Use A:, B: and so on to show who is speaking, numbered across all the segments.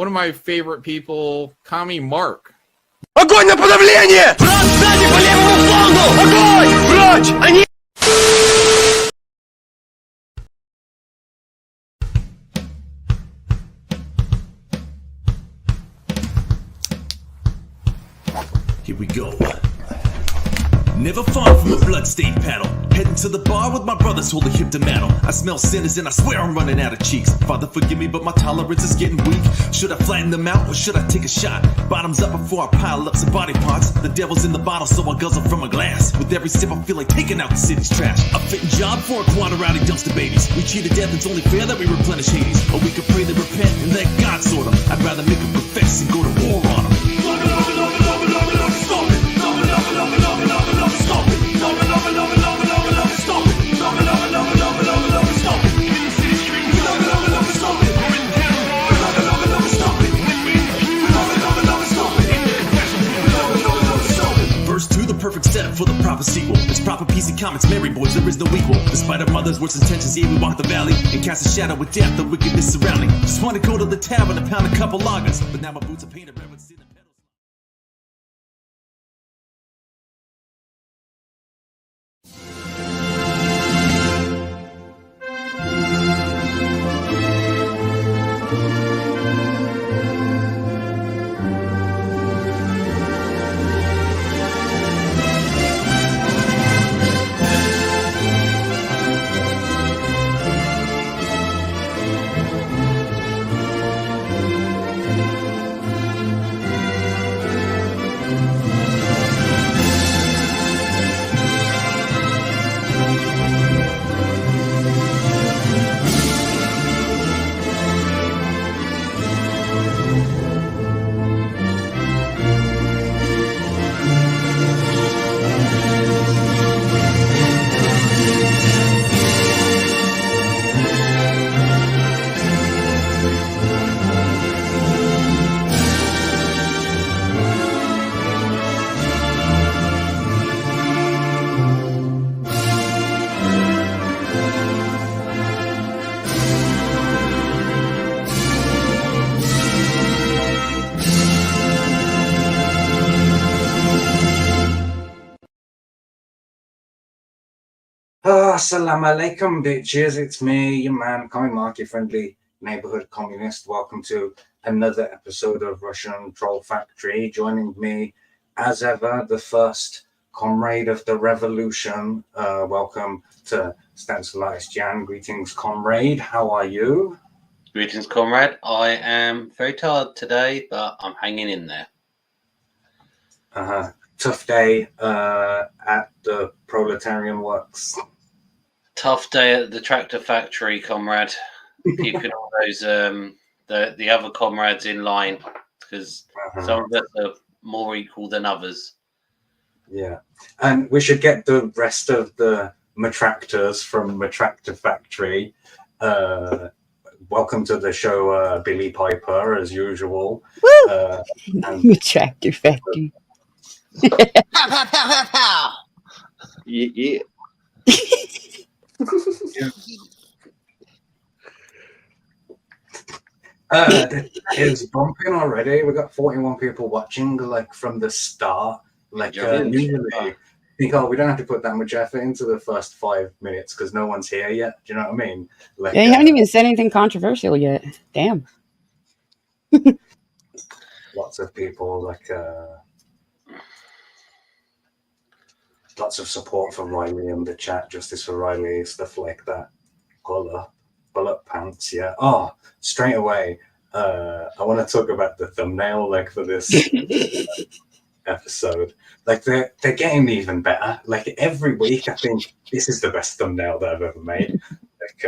A: one of my favorite people, Kami Mark.
B: Огонь на подавление! Враг сзади по левому флангу! Огонь! Прочь! Они...
C: Here we go. Never far from a bloodstained paddle. Heading to the bar with my brothers holding hip to metal. I smell sinners and I swear I'm running out of cheeks. Father, forgive me, but my tolerance is getting weak. Should I flatten them out or should I take a shot? Bottoms up before I pile up some body parts. The devil's in the bottle, so I guzzle from a glass. With every sip, I feel like taking out the city's trash. A fitting job for a quad of rowdy dumpster babies. We cheat to death, it's only fair that we replenish Hades. Or we could pray they repent and let God sort them. I'd rather make them confess and go to war on them. Perfect setup for the proper sequel. It's proper PC comics, Mary boys, there is no equal. Despite our mother's worst intentions, yeah, we walk the valley and cast a shadow with death, the wickedness surrounding. Just want to go to the tavern and pound a couple lagers, but now my boots are painted red with sin and petals.
D: Assalamu alaikum, bitches. It's me, your man, Commie Mark, your friendly neighborhood communist. Welcome to another episode of Russian Troll Factory. Joining me, as ever, the first comrade of the revolution. Welcome to Stencilitis Jan. Greetings, comrade. How are you?
E: Greetings, comrade. I am very tired today, but I'm hanging in there.
D: Tough day at the Proletarian Works.
E: Tough day at the tractor factory, comrade. Keeping all those the other comrades in line because some of us are more equal than others.
D: Yeah, and we should get the rest of the Matractors from Matractor Factory. Welcome to the show, Billy Piper, as usual.
F: Matractor Factory.
B: Pow, pow, pow, pow, pow.
G: Yeah.
D: It's bumping already. We got 41 people watching, like from the start. Like usually, think, we don't have to put that much effort into the first 5 minutes because no one's here yet. Do you know what I mean? Like,
F: yeah, you haven't even said anything controversial yet. Damn.
D: Lots of people, like, lots of support for Riley in the chat. Justice for Riley, stuff like that. Bullet pants, yeah. Oh, straight away, I want to talk about the thumbnail, like, for this episode. Like, they're getting even better. Like, every week, I think this is the best thumbnail that I've ever made. Like,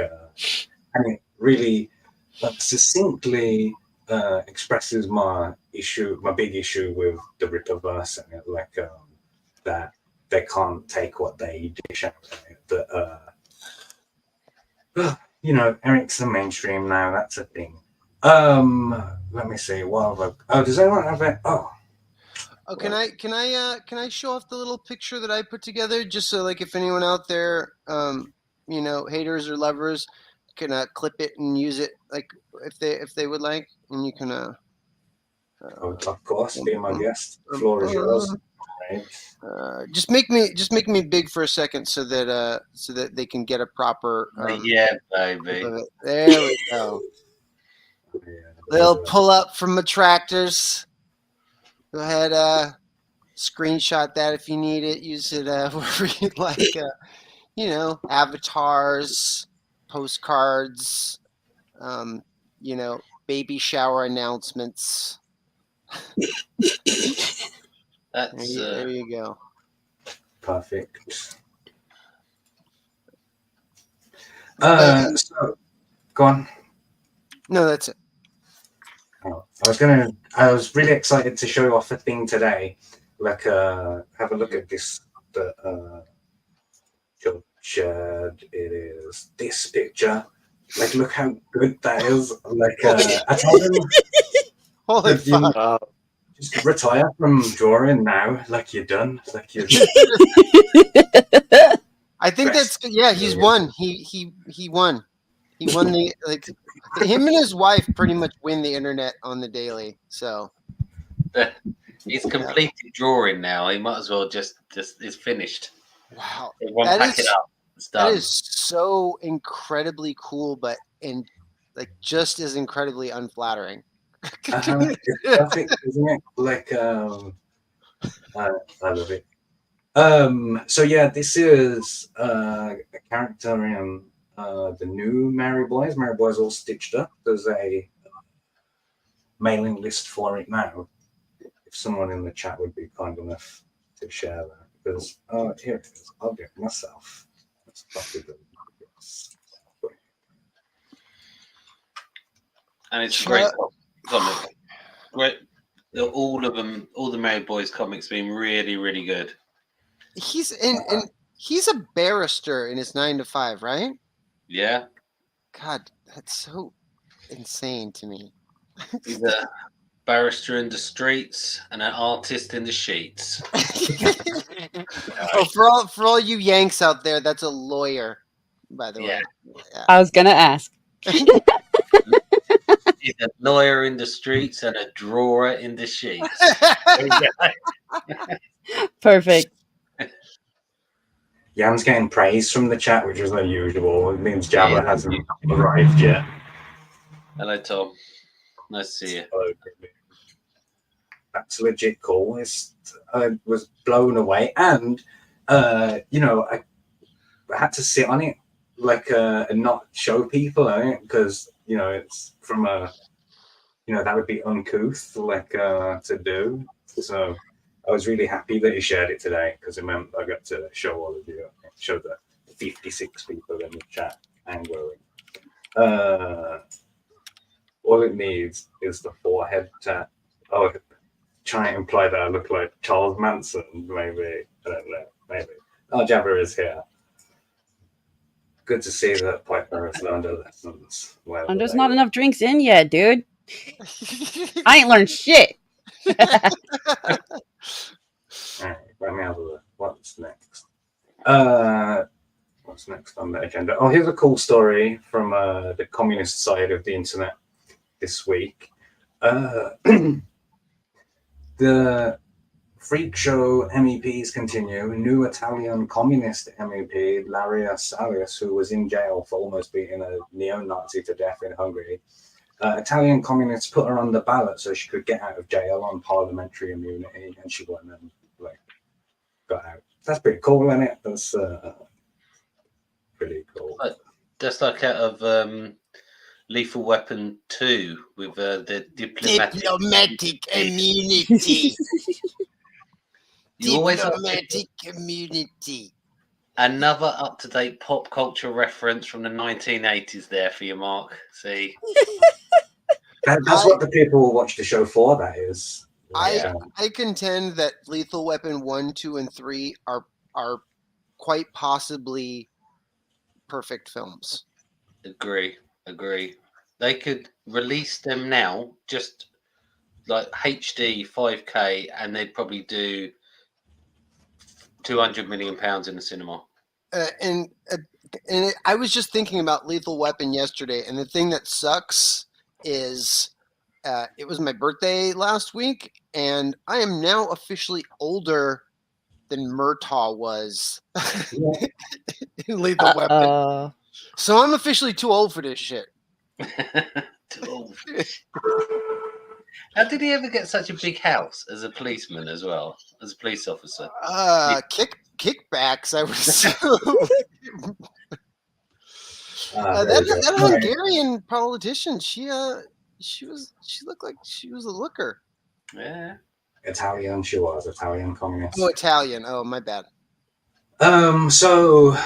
D: and it really succinctly expresses my big issue with the Rippaverse, and like that they can't take what they dish out. That you know, Eric's the mainstream now. That's a thing. Let me see. What does anyone have it?
B: Oh, can I show off the little picture that I put together, just so, like, if anyone out there, you know, haters or lovers, can clip it and use it, like, if they would like, and you can
D: Of course, be my guest. Floor is yours. Right.
B: Just make me big for a second so that they can get a proper.
E: Yeah, baby.
B: Of it. There we go. They'll pull up from attractors. Go ahead, screenshot that if you need it. Use it wherever you like. Avatars, postcards, baby shower announcements.
E: That's
B: there you go.
D: Perfect. So, go on.
B: No, that's it.
D: Oh, I was really excited to show you off a thing today. Like, have a look at this. It is this picture. Like, look how good that is. Like, I told him,
B: Holy fuck.
D: just retire from drawing now. Like, you're done. Like, you're.
B: I think that's good. Yeah, he's won. He won. He won him and his wife pretty much win the internet on the daily. So
E: he's completed drawing now. He might as well just it's finished.
B: Wow.
E: Everyone pack it up. It's done.
B: That is so incredibly cool, but just as incredibly unflattering.
D: It's perfect, isn't it? Like, I love it. So yeah, this is a character in the new Mary Boys. Mary Boys all stitched up. There's a mailing list for it now. If someone in the chat would be kind enough to share that, because here it is. I'll get it myself. Let's copy them.
E: And it's a great comic. Great. All of them, all the Mary Boys comics, been really, really good.
B: He's he's a barrister in his 9 to 5, right?
E: Yeah.
B: God, that's so insane to me.
E: He's a barrister in the streets and an artist in the sheets.
B: For all you Yanks out there, that's a lawyer, by the way. Yeah.
F: I was gonna ask.
E: He's a lawyer in the streets and a drawer in the sheets.
F: Perfect.
D: Jan's getting praise from the chat, which is unusual. It means Jabba hasn't arrived yet.
E: Hello, Tom. Nice to see you.
D: Hello, that's legit cool. I was blown away, and I had to sit on it and not show people on it because it's from that would be uncouth to do. So I was really happy that he shared it today because it meant I got to show all of you, show the 56 people in the chat and growing. All it needs is the forehead tat. Oh, try and imply that I look like Charles Manson, maybe. I don't know, maybe. Oh, Jabba is here. Good to see that Piper has learned her lessons.
F: And there's not enough drinks in yet, dude. I ain't learned shit.
D: All right, let me have a look. What's next? What's next on the agenda? Oh, here's a cool story from the communist side of the internet this week. The freak show MEPs continue. New Italian communist MEP Laria Salis, who was in jail for almost beating a neo-Nazi to death in Hungary. Italian communists put her on the ballot so she could get out of jail on parliamentary immunity, and she won and got out. That's pretty cool, isn't it? That's pretty cool.
E: That's like out of Lethal Weapon 2 with the diplomatic
B: immunity.
E: You always have
B: diplomatic immunity.
E: another up-to-date pop culture reference from the 1980s there for you, Mark. See?
D: That's what the people who watch the show for, that is.
B: I contend that Lethal Weapon 1, 2, and 3 are quite possibly perfect films.
E: Agree. They could release them now, just like HD 5K, and they'd probably do £200 million in the cinema.
B: And I was just thinking about Lethal Weapon yesterday, and the thing that sucks is it was my birthday last week, and I am now officially older than Murtaugh was in Lethal Weapon. So I'm officially too old for this shit.
E: Too old. How did he ever get such a big house as a policeman as well, as a police officer?
B: Kickbacks, I would assume. That Hungarian politician, she looked like she was a looker.
E: Yeah.
D: Italian, she was Italian communist.
B: Oh, Italian. Oh, my bad.
D: So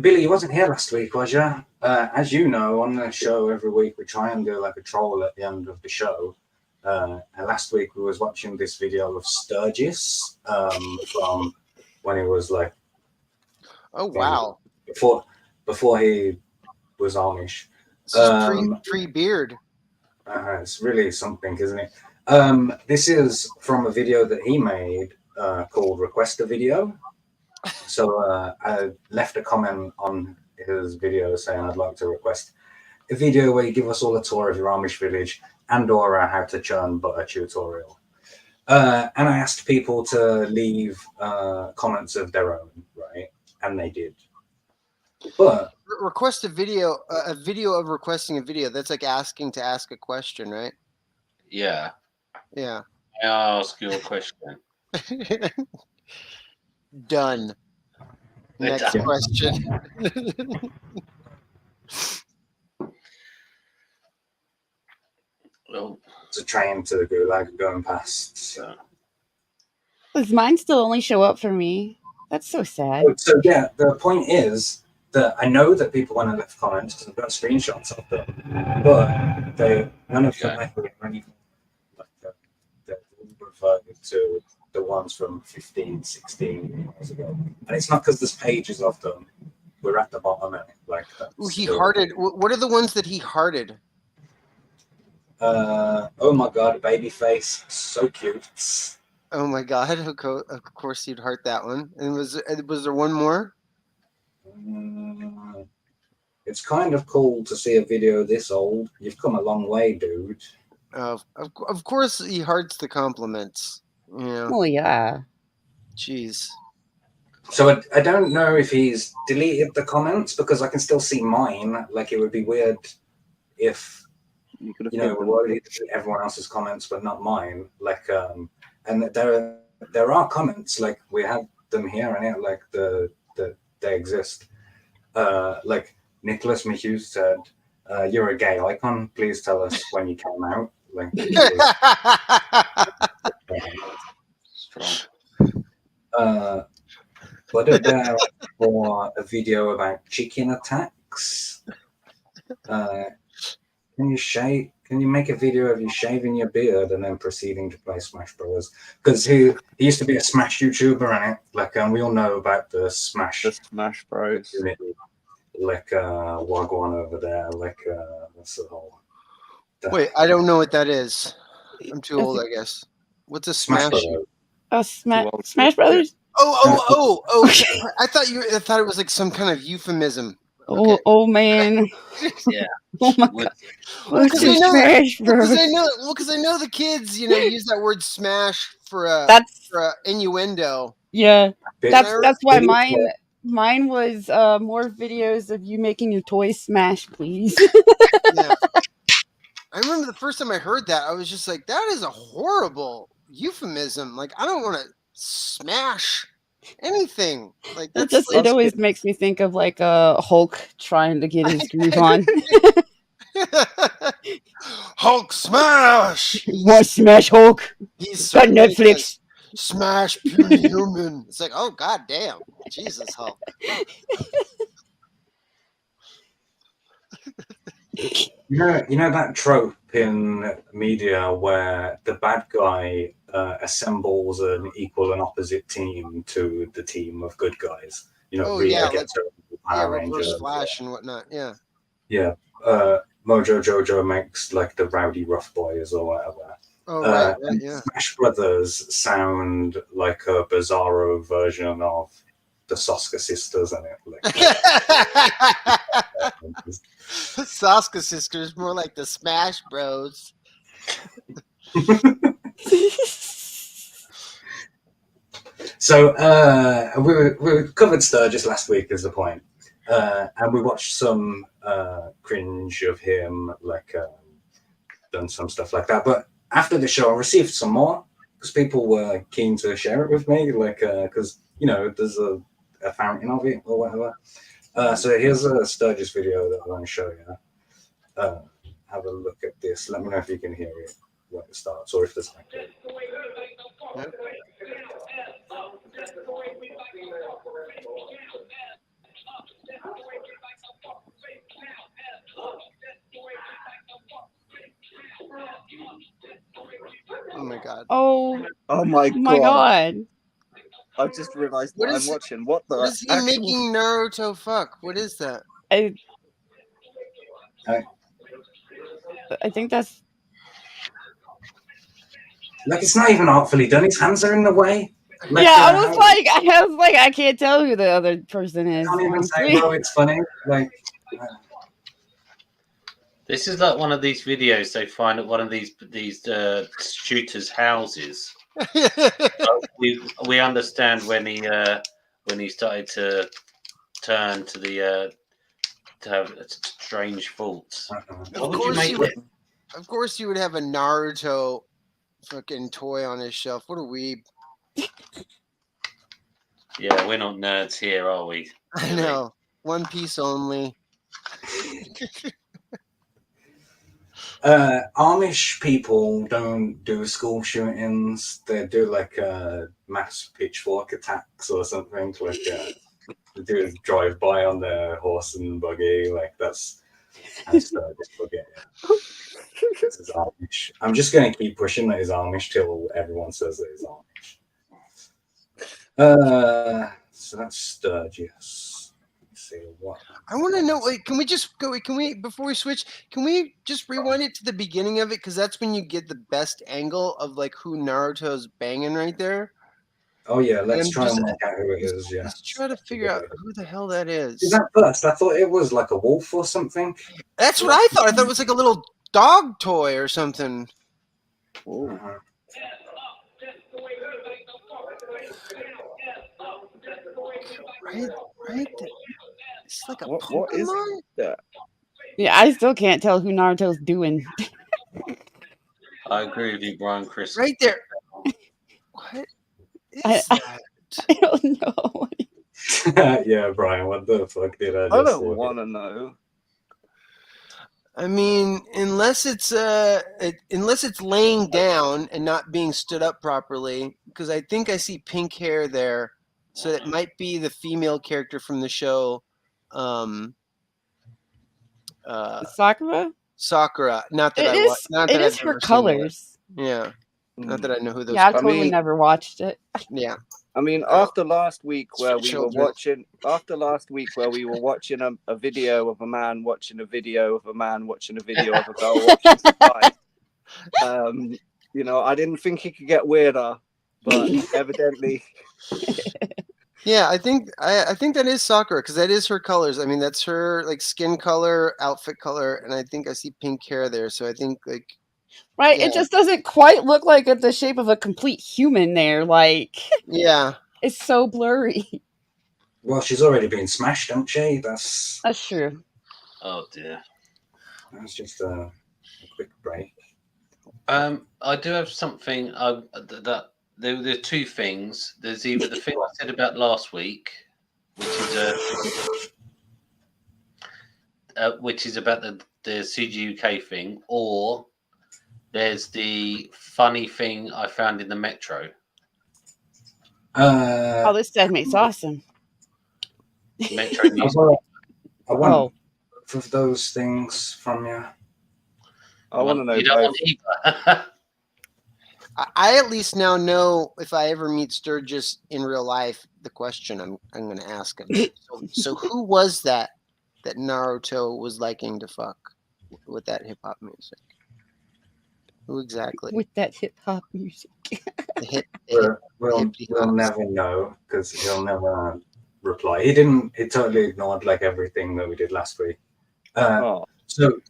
D: Billy, you wasn't here last week, was you? As you know, on the show every week we try and do like a troll at the end of the show. And last week we was watching this video of Sturgis from when he was like,
B: oh wow,
D: before he was Amish.
B: Pre-beard.
D: It's really something, isn't it? This is from a video that he made called Request a Video. So I left a comment on his video saying I'd like to request a video where you give us all a tour of your Amish village and or a how to churn butter tutorial. And I asked people to leave comments of their own, right? And they did. But
B: request a video of requesting a video. That's like asking to ask a question, right?
E: Yeah.
B: Yeah.
E: I'll ask you a question.
B: Done. Next question.
E: Well,
D: it's a train to the Gulag going past. So.
F: Does mine still only show up for me? That's so sad.
D: So yeah, the point is that I know that people want to leave comments because I've got screenshots of them, but none of them or anything like that. They're referred to the ones from 15, 16 years ago, and it's not because there's pages of them. We're at the bottom, and like that.
B: Ooh, he hearted. What are the ones that he hearted?
D: Oh my god, Babyface, so cute.
B: Oh my god, of course you'd heart that one. And was there one more?
D: It's kind of cool to see a video this old. You've come a long way, dude.
B: Of course he hearts the compliments. Yeah.
F: Oh yeah.
B: Jeez.
D: So I don't know if he's deleted the comments because I can still see mine. Like it would be weird if we already delete everyone else's comments but not mine. Like and there are comments, like we have them here and here, like they exist. Like Nicholas Mahughes said, "You're a gay icon. Please tell us when you came out." Like, what about for a video about chicken attacks? Can you make a video of you shaving your beard and then proceeding to play Smash Bros? Because he used to be a Smash YouTuber, and like we all know about the Smash
G: Bros.
D: Community. Like Wagwan over there, like that's the whole.
B: Wait, I don't know what that is. I'm too old, I guess. What's a Smash?
F: Smash Brothers?
B: Oh! I thought it was like some kind of euphemism. Okay.
F: Oh man.
E: Yeah.
F: Oh my god. What's a Smash Bros?
B: Because I know the kids, use that word smash for innuendo.
F: Yeah. That's why mine was more videos of you making your toys smash, please.
B: Yeah. I remember the first time I heard that, I was just like, that is a horrible euphemism. Like, I don't want to smash anything. Like
F: it always makes me think of like Hulk trying to get his groove on.
B: Hulk smash!
F: What smash Hulk?
B: He's
F: got Netflix.
B: Smash puny human. It's like, oh god damn. Jesus, Hulk.
D: You know that trope in media where the bad guy assembles an equal and opposite team to the team of good guys. Rhea gets Power Ranger,
B: Flash and whatnot. Yeah.
D: Yeah. Mojo Jojo makes like the rowdy rough boys or whatever.
B: Oh right, yeah.
D: Smash Brothers sound like a bizarro version of the Soska sisters in it. Like,
B: Soska sisters, more like the Smash Bros.
D: So we covered Sturgis last week, is the point, and we watched some cringe of him, like done some stuff like that. But after the show, I received some more because people were keen to share it with me, like because there's a fountain of it or whatever. So here's a Sturgis video that I want to show you. Have a look at this. Let me know if you can hear it when it starts, or if there's like.
B: Yep. Oh my god.
F: Oh
G: my
F: my god.
G: I've just realized
B: What
G: what
B: is
G: I'm
B: it?
G: watching. What the
B: What is he
G: actual...
B: making Naruto fuck? What is that?
F: I
B: I
F: think that's
D: Like, it's not even artfully done. His hands are in the way. Like,
F: yeah, I was like, I can't tell who the other person is.
D: Can't even say,
F: honestly.
D: bro, it's funny. Like,
E: This is like one of these videos they find at one of these shooters' houses. we understand when he started to turn to the to have strange thoughts. What would you make it?
B: Of course, you would have a Naruto fucking toy on his shelf. What a weeb.
E: Yeah, we're not nerds here, are we?
B: I know. One Piece only.
D: Amish people don't do school shootings. They do like mass pitchfork attacks or something. Like they do drive by on their horse and buggy. Like that's just forget it. This is Amish. I'm just gonna keep pushing that he's Amish till everyone says that he's Amish. So that's Sturgis. What?
B: I want to know. Like, can we just go? Can we before we switch? Can we just rewind it to the beginning of it? Because that's when you get the best angle of like who Naruto's banging right there.
D: Oh yeah, let's try and work out who it is. Yeah,
B: let's try to figure out who the hell that is.
D: Is that first? I thought it was like a wolf or something.
B: That's what I thought. I thought it was like a little dog toy or something.
D: Uh-huh.
B: Right. It's like a Pokemon.
G: What is that?
F: Yeah, I still can't tell who Naruto's doing.
E: I agree with you, Brian. Chris.
B: Right there. What is that?
F: I don't know.
D: Yeah, Brian, what the fuck did I just
G: I don't want to know.
B: I mean, unless it's laying down and not being stood up properly, because I think I see pink hair there, so it might be the female character from the show,
F: Sakura.
B: Sakura. Not that
F: it is her colors.
B: Yeah, not that I know who those.
F: Yeah, I totally never watched it.
B: Yeah.
G: I mean, after last week where we were watching a video of a man watching a video of a man watching a video of a girl watching some guy, I didn't think it could get weirder, but evidently.
B: Yeah, I think that is Sakura because that is her colors. I mean, that's her like skin color, outfit color, and I think I see pink hair there. So I think like.
F: Right, yeah. It just doesn't quite look like the shape of a complete human there. Like,
B: yeah,
F: it's so blurry.
D: Well, she's already been smashed, hasn't she? That's
F: true.
E: Oh dear.
D: That's just a quick break.
E: I do have something. That there are two things. There's either the thing I said about last week, which is about the CGUK thing, or there's the funny thing I found in the metro.
F: This segment's awesome.
E: Metro music.
D: I want for those things from you.
G: I want to know.
E: You don't want either.
B: I at least now know if I ever meet Sturgis in real life, the question I'm going to ask him. So who was that Naruto was liking to fuck with that hip hop music? Who exactly?
F: With that hip hop music.
D: We'll never know because he'll never reply. He totally ignored like everything that we did last week. So,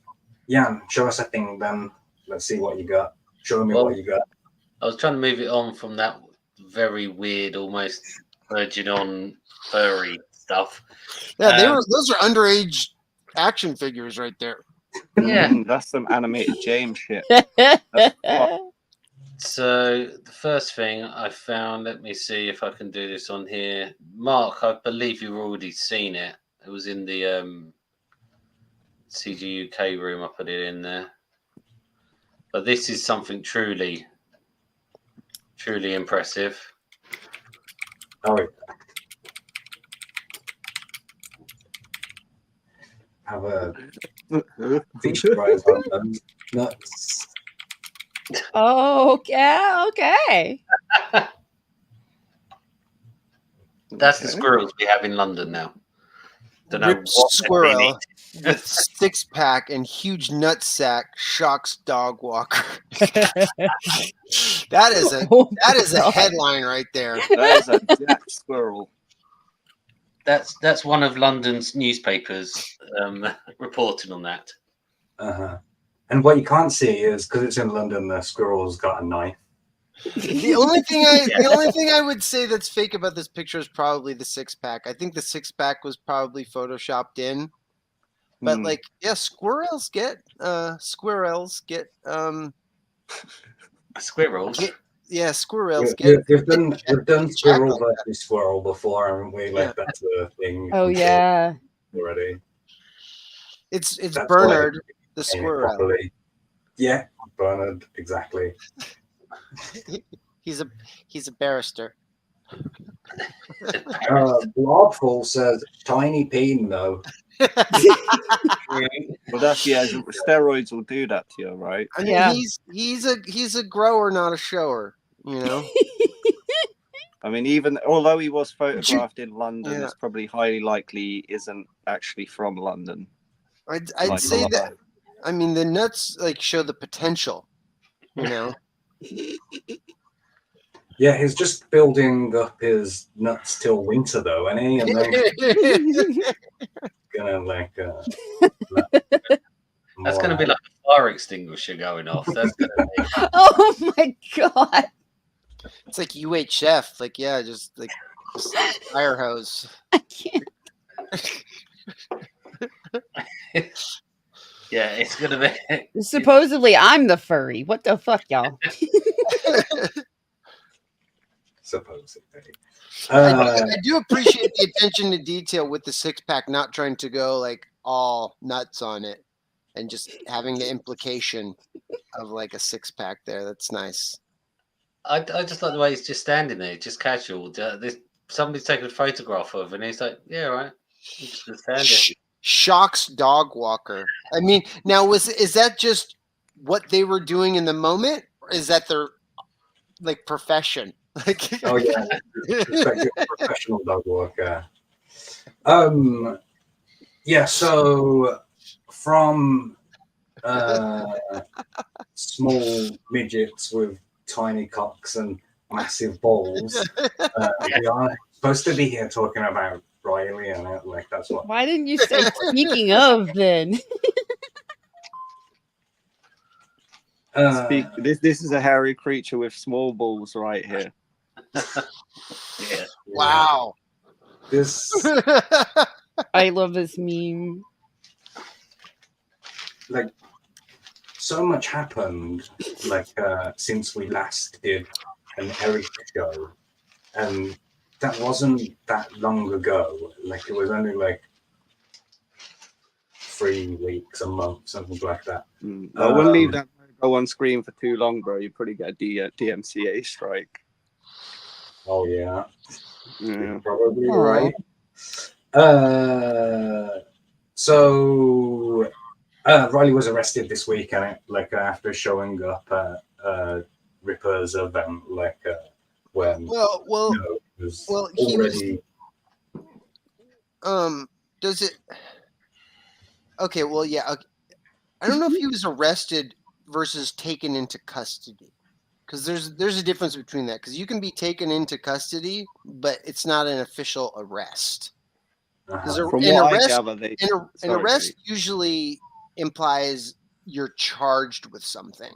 D: Jan, show us a thing then. Let's see what you got. Show me
E: Well,
D: what you got.
E: I was trying to move it on from that very weird, almost verging on furry stuff.
B: Yeah, those are underage action figures right there.
E: Yeah.
G: That's some animated James shit.
E: So the first thing I found, let me see if I can do this on here. Mark, I believe you've already seen it. It was in the CG UK room. I put it in there. But this is something truly impressive.
D: Oh, have a feature prize on them. Nuts.
F: Oh, okay.
E: That's the squirrels we have in London now. Don't know
B: Ripped
E: what
B: squirrel with 6-pack and huge nutsack shocks dog walker. that is a headline right there.
G: That is a jack squirrel.
E: That's one of London's newspapers reporting on that.
D: And what you can't see is because it's in London, the squirrel's got a knife.
B: The only thing I would say that's fake about this picture is probably the 6-pack. I think the 6-pack was probably photoshopped in. But squirrels get
E: Squirrels.
B: Squirrels get.
D: We've done squirrel versus squirrel before, haven't we? Like that's the thing.
F: Oh yeah.
D: Already.
B: It's
D: That's
B: Bernard
D: why
B: the squirrel.
D: Yeah, Bernard, exactly.
B: He's a barrister.
D: Blobful says tiny peen though.
G: Well, that's steroids will do that to you, right?
B: I mean, he's a grower, not a shower. You know.
G: I mean, even although he was photographed in London, it's probably highly likely he isn't actually from London.
B: I'd say that. I mean, the nuts show the potential. You know.
D: Yeah, he's just building up his nuts till winter though, and he and then gonna
E: that's gonna be like a fire extinguisher going off. That's gonna be.
F: Oh my god!
B: It's like UHF, just fire hose.
F: I can't.
E: Yeah, it's gonna be.
F: Supposedly, I'm the furry. What the fuck, y'all?
D: Supposedly.
B: I do appreciate the attention to detail with the 6-pack, not trying to go all nuts on it, and just having the implication of a 6-pack there. That's nice.
E: I just like the way he's just standing there, just casual. Somebody's taking a photograph of, and he's like, "Yeah, all right." He's just gonna stand there.
B: Shocks dog walker. I mean, now is that just what they were doing in the moment, or is that their profession?
D: Oh yeah, professional dog walker. Yeah. So from small midgets with tiny cocks and massive balls, we are supposed to be here talking about Riley, and that's what.
F: Why didn't you say speaking of then?
G: This is a hairy creature with small balls right here.
E: Yeah.
B: Wow.
D: This.
F: I love this meme.
D: So much happened since we last did an Eric show, and that wasn't that long ago. It was only 3 weeks, a month, something like that.
G: I wouldn't leave that go on screen for too long, bro. You probably get a DMCA strike.
D: Oh yeah,
G: Yeah.
D: probably right. So Riley was arrested this week, and after showing up at Rippaverse event, when
B: he
D: already.
B: Does it? Okay, well, yeah. Okay. I don't know if he was arrested versus taken into custody, because there's a difference between that. Because you can be taken into custody, but it's not an official arrest. An arrest usually implies you're charged with something.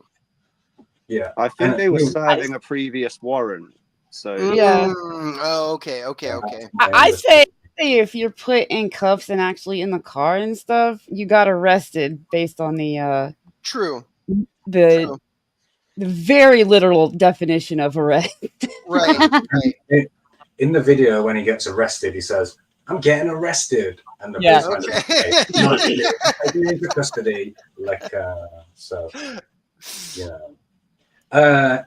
D: Yeah.
G: I think they were serving a previous warrant. So
F: Yeah.
B: Oh, okay.
F: I say if you're put in cuffs and actually in the car and stuff, you got arrested based on the
B: True.
F: the very literal definition of arrest.
B: Right.
D: In the video, when he gets arrested, he says, "I'm getting arrested," and the
F: Yeah.
D: policeman taking him into custody, like so. You know.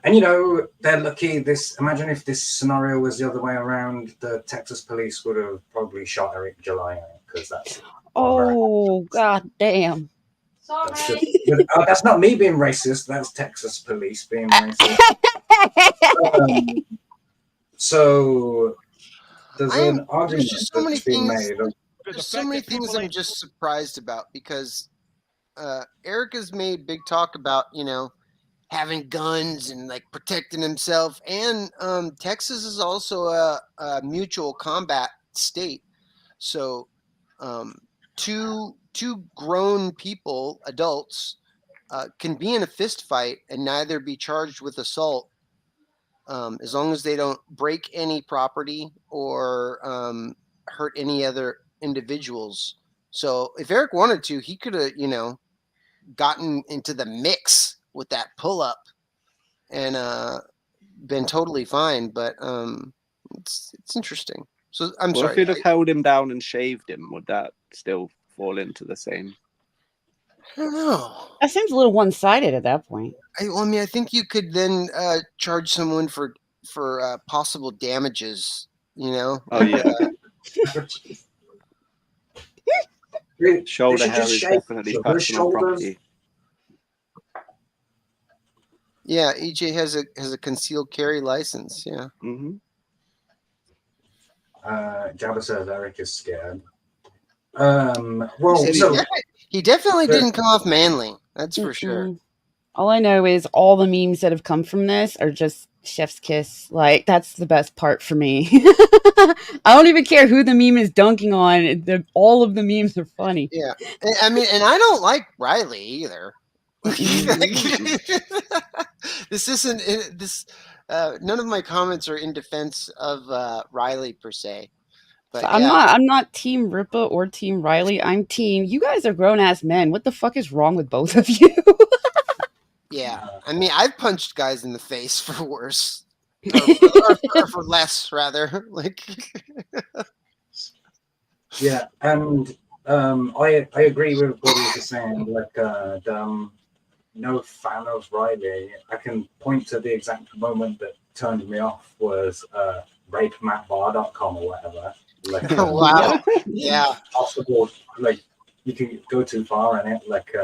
D: And you know, they're lucky. Imagine if this scenario was the other way around, the Texas police would have probably shot Eric July, because that's
F: God damn.
D: That's not me being racist, that's Texas police being racist. So there's an argument
B: just so many
D: that's being
B: things.
D: made.
B: There's so many things I'm just surprised about, because Eric has made big talk about, you know, having guns and like protecting himself, and Texas is also a mutual combat state, so two grown people, adults, can be in a fist fight and neither be charged with assault, as long as they don't break any property or hurt any other individuals. So if Eric wanted to, he could have, you know, gotten into the mix with that pull-up and been totally fine. But it's interesting. So I'm sorry.
G: If he'd have held him down and shaved him, would that still fall into the same?
B: I don't know.
F: That seems a little one-sided at that point.
B: I mean, I think you could then charge someone for possible damages. You know.
G: Oh yeah. Shoulder hair is definitely personal property.
B: Yeah, EJ has a concealed carry license. Yeah.
G: Mm-hmm.
D: Jabba says Eric is scared. Well,
B: he definitely didn't come off manly. That's for sure.
F: All I know is all the memes that have come from this are just chef's kiss. Like, that's the best part for me. I don't even care who the meme is dunking on. All of the memes are funny.
B: Yeah. I mean, and I don't like Riley either. This isn't this. None of my comments are in defense of Riley per se. But
F: I'm not Team Rippa or Team Riley. I'm Team. You guys are grown ass men. What the fuck is wrong with both of you?
B: Yeah, I mean, I've punched guys in the face for worse, or for less, rather. Like,
D: yeah, and I agree with what he was saying. Like, no fan of Riley. I can point to the exact moment that turned me off was rapematbar.com or whatever. Like,
B: wow, yeah,
D: possible. Like, you can go too far in it. Like,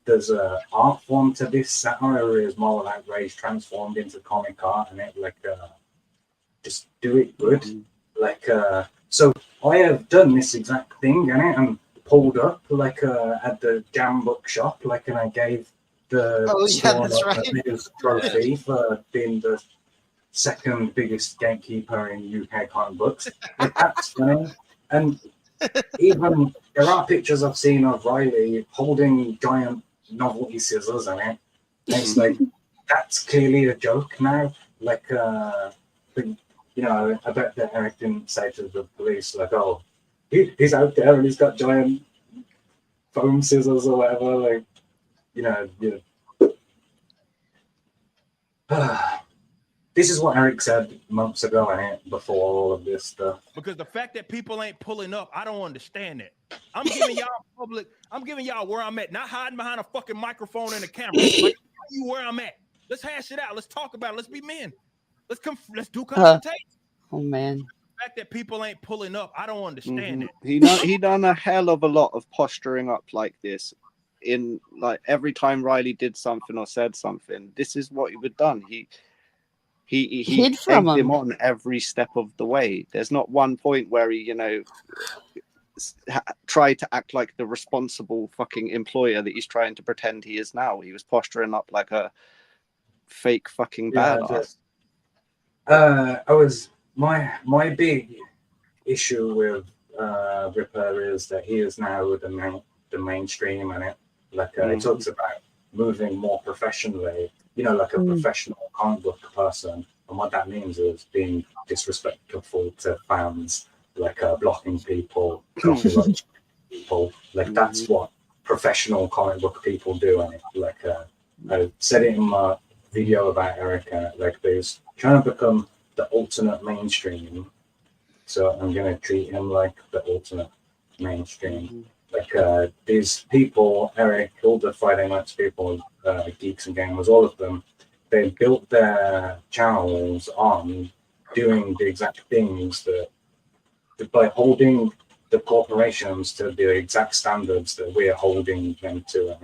D: there's a art form to this. Satire is more like rage transformed into comic art, and it like just do it good. Like, so I have done this exact thing, and pulled up like at the Jam Bookshop, like, and I gave the biggest trophy for being the second biggest gatekeeper in UK comic books. Like, that's funny. And even there are pictures I've seen of Riley holding giant novelty scissors in it. And it's like, that's clearly a joke now. Like, you know, I bet that Eric didn't say to the police, like, oh, he's out there and he's got giant foam scissors or whatever. Like, you know. This is what Eric said months ago, before all of this stuff.
H: Because the fact that people ain't pulling up, I don't understand that. I'm giving y'all where I'm at, not hiding behind a fucking microphone and a camera. Like, tell you where I'm at. Let's hash it out. Let's talk about it. Let's be men. Let's do confrontation.
F: Oh man.
H: The fact that people ain't pulling up, I don't understand it.
G: He done a hell of a lot of posturing up like this. In like every time Riley did something or said something, this is what he would done. He
F: hid from
G: him on every step of the way. There's not one point where he, you know, tried to act like the responsible fucking employer that he's trying to pretend he is now. He was posturing up like a fake fucking badass.
D: My big issue with Ripper is that he is now the mainstream, and it talks about moving more professionally. you know, like a professional comic book person. And what that means is being disrespectful to fans, like blocking people, copyright people. Like that's what professional comic book people do. And like I said it in my video about Eric, like there's trying to become the ultimate mainstream. So I'm gonna treat him like the ultimate mainstream. Like these people, Eric, all the Friday Nights people, geeks and gamers, all of them, they built their channels on doing the exact things that by holding the corporations to the exact standards that we're holding them to.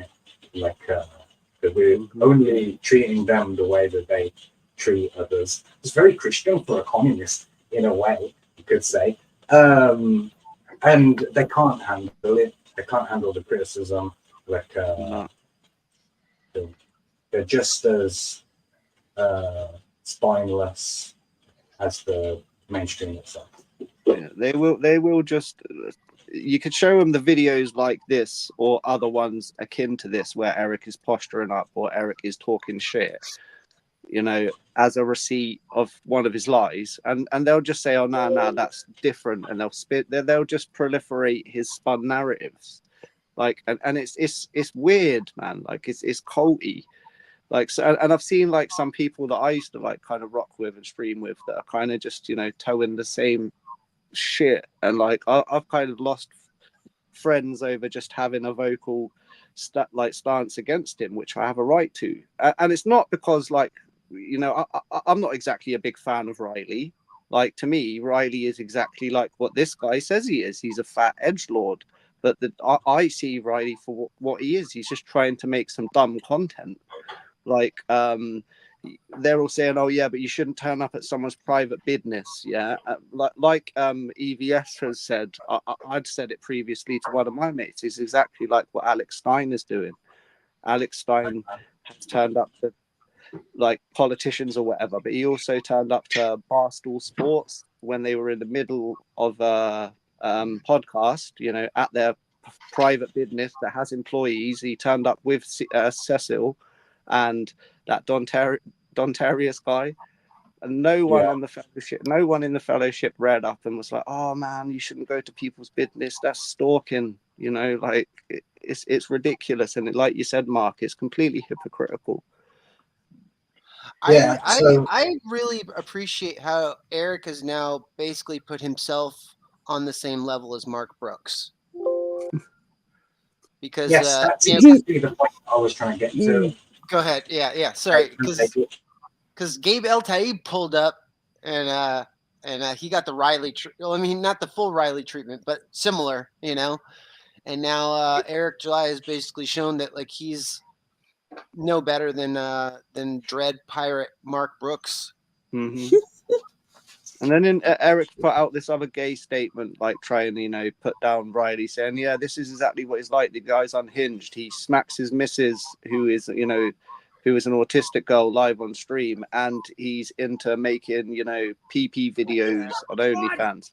D: Like that we're only treating them the way that they treat others. It's very Christian for a communist in a way, you could say. And they can't handle it. They can't handle the criticism. Like they're just as spineless as the mainstream itself.
G: Yeah, they will just. You could show them the videos like this or other ones akin to this where Eric is posturing up or Eric is talking shit, you know, as a receipt of one of his lies, and they'll just say, oh no, that's different, and they'll just proliferate his spun narratives, like, and it's weird, man. Like it's culty. Like, so, and I've seen like some people that I used to like kind of rock with and stream with that are kind of just, you know, towing the same shit, and like I've kind of lost friends over just having a vocal stance against him, which I have a right to. And it's not because, like, you know, I'm not exactly a big fan of Riley. Like, to me, Riley is exactly like what this guy says he is. He's a fat edgelord. But I see Riley for what he is. He's just trying to make some dumb content. Like, they're all saying, oh yeah, but you shouldn't turn up at someone's private business. Yeah, like EVS has said. I'd said it previously to one of my mates. It's exactly like what Alex Stein is doing. Alex Stein has turned up to like politicians or whatever, but he also turned up to Barstool Sports when they were in the middle of a podcast, you know, at their private business that has employees. He turned up with Cecil and that Dontarius guy, and no one in the fellowship read up and was like, oh man, you shouldn't go to people's business, that's stalking, you know, like it's ridiculous. And like you said, Mark, it's completely hypocritical.
B: Yeah, I really appreciate how Eric has now basically put himself on the same level as Mark Brooks. Because
D: yes, that's exactly the point I was trying to get to.
B: Go ahead. Yeah. Sorry, because Gabe El Taib pulled up and he got the Riley. I mean, not the full Riley treatment, but similar, you know. And now Eric July has basically shown that like he's no better than Dread Pirate Mark Brooks.
G: Mm-hmm. And then Eric put out this other gay statement, like trying, you know, put down Riley, saying, yeah, this is exactly what he's like. The guy's unhinged. He smacks his missus, who is an autistic girl, live on stream, and he's into making, you know, PP videos on OnlyFans.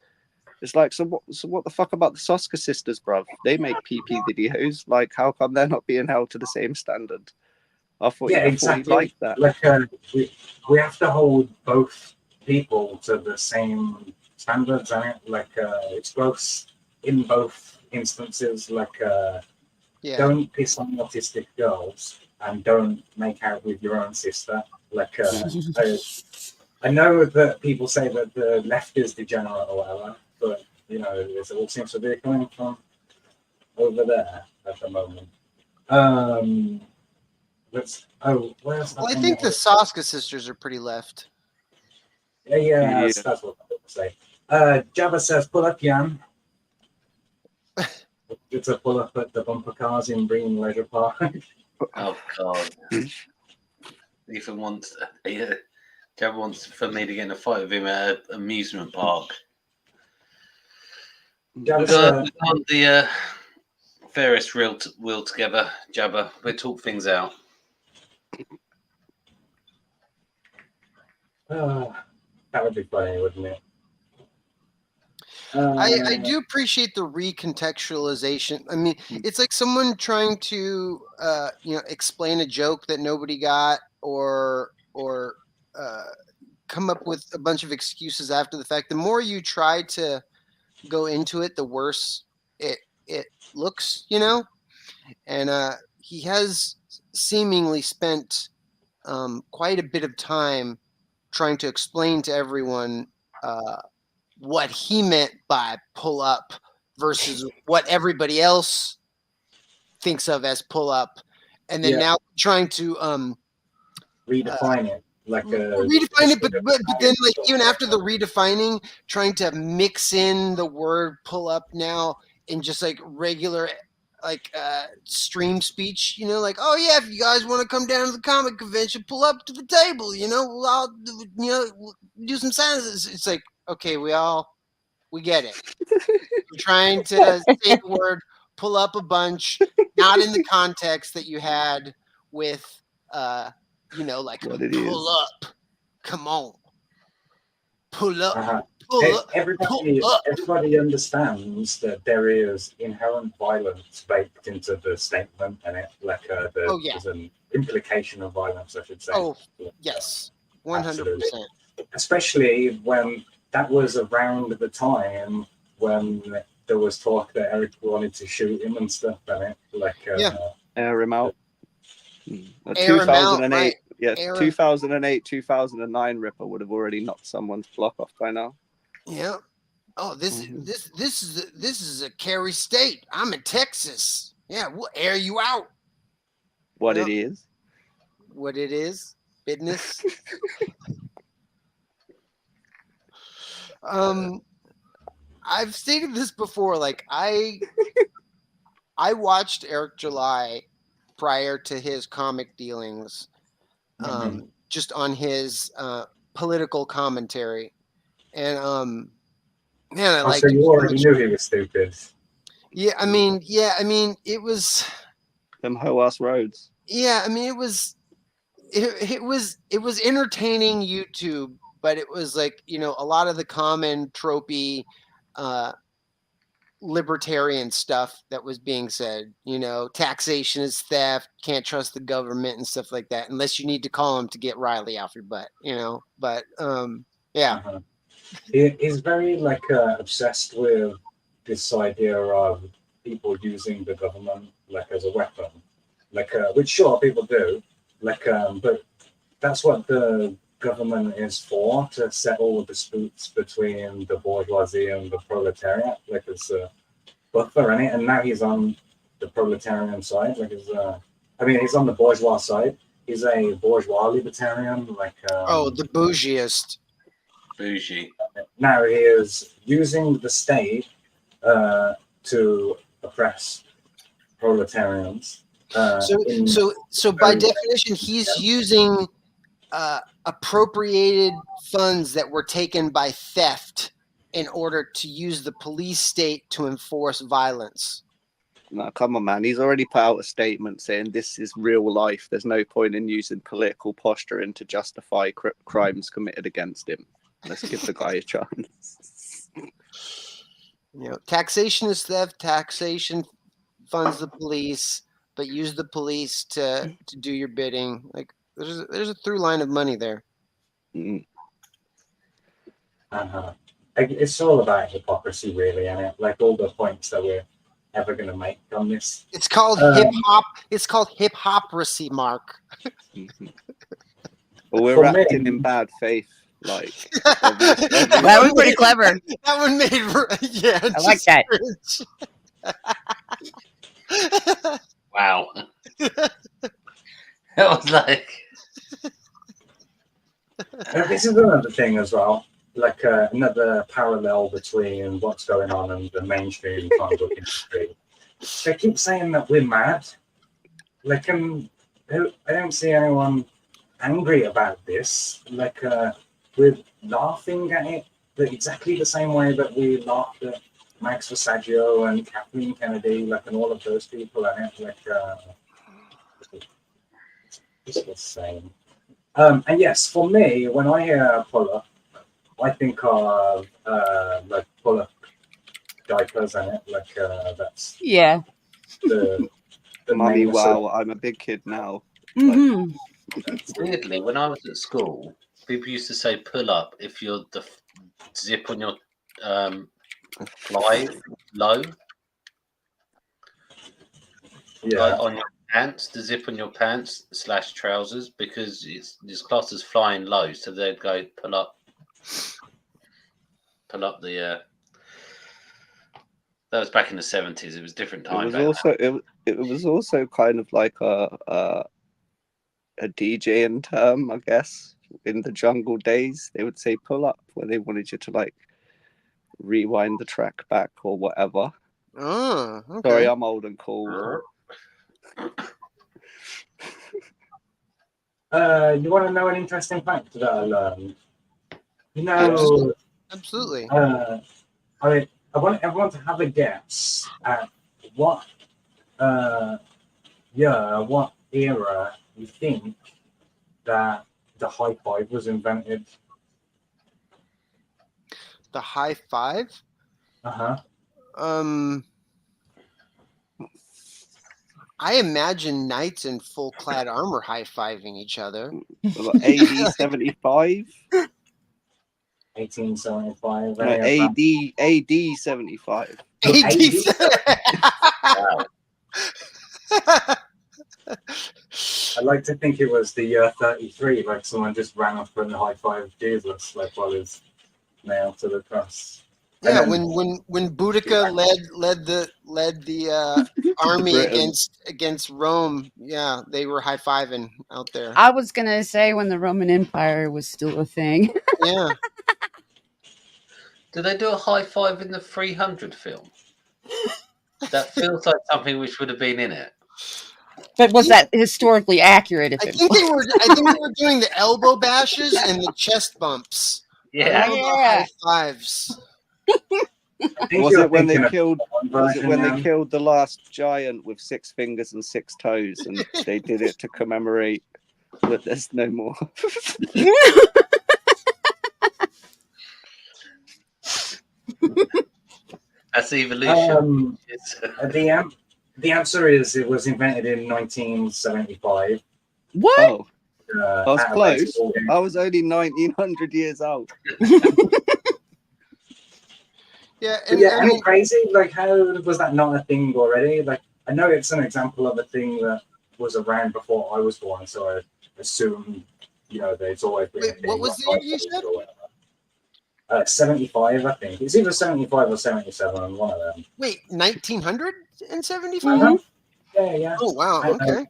G: It's like, so what the fuck about the Soska sisters, bruv? They make PP videos. Like, how come they're not being held to the same standard? I thought you liked that.
D: Like, we have to hold both people to the same standards, and it's gross in both instances. Like, don't piss on autistic girls and don't make out with your own sister. Like, I know that people say that the left is degenerate or whatever, but you know, it all seems to be coming from over there at the moment. Where's
B: I think the Soska sisters are pretty left.
D: Yeah. That's what I was going to say. Jabba says, pull up, Jan. It's a pull up at the bumper cars in Breen Leisure Park.
E: Oh, God. Ethan wants, Jabba wants for me to get in a fight with him at an amusement park. We got the Ferris wheel together, Jabba. We'll talk things out.
D: That would be funny, wouldn't it?
B: I do appreciate the recontextualization. I mean, it's like someone trying to explain a joke that nobody got, or come up with a bunch of excuses after the fact. The more you try to go into it, the worse it looks, you know. And he has seemingly spent quite a bit of time trying to explain to everyone what he meant by pull up versus what everybody else thinks of as pull up, and then now trying to
D: redefine it, like
B: redefine it, but then like even after the redefining, trying to mix in the word pull up now in just like regular like stream speech, you know, like, oh yeah, if you guys want to come down to the comic convention, pull up to the table, you know, I'll we'll do some sounds. It's like, okay, we get it. You're trying to say the word pull up a bunch, not in the context that you had with you know, like pull up, come on, pull up.
D: Everybody understands that there is inherent violence baked into the statement, and it like there's an implication of violence, I should say.
B: Oh yes, 100%.
D: Especially when that was around the time when there was talk that Eric wanted to shoot him and stuff, and it like
G: air him out.
B: Air
G: 2008,
B: him out, right?
G: Yeah, 2008, 2009 Ripper would have already knocked someone's block off by now.
B: Yeah. Oh, this is a Cary state. I'm in Texas. Yeah, we'll air you out.
G: What it is.
B: What it is. Business. I've stated this before. Like I watched Eric July prior to his comic dealings, just on his political commentary. And man, I like.
D: So you already knew he was stupid.
B: Yeah, I mean, it was
G: them hoe-ass roads.
B: Yeah, I mean, it was entertaining YouTube, but it was like, you know, a lot of the common tropey libertarian stuff that was being said. You know, taxation is theft, can't trust the government and stuff like that, unless you need to call him to get Riley off your butt. You know, but yeah.
D: He's very like obsessed with this idea of people using the government like as a weapon, like which sure people do, like but that's what the government is for, to settle disputes between the bourgeoisie and the proletariat, like it's a buffer in it. And now he's on the proletarian side, like he's on the bourgeois side. He's a bourgeois libertarian, like
B: the bougiest.
E: Bougie.
D: Now he is using the state to oppress proletarians.
B: So by definition, he's using appropriated funds that were taken by theft in order to use the police state to enforce violence.
G: No, come on, man. He's already put out a statement saying this is real life. There's no point in using political posturing to justify crimes committed against him. Let's give the guy a chance.
B: You know, taxation is theft. Taxation funds the police, but use the police to do your bidding. Like there's a through line of money there.
D: It's all about hypocrisy, really, and it like all the points that we're ever going to make on this.
B: It's called hip hop. It's called hip hoprisy, Mark.
G: Well, we're acting in bad faith. Like
F: that was pretty clever.
B: That one made
F: I like that.
E: Wow. That was like.
D: This is another thing as well, like another parallel between what's going on and the mainstream comic book industry. They keep saying that we're mad. Like, I don't see anyone angry about this. Like, we're laughing at it exactly the same way that we laughed at Max Versaggio and Kathleen Kennedy, like, and all of those people. And it, like, it's the same. And yes, for me, when I hear pull-up, I think of like pull-up diapers and it, like that's
F: the
G: Mommy, wow, I'm a big kid now.
F: Mm-hmm.
E: Weirdly, when I was at school, people used to say pull up if you're the zip on your fly low.
D: Yeah.
E: On your pants, the zip on your pants / trousers, because it's classed as flying low, so they'd go pull up the. That was back in the 70s. It was a different time.
G: It was also kind of like a DJing term, I guess. In the jungle days, they would say pull up when they wanted you to like rewind the track back or whatever.
B: Oh, okay.
G: Sorry, I'm old and cool.
D: You want to know an interesting fact that I learned? You know,
B: Absolutely.
D: I want everyone to have a guess at what what era you think that the high five was invented.
B: The high five? I imagine knights in full clad armor high fiving each other.
G: AD 75?
D: 1875.
G: No, AD 75.
D: I'd like to think it was the year 33, like someone just ran off and high five Jesus, like while he's nailed to the cross.
B: Yeah, when Boudica led the army against Rome, yeah, they were high fiving out there.
F: I was gonna say when the Roman Empire was still a thing.
B: Yeah.
E: Do they do a high five in the 300 film? That feels like something which would have been in it.
F: But was that historically accurate?
B: I think they were doing the elbow bashes and the chest bumps.
E: Yeah.
B: High fives.
G: Was it when they killed the last giant with 6 fingers and 6 toes, and they did it to commemorate that there's no more?
E: That's evolution.
D: The answer is it was invented in 1975.
F: What?
G: Oh, I was close. I was only 1900 years old.
B: Yeah,
D: I mean, crazy. Like, how was that not a thing already? Like, I know it's an example of a thing that was around before I was born, so I assume, that it's always been.
B: Wait, what was the year you said?
D: 75, I think. It's either 75 or 77, one of them.
B: Wait, 1975?
D: Mm-hmm. Yeah.
B: Oh wow, okay.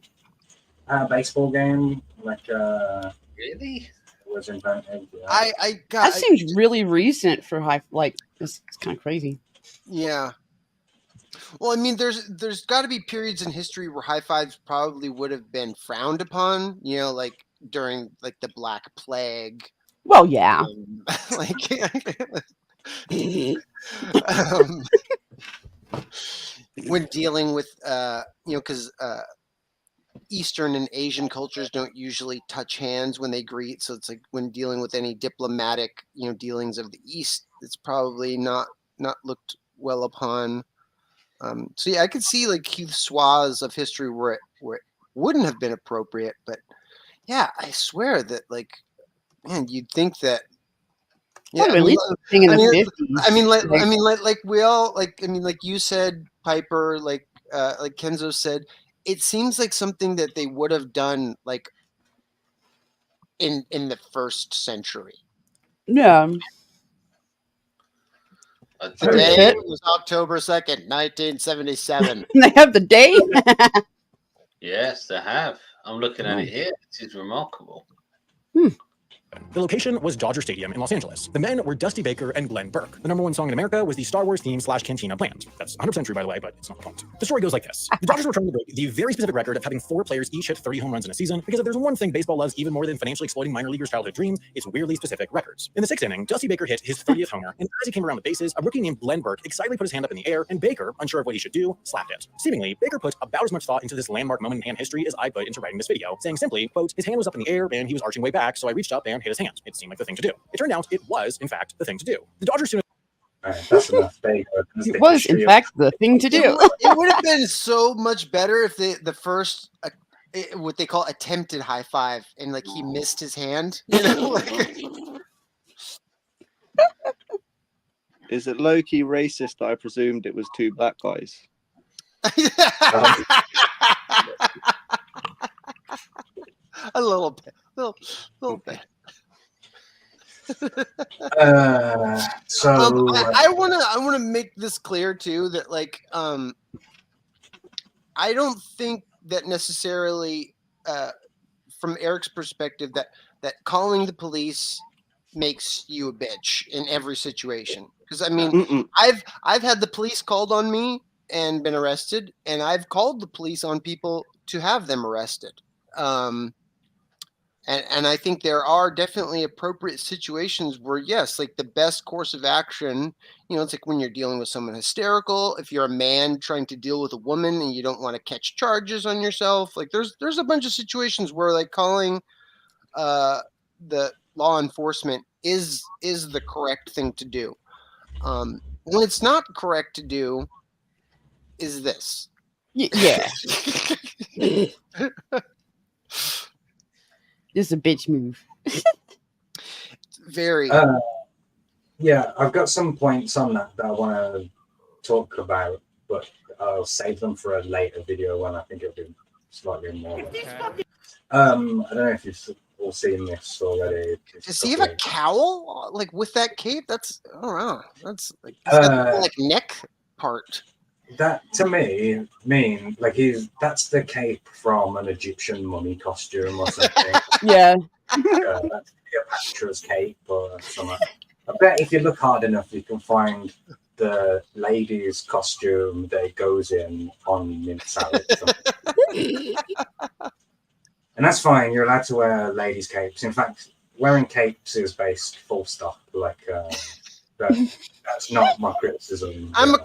D: A baseball game, like
E: really?
D: Was invented.
B: Yeah.
F: That seems really recent for it's kind of crazy.
B: Yeah. Well, I mean, there's got to be periods in history where high fives probably would have been frowned upon. Like during like the Black Plague.
F: Well, yeah.
B: When dealing with because Eastern and Asian cultures don't usually touch hands when they greet, so it's like when dealing with any diplomatic dealings of the East, it's probably not looked well upon. So yeah, I could see like huge swaths of history where it wouldn't have been appropriate, but yeah, I swear that like, man, you'd think that. Yeah,
F: at least thing in the 50s.
B: Like we all like you said, Piper, like Kenzo said, it seems like something that they would have done like in the 1st century.
F: Yeah.
B: Today was October 2nd, 1977.
F: They have the date?
E: Yes, they have. I'm looking at it here. This is remarkable.
I: The location was Dodger Stadium in Los Angeles. The men were Dusty Baker and Glenn Burke. The #1 song in America was the Star Wars theme / Cantina bland. That's 100% true, by the way, but it's not the point. The story goes like this. The Dodgers were trying to break the very specific record of having 4 players each hit 30 home runs in a season, because if there's one thing baseball loves even more than financially exploiting minor leaguers' childhood dreams, it's weirdly specific records. In the 6th inning, Dusty Baker hit his 30th homer, and as he came around the bases, a rookie named Glenn Burke excitedly put his hand up in the air, and Baker, unsure of what he should do, slapped it. Seemingly, Baker put about as much thought into this landmark moment in hand history as I put into writing this video, saying simply, quote, his hand was up in the air, and he was arching way back, so I reached up and hit his hand. It seemed like the thing to do. It turned out it was, in fact, the thing to do. The Dodgers soon.
D: Right, that's enough.
F: It was, in fact, the thing to do.
B: It would have been so much better if the first what they call attempted high five, and like he missed his hand. You know, like,
G: Is it low-key racist that I presumed it was two black guys?
B: A little bit, little bit.
D: So
B: I wanna make this clear too, that like I don't think that necessarily from Eric's perspective that calling the police makes you a bitch in every situation. Because I mean, I've had the police called on me and been arrested, and I've called the police on people to have them arrested. And I think there are definitely appropriate situations where, yes, like the best course of action, you know, it's like when you're dealing with someone hysterical, if you're a man trying to deal with a woman and you don't want to catch charges on yourself, like there's a bunch of situations where like calling the law enforcement is the correct thing to do. When it's not correct to do is this.
F: Yeah. This is a bitch move.
B: Very.
D: Yeah, I've got some points on that I want to talk about, but I'll save them for a later video when I think it'll be slightly more. I don't know if you've all seen this already.
B: Does he have a cowl like with that cape? That's I don't know. That's like he's got the, like neck part.
D: That to me mean like that's the cape from an Egyptian mummy costume or something.
F: Yeah.
D: That's Cleopatra's cape or something. I bet if you look hard enough, you can find the lady's costume that it goes in on mint salad. And that's fine. You're allowed to wear ladies' capes. In fact, wearing capes is based full stop. Like that's not my criticism.
B: I'm a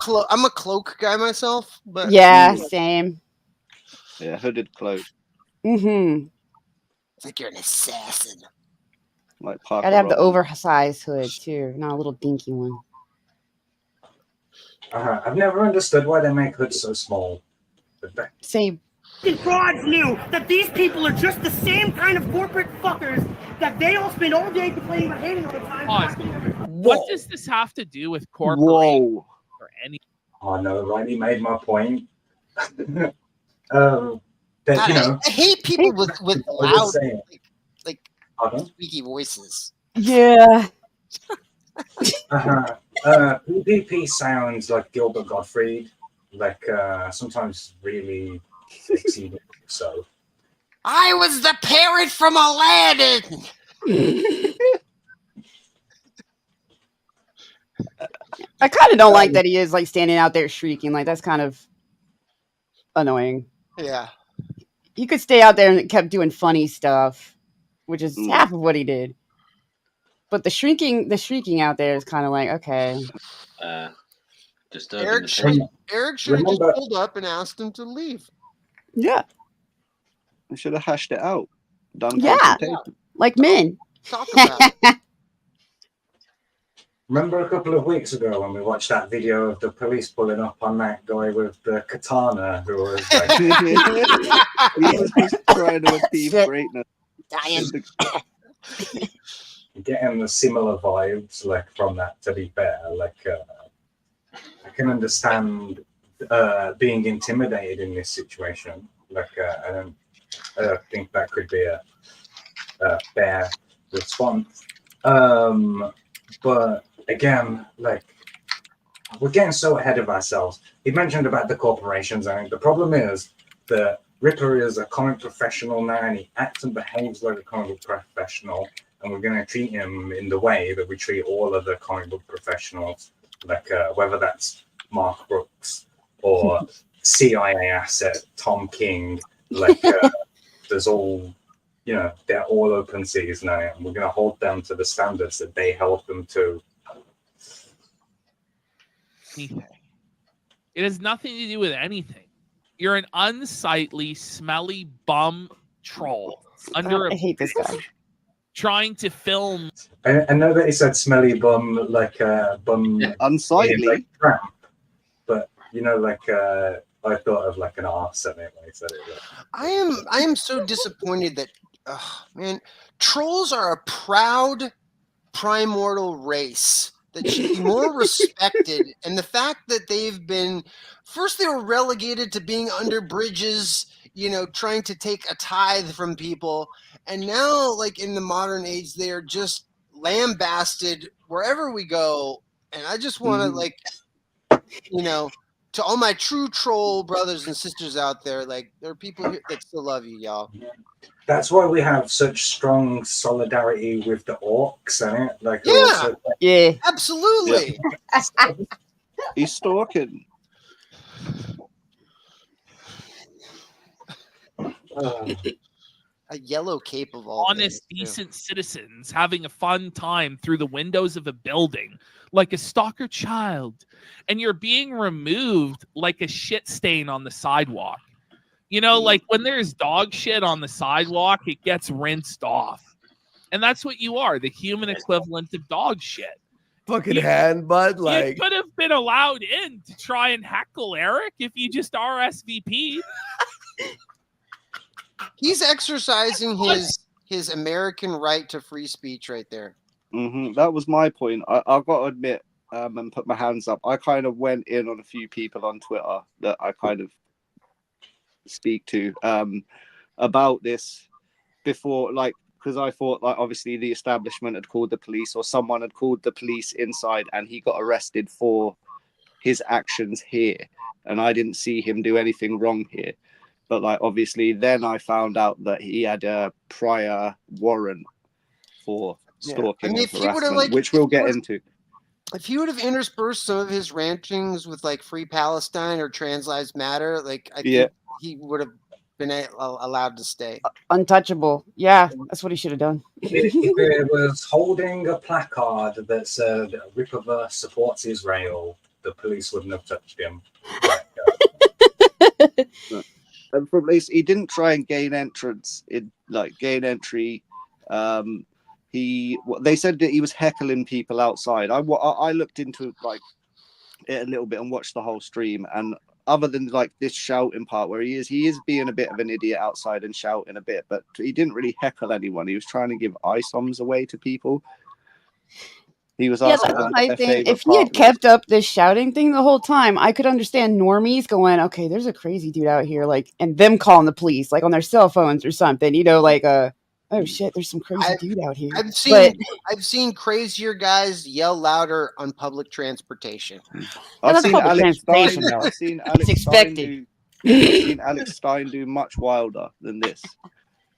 B: cloak guy myself, but
F: yeah, same.
G: Yeah, hooded cloak.
F: Mm-hmm.
B: It's like you're an assassin.
G: Like Parker
F: Gotta have the
G: Robin.
F: oversized hood too, not a little dinky one.
D: I've never understood why they make hoods so small.
F: Same.
J: The frauds knew that these people are just the same kind of corporate fuckers that they all spend all day complaining about hating all the time.
K: What does this have to do with corporations or any?
D: Oh no, Riley made my point. That, you know,
B: I hate people with loud, like squeaky voices.
F: Yeah.
D: PvP sounds like Gilbert Gottfried, like sometimes really exceeding so.
B: I was the parrot from Aladdin.
F: I kind of don't like that he is like standing out there shrieking. Like that's kind of annoying.
B: Yeah.
F: He could stay out there and kept doing funny stuff, which is half of what he did. But the shrieking out there is kind of like, okay.
B: Eric should have just pulled up and asked him to leave.
F: Yeah.
G: I should have hashed it out. Done.
F: Yeah. Like men.
B: Talk about it.
D: Remember a couple of weeks ago when we watched that video of the police pulling up on that guy with the katana who was like
G: he was just trying to achieve greatness.
B: Dying.
D: Getting the similar vibes like from that, to be fair. Like I can understand being intimidated in this situation. Like I don't think that could be a fair response. But again, like we're getting so ahead of ourselves. He mentioned about the corporations. I mean, the problem is that Ripper is a comic professional now, and he acts and behaves like a comic book professional, and we're going to treat him in the way that we treat all other comic book professionals, like whether that's Mark Brooks or CIA asset Tom King. Like there's all, you know, they're all open seas now, and we're going to hold them to the standards that they held them to.
K: Anything. It has nothing to do with anything. You're an unsightly, smelly bum troll under
F: I hate this guy.
K: trying to film.
D: I know that he said smelly bum, like bum
G: unsightly,
D: like tramp, but you know, like I thought of like an arse in it when he said it.
B: I am so disappointed that, man, trolls are a proud primordial race that should be more respected. And the fact that they've been, first they were relegated to being under bridges, you know, trying to take a tithe from people. And now, like in the modern age, they are just lambasted wherever we go. And I just want to, like, you know, to all my true troll brothers and sisters out there, like, there are people here that still love you, y'all.
D: That's why we have such strong solidarity with the orcs, and it, like,
F: yeah,
B: absolutely.
G: Yeah. He's stalking.
B: A yellow cape of all
K: honest,
B: things,
K: decent citizens having a fun time through the windows of a building like a stalker child, and you're being removed like a shit stain on the sidewalk. You know, like when there's dog shit on the sidewalk, it gets rinsed off. And that's what you are, the human equivalent of dog shit.
L: Fucking hand, bud. Like,
K: you could have been allowed in to try and heckle Eric if you just RSVP.
B: He's exercising his American right to free speech right there.
G: That was my point. I've got to admit, and put my hands up. I kind of went in on a few people on Twitter that I kind of speak to about this before, like, because I thought, like, obviously the establishment had called the police, or someone had called the police inside, and he got arrested for his actions here, and I didn't see him do anything wrong here. But, like, obviously then I found out that he had a prior warrant for stalking and harassment, like, which we'll get into.
B: If he would have interspersed some of his rantings with, like, Free Palestine or Trans Lives Matter, like, I think he would have been allowed to stay.
F: Untouchable. Yeah, that's what he should have done.
D: If he was holding a placard that said Rippaverse supports Israel, the police wouldn't have touched him.
G: And from least he didn't try and gain entrance in, like, gain entry. They said that he was heckling people outside. I looked into, like, it a little bit and watched the whole stream, and other than, like, this shouting part where he is being a bit of an idiot outside and shouting a bit, but he didn't really heckle anyone. He was trying to give ISOMs away to people. He was asking them
F: I think if he had kept up this shouting thing the whole time, I could understand normies going, okay, there's a crazy dude out here, like, and them calling the police, like, on their cell phones or something, you know, like, oh shit, there's some crazy dude out here.
B: I've seen crazier guys yell louder on public transportation.
G: I've seen Alex Stein do much wilder than this.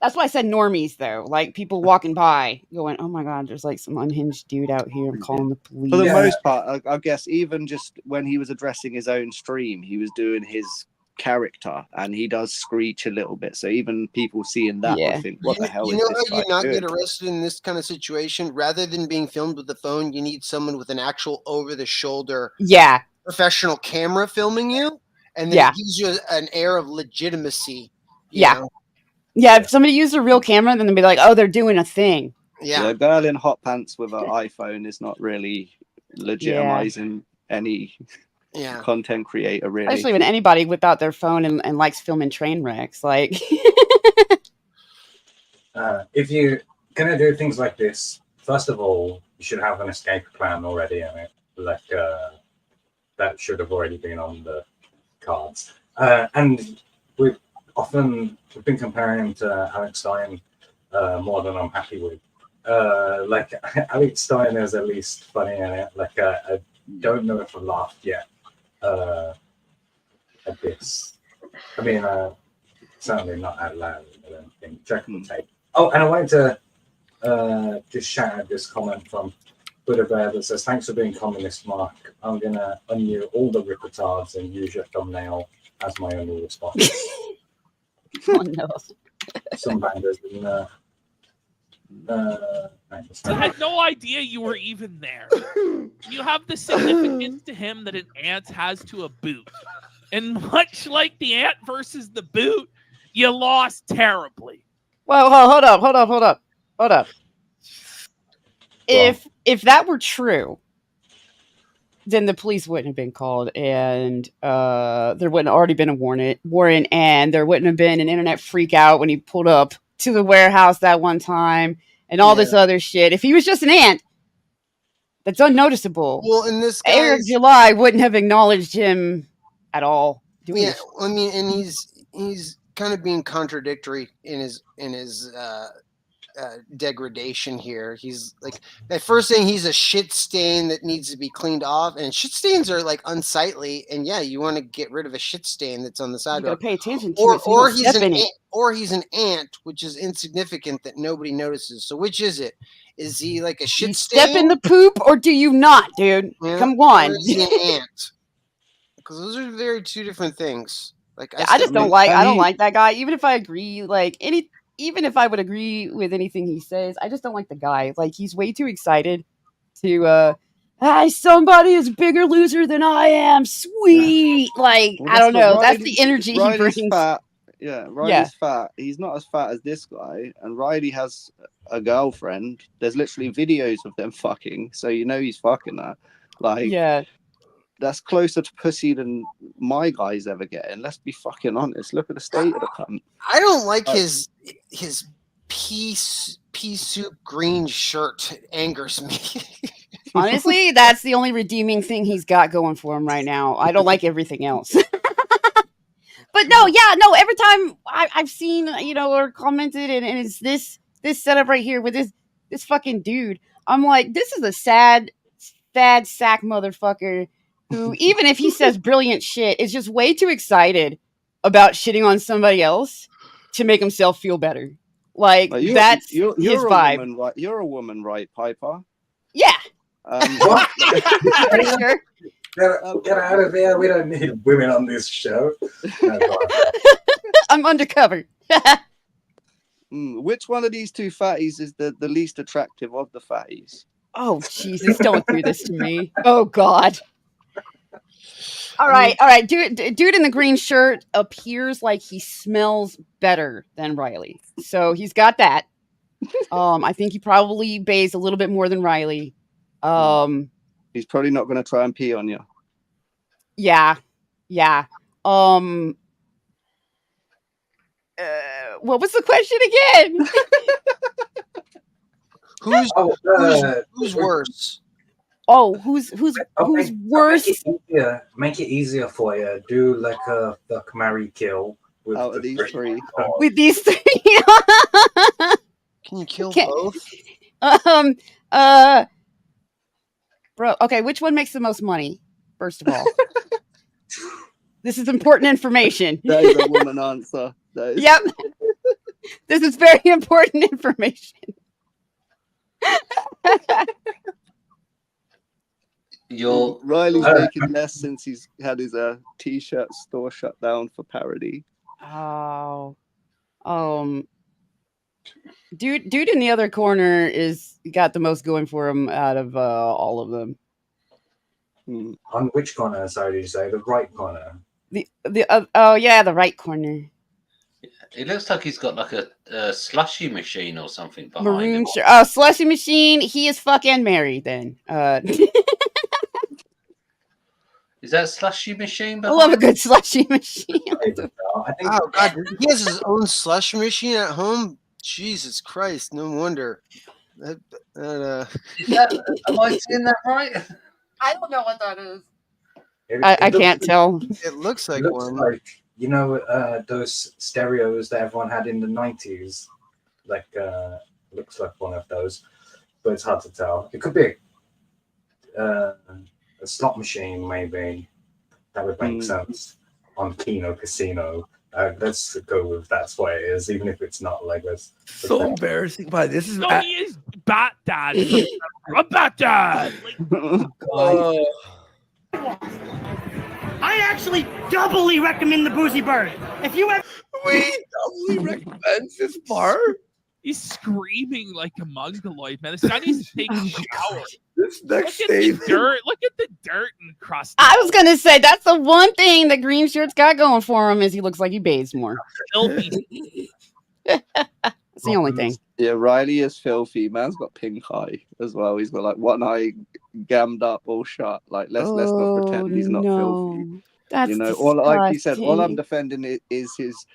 F: That's why I said normies, though. Like, people walking by going, oh my God, there's, like, some unhinged dude out here. I'm calling the police.
G: For the most part, I guess, even just when he was addressing his own stream, he was doing his character, and he does screech a little bit. So even people seeing that, I think, what the hell is this?
B: You know how you not
G: doing?
B: get arrested in this kind of situation? Rather than being filmed with the phone, you need someone with an actual over-the-shoulder professional camera filming you, and then it gives you an air of legitimacy. You know?
F: Yeah, if somebody used a real camera, then they'd be like, oh, they're doing a thing.
B: Yeah.
G: A girl in hot pants with an iPhone is not really legitimizing any content creator, really.
F: Especially when anybody whip out their phone and likes filming train wrecks. Like,
D: if you're going to do things like this, first of all, you should have an escape plan already in it. Like, that should have already been on the cards. And we've been comparing him to Alex Stein more than I'm happy with. Like, Alex Stein is at least funny in it. Like, I don't know if I laughed yet at this. I mean, certainly not out loud. I don't think. Check the tape. Oh, and I wanted to just shout out this comment from Buddha Bear that says, "Thanks for being communist, Mark. I'm gonna unmute all the rippetards and use your thumbnail as my only response."
F: Oh no!
D: Some bangers in
K: I had no idea you were even there. You have the significance to him that an ant has to a boot. And much like the ant versus the boot, you lost terribly.
F: Well, hold up. If that were true, then the police wouldn't have been called, and there wouldn't have already been a warrant, and there wouldn't have been an internet freak out when he pulled up to the warehouse that one time, and all this other shit. If he was just an ant that's unnoticeable,
B: Well, in this
F: Eric July wouldn't have acknowledged him at all.
B: Yeah, I mean, and he's kind of being contradictory in his degradation here. He's like, at first saying he's a shit stain that needs to be cleaned off, and shit stains are like unsightly. And yeah, you want to get rid of a shit stain that's on the sidewalk.
F: You gotta pay attention to
B: or,
F: it. So
B: or
F: you don't
B: he's
F: step
B: an
F: in it.
B: ant, or he's an ant, which is insignificant that nobody notices. So which is it? Is he like a shit
F: You
B: stain?
F: step in the poop, or do you not, dude?
B: Yeah,
F: Come
B: or
F: on.
B: is he an ant? Because those are very two different things. Like
F: I just don't like. I don't like that guy. Even if I agree, even if I would agree with anything he says, I just don't like the guy. Like, he's way too excited to. Somebody is a bigger loser than I am. Sweet. Like,
G: Well,
F: I don't know.
G: what
F: That's the energy he brings.
G: Fat. Yeah, Riley's fat. He's not as fat as this guy, and Riley has a girlfriend. There's literally videos of them fucking, so you know he's fucking her. Like,
F: yeah,
G: that's closer to pussy than my guy's ever getting. Let's be fucking honest. Look at the state of the cunt.
B: I don't like his pea soup green shirt. It angers me.
F: honestly, that's the only redeeming thing he's got going for him right now. I don't like everything else. But no, every time I've seen, or commented, and it's this setup right here with this fucking dude, I'm like, this is a sad sack motherfucker who, even if he says brilliant shit, is just way too excited about shitting on somebody else to make himself feel better. Like, that's his vibe.
G: Woman, right? You're a woman, right, Piper?
F: Yeah.
D: What?
F: Pretty sure.
D: Get out of there. We don't need women on this show. No,
F: I'm undercover.
G: Which one of these two fatties is the least attractive of the fatties?
F: Oh, Jesus, don't do this to me. Oh, God. All right. Dude in the green shirt appears like he smells better than Riley. So he's got that. I think he probably bathes a little bit more than Riley.
G: He's probably not going to try and pee on you.
F: Yeah. What was the question again?
B: Who's worse?
F: Oh, who's worse?
D: Make it easier for you. Do like a fuck, marry, kill with
G: out of these three.
F: With these three.
B: Can you kill both?
F: Bro, okay, which one makes the most money? First of all, this is important information.
G: That is a woman answer.
F: Yep, this is very important information.
G: Riley's making less since he's had his t-shirt store shut down for parody.
F: Oh, dude in the other corner is got the most going for him out of all of them.
D: On which corner? Sorry, did you say the right corner?
F: The right corner.
E: It looks like he's got like a slushy machine or something behind
F: Maroon
E: him.
F: shirt. Oh, slushy machine. He is fucking married then.
E: Is that a slushy machine?
F: I love a good slushy machine.
B: Oh God, he has his own slush machine at home. Jesus Christ, no wonder.
E: Am I seeing that right?
F: I don't know what that is. I can't tell.
B: It looks like one.
D: Like, those stereos that everyone had in the 90s. Like, looks like one of those, but it's hard to tell. It could be a slot machine, maybe. That would make sense on Kino Casino. Let's go with that's what it is, even if it's not like this.
L: So embarrassing, but this is.
K: No, he is Bat Dad. A Bat Dad.
J: I actually doubly recommend the Boozy Bird. If you ever
L: doubly recommends this bar.
K: He's screaming like a mongoloid, man. This guy needs to take a shower.
L: This next
K: Look at the dirt. Look at the dirt and crust.
F: I was gonna say that's the one thing that green shirt's got going for him is he looks like he bathes more.
K: Filthy.
F: That's the only thing.
G: Yeah, Riley is filthy. Man's got pink eye as well. He's got like one eye gammed up, all shut. Like let's not pretend he's not filthy.
F: That's
G: You know, all like you said, all I'm
F: disgusting.
G: defending is his.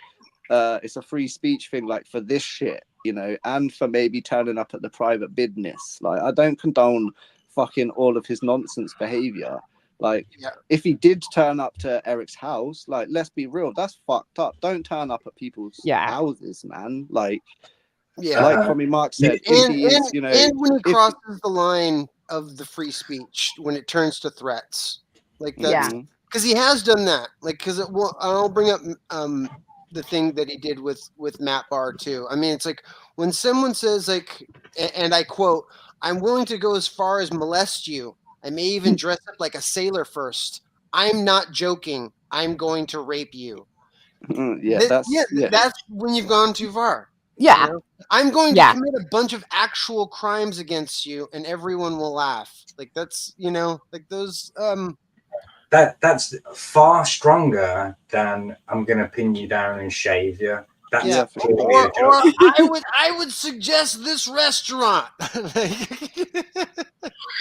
G: It's a free speech thing, like for this shit, you know, and for maybe turning up at the private business. Like I don't condone fucking all of his nonsense behavior. Like, if he did turn up to Eric's house, like, let's be real, that's fucked up. Don't turn up at people's houses, man. Like, like Tommy Mark said, if he is, you know,
B: and when he
G: if-
B: crosses the line of the free speech, when it turns to threats, like that's because he has done that. Like, because I'll bring up the thing that he did with Matt Barr too. I mean, it's like when someone says like, and I quote, "I'm willing to go as far as molest you. I may even dress up like a sailor first. I'm not joking. I'm going to rape you." That's when you've gone too far.
F: Yeah.
B: You know? I'm going to commit a bunch of actual crimes against you and everyone will laugh. Like that's, you know, like those
D: that's far stronger than I'm gonna pin you down and shave you. That's totally a joke.
B: or I would suggest this restaurant.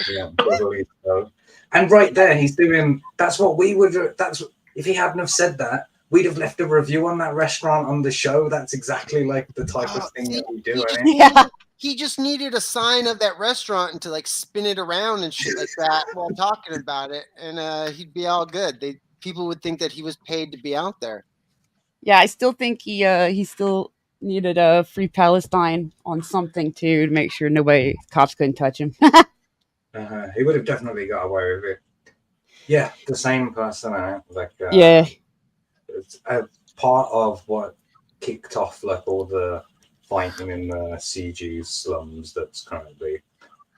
D: Yeah, totally so. And right there, he's doing. That's what we would. That's if he hadn't have said that, we'd have left a review on that restaurant on the show. That's exactly like the type of thing that we do.
B: He just needed a sign of that restaurant and to like spin it around and shit like that while talking about it, and he'd be all good. People would think that he was paid to be out there.
F: Yeah, I still think he still needed a free Palestine on something too to make sure cops couldn't touch him.
D: He would have definitely got away with it. Yeah, the same person. It's a part of what kicked off like all the fighting in the CG slums that's currently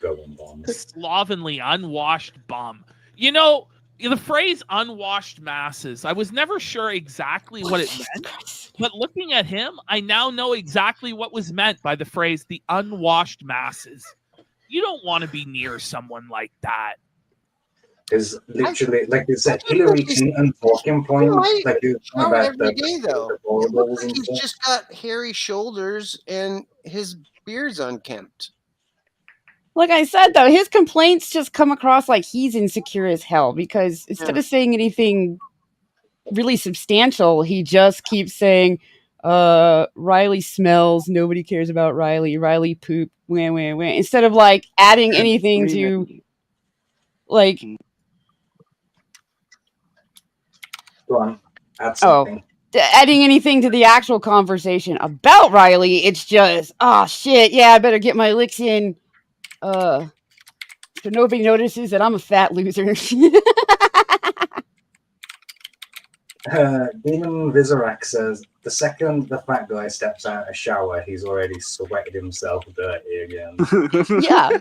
D: going on.
K: Slovenly, unwashed bum. You know, the phrase unwashed masses, I was never sure exactly what it meant, but looking at him, I now know exactly what was meant by the phrase the unwashed masses. You don't want to be near someone like that.
D: Is literally like it's a Hillary Clinton talking point. Like you're talking about
B: every day though. It looks like he's just got hairy shoulders and his beard's unkempt.
F: Like I said, though, his complaints just come across like he's insecure as hell because instead of saying anything really substantial, he just keeps saying, Riley smells, nobody cares about Riley, Riley poop, wah, wah, wah. Instead of like adding anything to like
D: go on, add something.
F: Adding anything to the actual conversation about Riley, it's just, oh shit, yeah, I better get my licks in. So nobody notices that I'm a fat loser.
D: Demon Vizirac says the second the fat guy steps out of a shower, he's already sweated himself dirty again.
F: Yeah.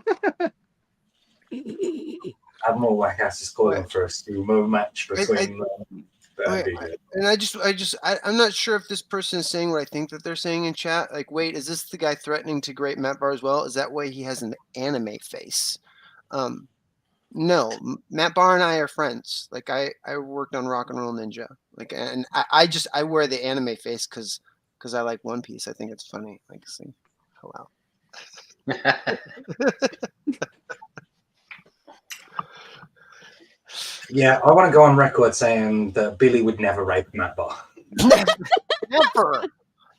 D: Admiral Wackass is calling for a sumo match between them.
B: And I'm not sure if this person is saying what I think that they're saying in chat. Like, wait, is this the guy threatening to grape Matt Barr as well? Is that why he has an anime face? No, Matt Barr and I are friends. Like, I worked on Rock and Roll Ninja. Like, and I wear the anime face because I like One Piece. I think it's funny. Like, see, oh wow.
D: Yeah, I want to go on record saying that Billy would never rape Matt Barr.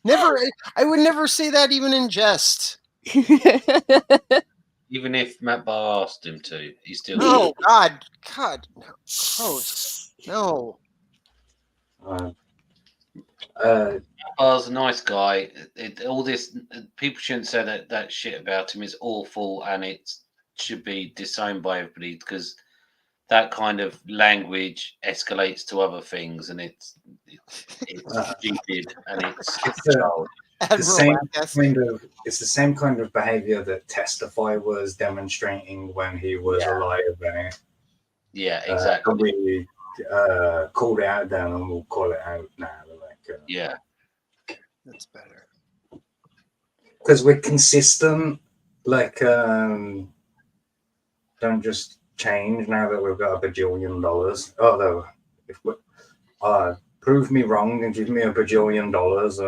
B: Never. I would never say that even in jest.
E: Even if Matt Barr asked him to, he still.
B: Oh God, gross. No.
E: Barr's a nice guy. All this people shouldn't say that shit about him is awful, and it should be disowned by everybody because that kind of language escalates to other things, and it's stupid, and it's
D: the same kind of behavior that Testify was demonstrating when he was alive.
E: Yeah, exactly.
D: We called it out then, and we'll call it out now.
E: Yeah,
B: that's better
D: because we're consistent. Like, don't just change now that we've got $1 bajillion. Although, if prove me wrong and give me $1 bajillion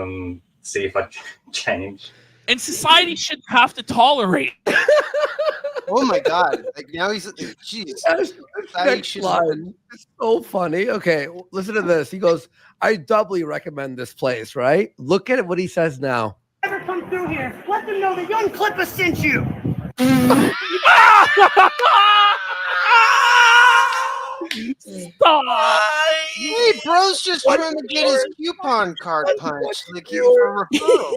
D: and see if I change.
K: And society shouldn't have to tolerate.
B: Oh my god! Like now he's jeez.
L: Yes, next line. It's so funny. Okay, listen to this. He goes, "I doubly recommend this place." Right? Look at what he says now.
J: Ever come through here? Let them know that YoungClippa sent you.
K: Stop!
B: Hey, bro's just trying to get his coupon card punched, like for referrals.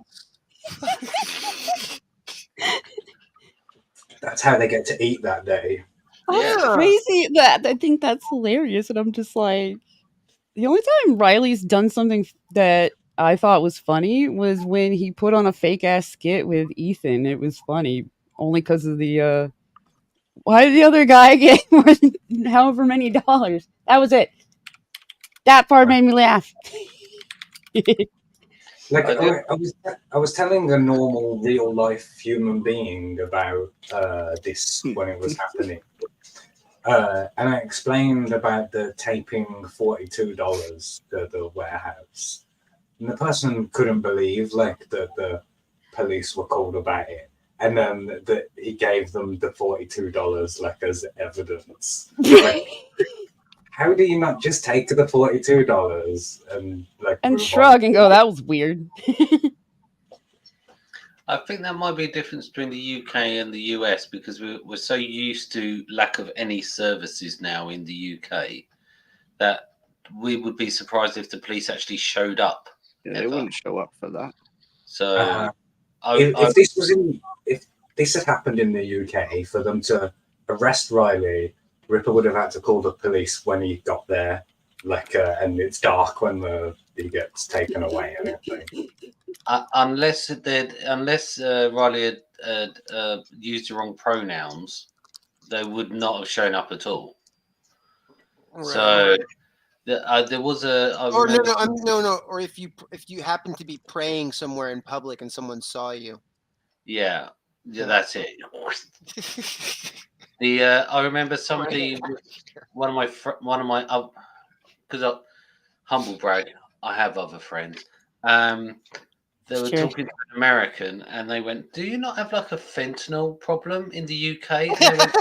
D: That's how they get to eat that day.
F: That's crazy. That I think that's hilarious, and I'm just like, the only time Riley's done something that I thought was funny was when he put on a fake ass skit with Ethan. It was funny only because of the why did the other guy get more than however many dollars? That was it. That part made me laugh.
D: Like I was telling a normal real life human being about this when it was happening, and I explained about the taping $42 to the warehouse, and the person couldn't believe like that the police were called about it, and then that he gave them the $42 like as evidence. Like, how do you not just take the $42 and like
F: and shrug and go, that was weird.
E: I think that might be a difference between the UK and the US because we're so used to lack of any services now in the UK that we would be surprised if the police actually showed up.
G: Yeah, they wouldn't show up for that.
E: So
D: if this had happened in the UK, for them to arrest Riley, Ripper would have had to call the police when he got there, like, and it's dark when he gets taken away and everything.
E: Unless Riley had used the wrong pronouns, they would not have shown up at all. Right. So there was a.
B: No. Or if you happen to be praying somewhere in public and someone saw you.
E: Yeah, that's it. I remember somebody, one of my, because humble brag, I have other friends. They were talking to an American, and they went, "Do you not have like a fentanyl problem in the UK?" And they went,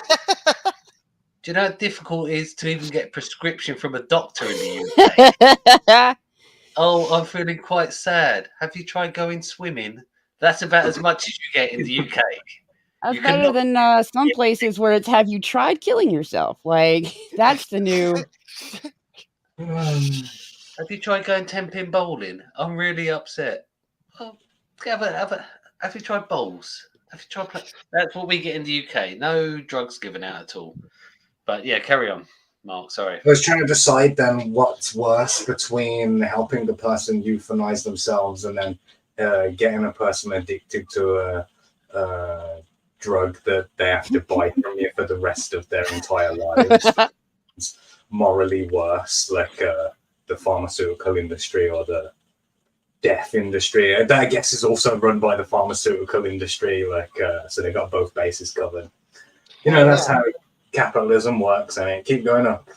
E: "Do you know how difficult it is to even get a prescription from a doctor in the UK?" "Oh, I'm feeling quite sad. Have you tried going swimming? That's about as much as you get in the UK."
F: That's better than some places where it's have you tried killing yourself? Like, that's the new.
E: Have you tried going 10-pin bowling? I'm really upset. Oh, have you tried bowls? Have you tried play? That's what we get in the UK. No drugs given out at all. But yeah, carry on, Mark. Sorry.
D: I was trying to decide then what's worse between helping the person euthanize themselves and then getting a person addicted to a drug that they have to buy from you for the rest of their entire lives. It's morally worse, like the pharmaceutical industry or the death industry. That I guess is also run by the pharmaceutical industry, like so they got both bases covered. You know, that's how capitalism works, and it keep going up.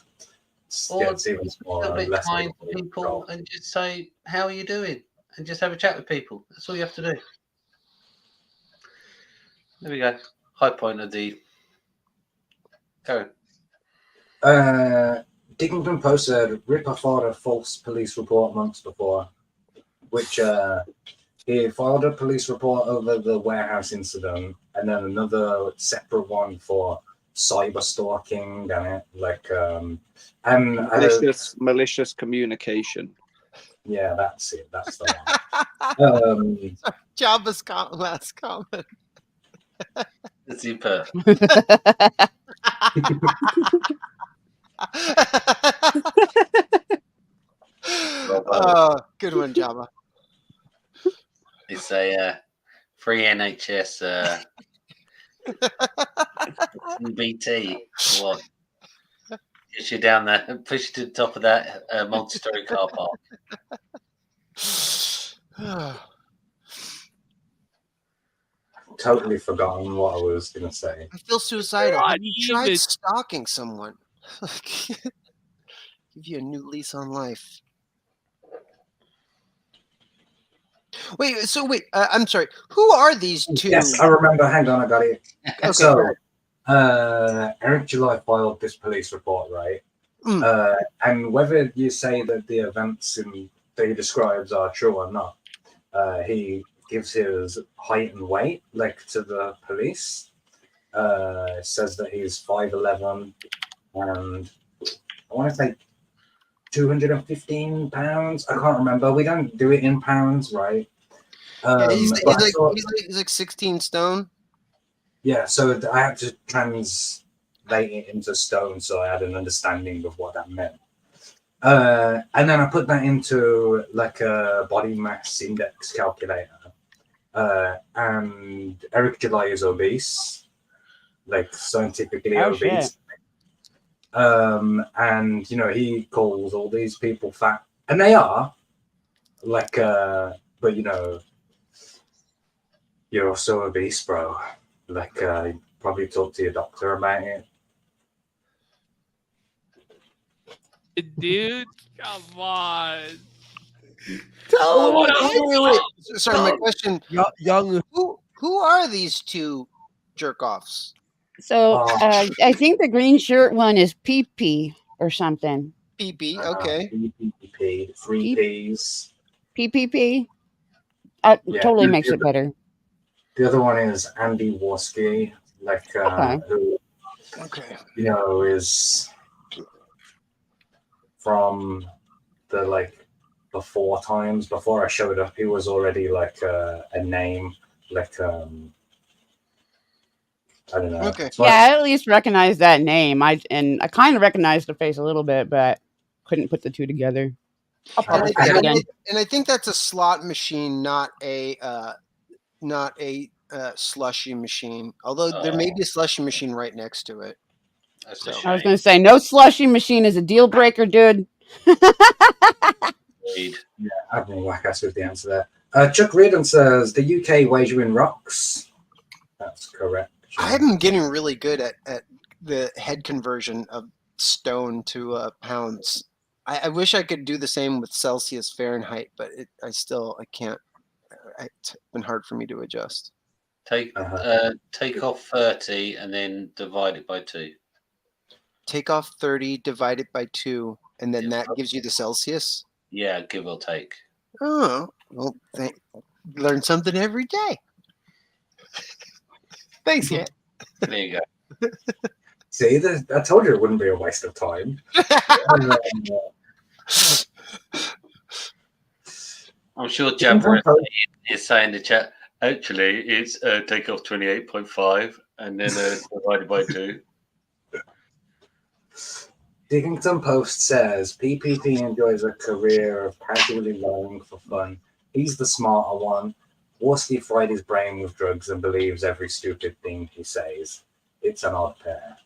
E: It's even more less kind to people and just say, "How are you doing?" and just have a chat with people. That's all you have to do. There we go. High point of the. Go.
D: Dickington Post said Ripper filed a false police report months before, which he filed a police report over the warehouse incident, and then another separate one for cyber stalking and
G: malicious communication.
D: Yeah, that's it. That's the one.
B: Jabba's last comment.
E: Super.
B: Good one, Jabba.
E: It's a free NHS BT. What? Push you down there, push you to the top of that multi-story car park.
D: Totally forgotten what I was going to say.
B: I feel suicidal. Have you tried stalking someone? Give you a new lease on life. Wait, I'm sorry. Who are these two?
D: Yes, I remember. Hang on, I got it.
B: Okay,
D: So, Eric July filed this police report, right? And whether you say that the events that he describes are true or not, he gives his height and weight like to the police. Says that he's 5'11" and I want to say 215 pounds. I can't remember. We don't do it in pounds, right?
B: Yeah, he's like 16 stone.
D: Yeah, so I had to translate it into stone, so I had an understanding of what that meant. And then I put that into like a body mass index calculator. And Eric July is obese, like scientifically obese. And you know, he calls all these people fat, and they are like, but you know, you're so obese, bro. Like, probably talk to your doctor about it.
K: Dude, come on.
B: Wait. Sorry, my question.
L: Young.
B: Who are these two jerk offs?
F: So I think the green shirt one is PP or something.
B: PP, okay.
D: PPP, 3 Ps.
F: PPP.
D: Yeah,
F: Totally makes it better.
D: The other one is Andy Worski, like who, you know, is from the like before times. Before I showed up, he was already like a name, like I don't know.
B: Okay.
F: Yeah, I at least recognize that name. I kind of recognized the face a little bit, but couldn't put the two together. I'll probably see it again.
B: And I think that's a slot machine, not a slushy machine. Although there may be a slushy machine right next to it.
F: I was going to say, no slushy machine is a deal breaker, dude.
D: Yeah, I've been whack-ass with the answer there. Chuck Reardon says the UK wagering rocks. That's correct.
B: I've been getting really good at the head conversion of stone to pounds. I wish I could do the same with Celsius, Fahrenheit, but I can't. It's been hard for me to adjust.
E: Take off 30 and then divide it by 2.
B: Take off 30, divide it by 2, and then that gives you the Celsius?
E: Yeah, give or take.
B: Oh, well, learn something every day. Thanks, yeah.
E: There you go.
D: See, I told you it wouldn't be a waste of time.
E: I'm sure Jabber is saying in the chat, actually, it's take off 28.5 and then divided by 2.
D: Diggington Post says PPP enjoys a career of casually lying for fun. He's the smarter one. Worski fried his brain with drugs and believes every stupid thing he says. It's an odd pair.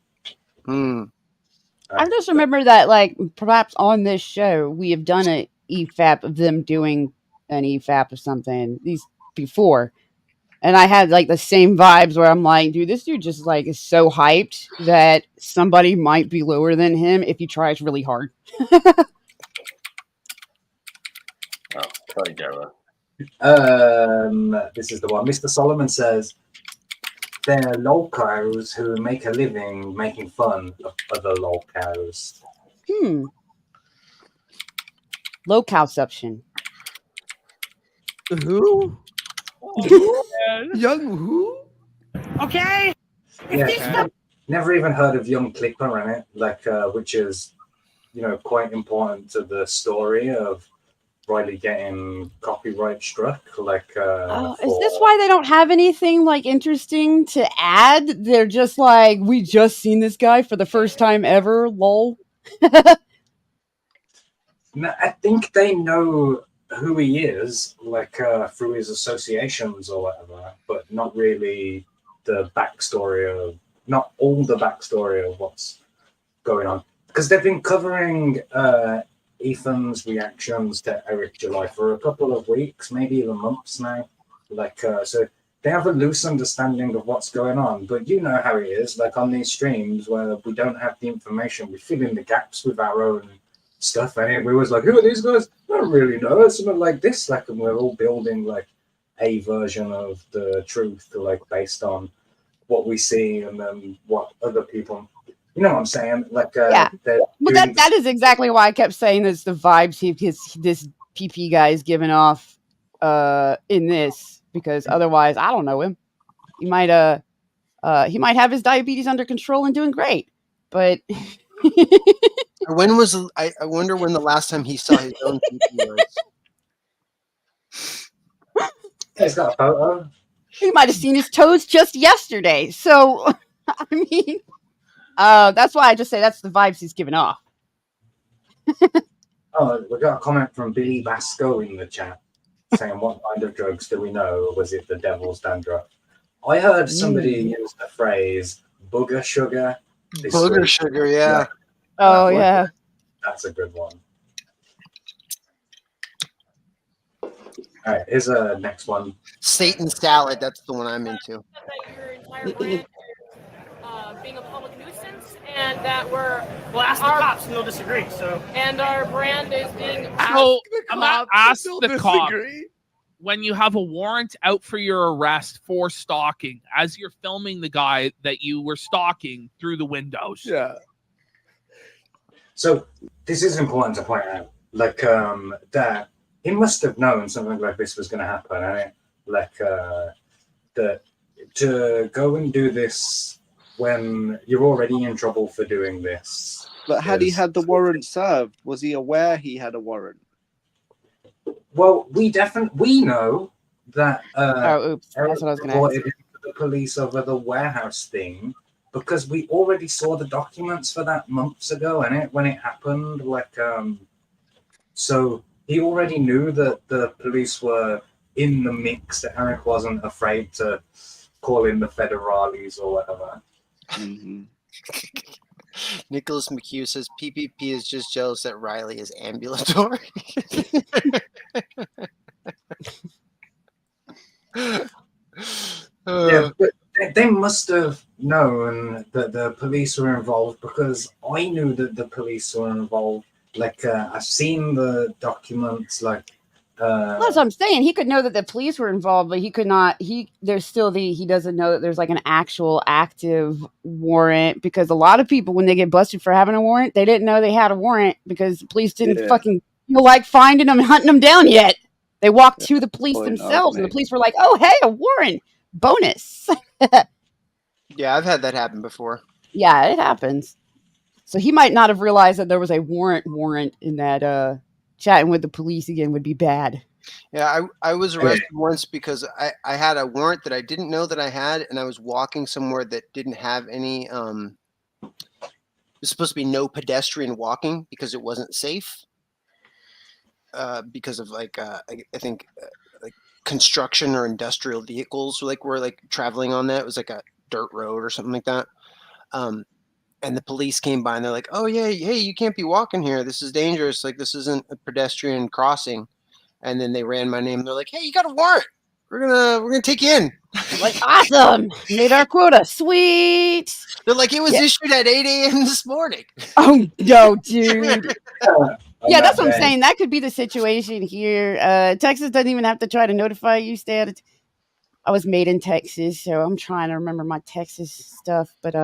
F: I just remember that, like, perhaps on this show, we have done an EFAP of them doing an EFAP of something these before. And I had, like, the same vibes where I'm like, dude, this dude just, like, is so hyped that somebody might be lower than him if he tries really hard.
E: Sorry, Jabber.
D: This is the one. Mr. Solomon says, they're lolcows who make a living making fun of other lolcows.
F: Low consumption.
L: Who? Young who?
J: Okay.
D: Yeah, never even heard of YoungClippa in it, like which is, you know, quite important to the story of Riley getting copyright struck. Like,
F: is this why they don't have anything like interesting to add? They're just like, we just seen this guy for the first time ever. Lol.
D: No, I think they know who he is, like through his associations or whatever, but not really the backstory of, not all the backstory of what's going on. Because they've been covering Ethan's reactions to Eric July for a couple of weeks, maybe even months now. Like, so they have a loose understanding of what's going on, but you know how it is, like on these streams where we don't have the information, we fill in the gaps with our own stuff, and we was like, who are these guys? I don't really know. It's something like this, like, and we're all building like a version of the truth, like based on what we see and then what other people, you know what I'm saying? Like,
F: Yeah.
D: they're
F: Well,
D: doing
F: that is exactly why I kept saying this. The vibes this PP guy is giving off in this, because otherwise I don't know him. He might have his diabetes under control and doing great, but
B: I wonder when the last time he saw his own PP was.
D: He's got a photo.
F: he might have seen his toes just yesterday. So I mean, that's why I just say that's the vibes he's giving off.
D: Oh, we got a comment from Billy Basco in the chat saying, "What kind of drugs do we know? Was it the devil's dandruff?" I heard somebody use the phrase "booger sugar." this
B: Booger
D: week.
B: sugar, yeah.
F: Oh yeah.
D: That's a good one. All right, here's a next one.
B: Satan salad, that's the one I'm into.
M: Your entire brand being a public nuisance, and that we're
J: ask the cops and they'll disagree. So
M: and our brand is being
K: So I'm not ask
L: they'll
K: the cop
L: disagree.
K: when you have a warrant out for your arrest for stalking, as you're filming the guy that you were stalking through the windows.
L: Yeah.
D: So this is important to point out, like that he must have known something like this was going to happen, and like that to go and do this when you're already in trouble for doing this.
G: But had he had the warrant served, was he aware he had a warrant?
D: Well, we know that
F: Oh, oops.
D: Eric
F: That's what I was going to
D: reported
F: ask.
D: it to the police over the warehouse thing, because we already saw the documents for that months ago, when it happened. Like, so he already knew that the police were in the mix. That Eric wasn't afraid to call in the federales or whatever.
G: Mm-hmm.
B: Nicholas McHugh says PPP is just jealous that Riley is ambulatory.
D: Yeah, but they must have known that the police were involved, because I knew that the police were involved. Like, I've seen the documents. Like,
F: That's what I'm saying. He could know that the police were involved, but he could not. He doesn't know that there's like an actual active warrant, because a lot of people, when they get busted for having a warrant, they didn't know they had a warrant because the police didn't fucking feel like finding them and hunting them down yet. They walked to the police themselves, and the police were like, "Oh, hey, a warrant bonus."
B: Yeah, I've had that happen before.
F: Yeah, it happens. So he might not have realized that there was a warrant in that. Chatting with the police again would be bad.
B: Yeah, I was arrested once because I had a warrant that I didn't know that I had, and I was walking somewhere that didn't have any. It was supposed to be no pedestrian walking because it wasn't safe. Because of like I think like construction or industrial vehicles were like traveling on that. It was like a dirt road or something like that. And the police came by and they're like, "Oh yeah, hey, you can't be walking here. This is dangerous. Like, this isn't a pedestrian crossing." And then they ran my name. They're like, "Hey, you got a warrant. We're gonna take you in."
F: Like, awesome, made our quota, sweet.
B: They're like, "It was issued at 8 a.m. this morning."
F: Oh no, dude. Yeah, that's what I'm saying. That could be the situation here. Texas doesn't even have to try to notify you. I was made in Texas, so I'm trying to remember my Texas stuff. But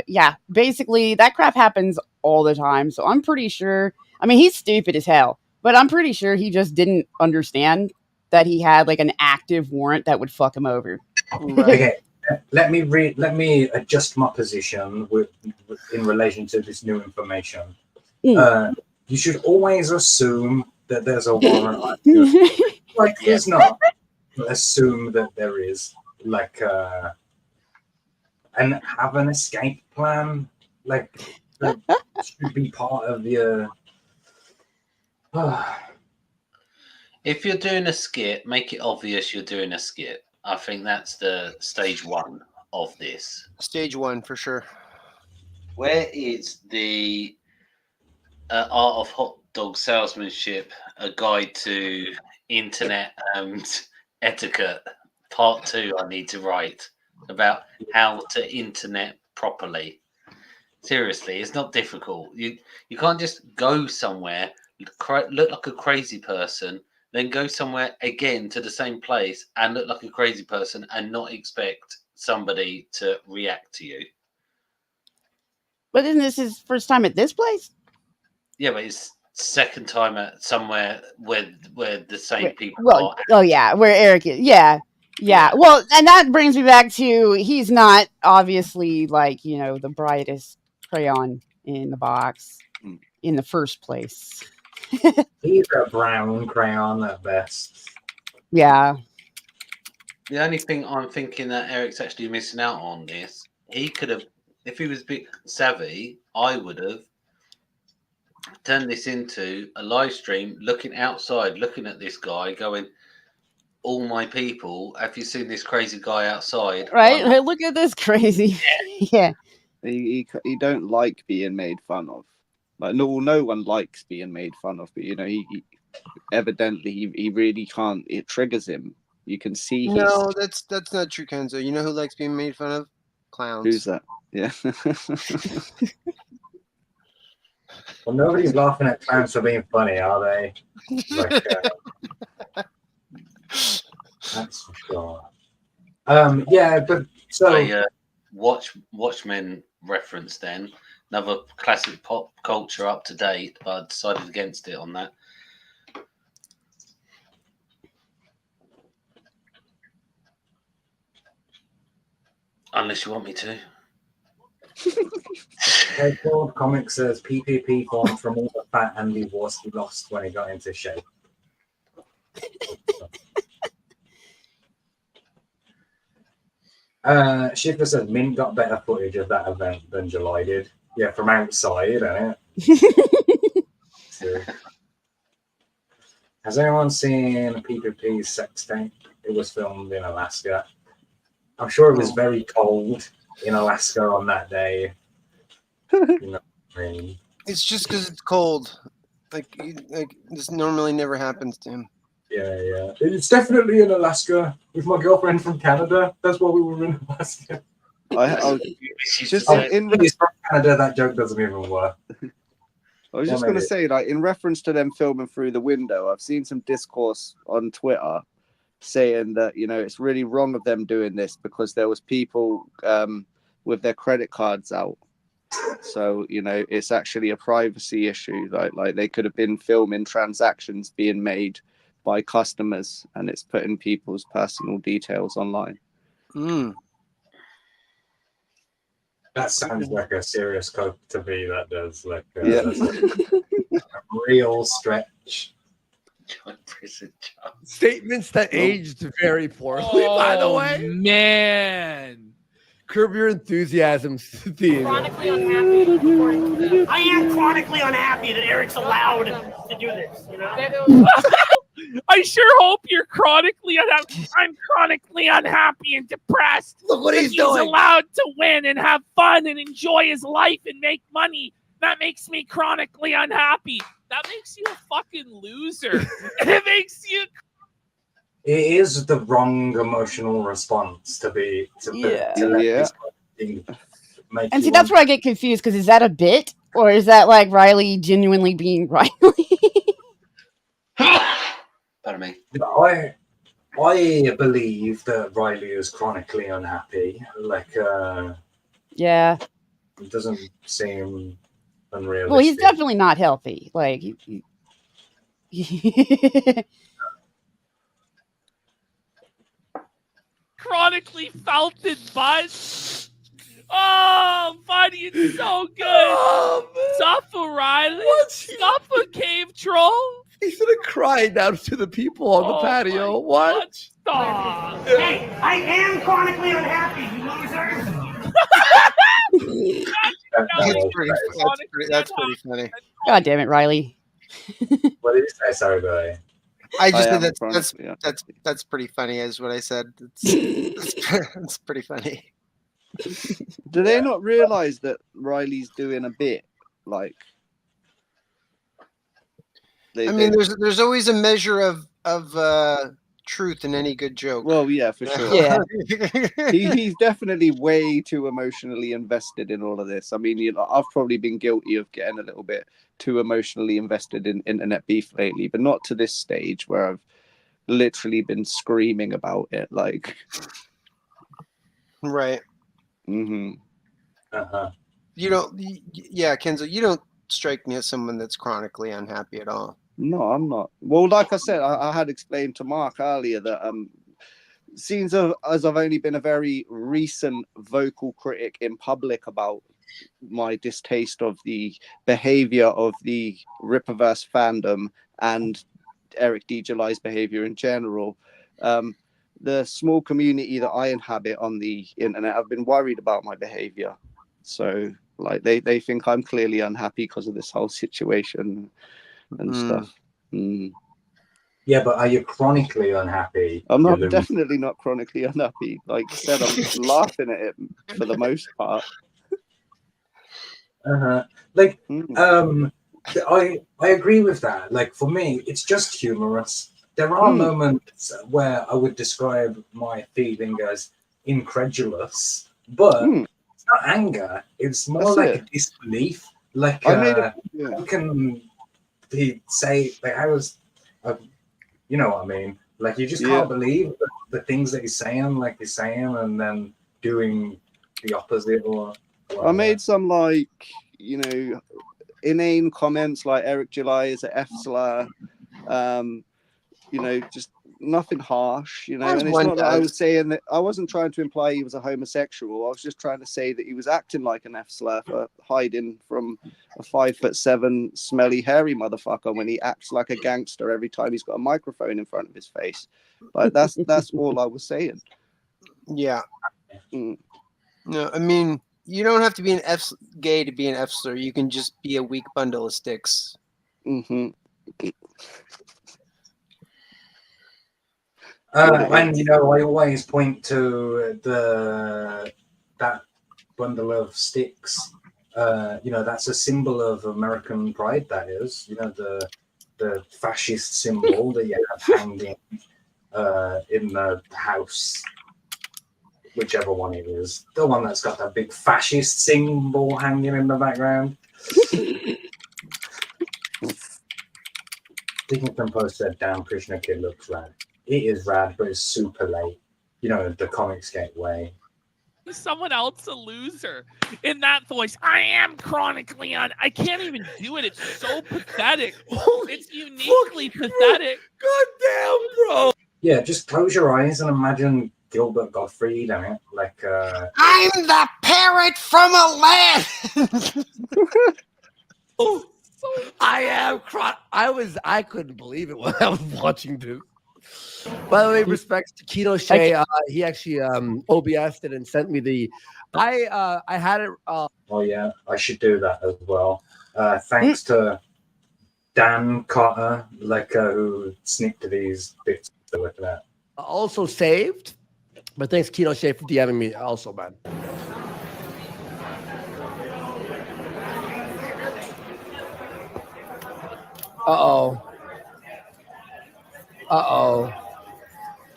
F: yeah, basically that crap happens all the time. So I'm pretty sure. I mean, he's stupid as hell, but I'm pretty sure he just didn't understand that he had like an active warrant that would fuck him over.
D: Okay, let me adjust my position in relation to this new information. You should always assume that there's a warrant. Like, there's not. Assume that there is, like, and have an escape plan. Like, that should be part of your.
E: If you're doing a skit, make it obvious you're doing a skit. I think that's the stage one of this.
B: Stage one for sure.
E: Where is the art of hot dog salesmanship, a guide to internet etiquette, part 2? I need to write about how to internet properly. Seriously, it's not difficult. You can't just go somewhere, look like a crazy person, then go somewhere again to the same place and look like a crazy person and not expect somebody to react to you.
F: But isn't this his first time at this place?
E: Yeah, but it's second time at somewhere where the same people
F: Well,
E: are.
F: oh yeah, where Eric is. Yeah. Well, and that brings me back to he's not obviously like, the brightest crayon in the box in the first place.
D: He's a brown crayon at best.
F: Yeah.
E: The only thing I'm thinking that Eric's actually missing out on this, he could have, if he was a bit savvy, I would have turned this into a live stream, looking outside, looking at this guy, going, all my people, have you seen this crazy guy outside?
F: Right? Hey, look at this crazy. Yeah.
G: He don't like being made fun of. Like no one likes being made fun of, but he evidently he really can't. It triggers him. You can see.
B: No, that's not true, Kenzo. You know who likes being made fun of? Clowns.
G: Who's that? Yeah.
D: Well, nobody's laughing at clowns for being funny, are they? Like, that's for sure. Yeah, but so
E: Watchmen reference then, another classic pop culture up to date, but I decided against it on that. Unless you want me to.
D: Headboard Comic says PPP formed from all the fat Andy Warski lost when he got into shape. Shifter says Mint got better footage of that event than July did. Yeah, from outside, ain't it? So, has anyone seen PPP's sex tape? It was filmed in Alaska. I'm sure it was very cold in Alaska on that day.
B: It's just because it's cold. Like this normally never happens to him.
D: Yeah. It's definitely in Alaska with my girlfriend from Canada. That's why we were in Alaska.
G: Just
D: he's from Canada. That joke doesn't even work.
G: I was just going to say, like, in reference to them filming through the window, I've seen some discourse on Twitter saying that, it's really wrong of them doing this because there was people with their credit cards out. So, it's actually a privacy issue. Like they could have been filming transactions being made by customers and it's putting people's personal details online.
D: That sounds like a serious coke to me. That does that's a real stretch.
L: Statements that aged very poorly, by the way.
K: Man.
L: Curb Your Enthusiasm theme.
J: Chronically unhappy, according to them. I am chronically unhappy that Eric's allowed to do this.
K: I sure hope you're chronically unhappy. I'm chronically unhappy and depressed.
L: Look what he's doing.
K: He's allowed to win and have fun and enjoy his life and make money. That makes me chronically unhappy. That makes you a fucking loser. It makes you.
D: It is the wrong emotional response to be make
F: And see,
D: you
F: that's where I get confused because is that a bit or is that like Riley genuinely being Riley?
E: Pardon me.
D: I believe that Riley is chronically unhappy.
F: Yeah.
D: It doesn't seem unrealistic.
F: Well, he's definitely not healthy. Like,
K: Chronically felted butt. Oh, buddy, it's so good. Suffer, Riley. Suffer, cave troll.
L: He's gonna cry down to the people on the patio. What?
K: Stop.
J: Hey, I am chronically unhappy, you losers.
B: That's pretty funny.
F: God damn it, Riley.
D: What did you say? Sorry, buddy.
B: I just said that's pretty funny, is what I said. It's pretty funny.
G: Do they not realize that Riley's doing a bit? Like,
B: there's always a measure of truth in any good joke.
G: Well, yeah, for sure.
F: Yeah.
G: He's definitely way too emotionally invested in all of this. I mean, I've probably been guilty of getting a little bit too emotionally invested in internet beef lately, but not to this stage where I've literally been screaming about it. Like,
B: Right.
G: Mm-hmm.
B: You don't. Yeah, Kenzo, you don't strike me as someone that's chronically unhappy at all.
G: No, I'm not. Well, like I said, I had explained to Mark earlier that seems as I've only been a very recent vocal critic in public about my distaste of the behavior of the Rippaverse fandom and Eric D. July's behavior in general. The small community that I inhabit on the internet have been worried about my behavior. So like they think I'm clearly unhappy because of this whole situation and stuff. Mm.
D: Yeah, but are you chronically unhappy?
G: I'm not definitely not chronically unhappy. Like I said, I'm laughing at it for the most part.
D: Like, I agree with that. Like for me, it's just humorous. There are moments where I would describe my feeling as incredulous, but it's not anger. It's more like a disbelief. Like I can say like you know what I mean? Like you just can't believe the things that he's saying, like he's saying, and then doing the opposite. Or
G: I made some like, you know, inane comments like Eric July is an F slur. You know, just nothing harsh, you know. And it's not that I was saying that I wasn't trying to imply he was a homosexual. I was just trying to say that he was acting like an F slur for hiding from a 5'7" smelly hairy motherfucker when he acts like a gangster every time he's got a microphone in front of his face. Like that's all I was saying.
B: Yeah. No, I mean, you don't have to be an F gay to be an F slur. You can just be a weak bundle of sticks.
D: And you know, I always point to that bundle of sticks. You know, that's a symbol of American pride. That is, you know, the fascist symbol that you have hanging in the house, whichever one it is, the one that's got that big fascist symbol hanging in the background. Dickington Post said, "Damn, Krishna Kid looks rad." It is rad, but it's super late. You know, the Comicsgate way.
K: Someone else a loser in that voice. I am chronically on. I can't even do it. It's so pathetic. It's uniquely pathetic.
L: God damn, bro.
D: Yeah, just close your eyes and imagine Gilbert Gottfried and it. Like,
B: I'm the parrot from Aladdin.
L: I am I couldn't believe it when I was watching this. By the way, respects to Keto Shea, he actually OBS'd it and sent me the. I had it.
D: Oh yeah, I should do that as well. Thanks to Dan Carter, like who snipped these bits to look at.
L: Also saved, but thanks Keto Shea for DMing me also, man. Uh-oh.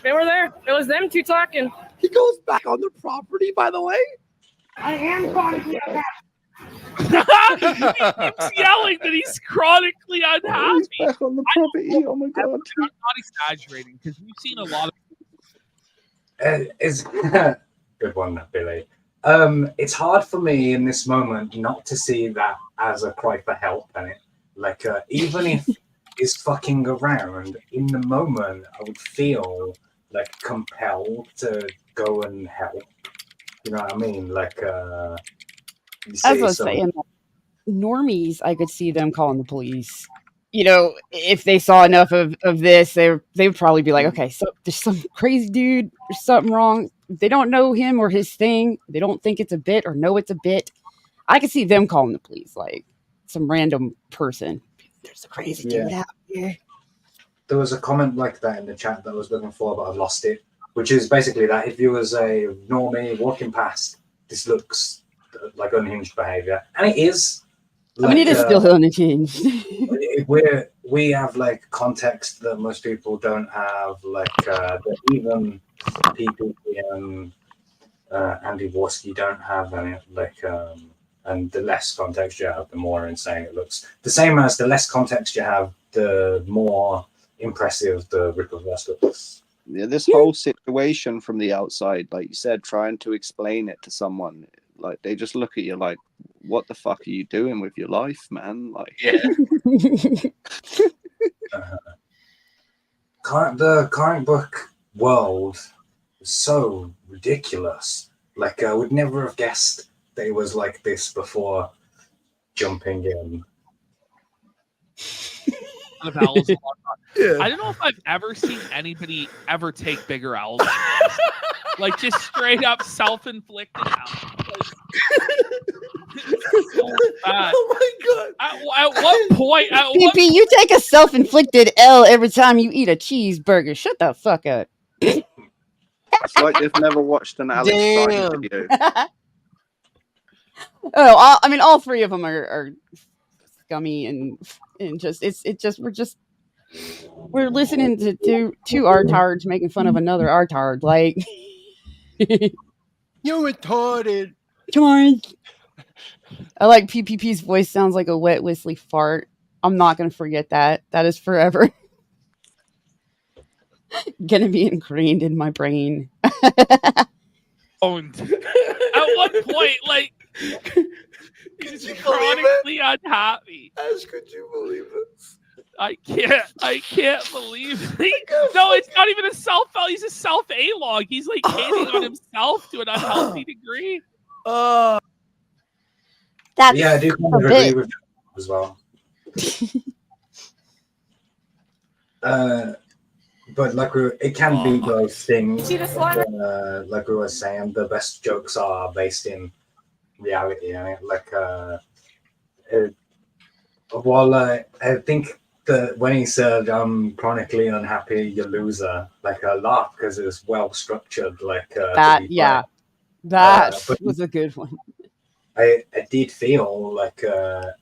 M: They were there. It was them two talking.
L: He goes back on the property, by the way.
J: I am chronically unhappy.
K: He keeps yelling that he's chronically unhappy.
G: He's back on the property. Oh my god.
K: I'm not exaggerating because we've seen a lot of.
D: It's good one, Billy. It's hard for me in this moment not to see that as a cry for help, and it like even if is fucking around in the moment, I would feel like compelled to go and help. You know what I mean? Like,
F: as I was saying, normies, I could see them calling the police. You know, if they saw enough of this, they would probably be like, okay, so there's some crazy dude, there's something wrong. If they don't know him or his thing, they don't think it's a bit or know it's a bit. I could see them calling the police, like some random person. There's a crazy dude out here.
D: There was a comment like that in the chat that I was looking for, but I've lost it. Which is basically that if you was a normie walking past, this looks like unhinged behavior, and it is.
F: Like, I mean, it is still unhinged.
D: we have like context that most people don't have. Like even people and Andy Worski don't have any. Like and the less context you have, the more insane it looks. The same as the less context you have, the more impressive the Rippaverse looks.
G: this whole situation from the outside, like you said, trying to explain it to someone, like they just look at you like, what the fuck are you doing with your life, man? Like,
D: The comic book world is so ridiculous. Like, I would never have guessed that it was like this before jumping in.
K: Of owls. I don't know if I've ever seen anybody ever take bigger owls. Like just straight up self-inflicted owls. So bad.
L: Oh my god!
K: At what point?
F: PP, you take a self-inflicted L every time you eat a cheeseburger. Shut the fuck up.
G: it's like they've never watched an Alex Stein video.
F: Oh, I mean, all three of them are scummy and just we're listening to two artards making fun of another artard. Like,
B: You're retarded.
F: Come on. I like PPP's voice sounds like a wet whistly fart. I'm not gonna forget that. That is forever gonna be ingrained in my brain.
K: Owned. At what point, like, he's chronically unhappy.
L: Ash, could you believe this?
K: I can't believe it. No, it's not even a self. He's a self A-log. He's like hating on himself to an unhealthy degree.
F: That's
D: yeah, I do kind of agree with that as well. But like it can be both things. Like we were saying, the best jokes are based in reality. Like, while I think that when he said "I'm chronically unhappy, you loser," like I laughed because it was well structured. Like
F: that, that was a good one.
D: I did feel like a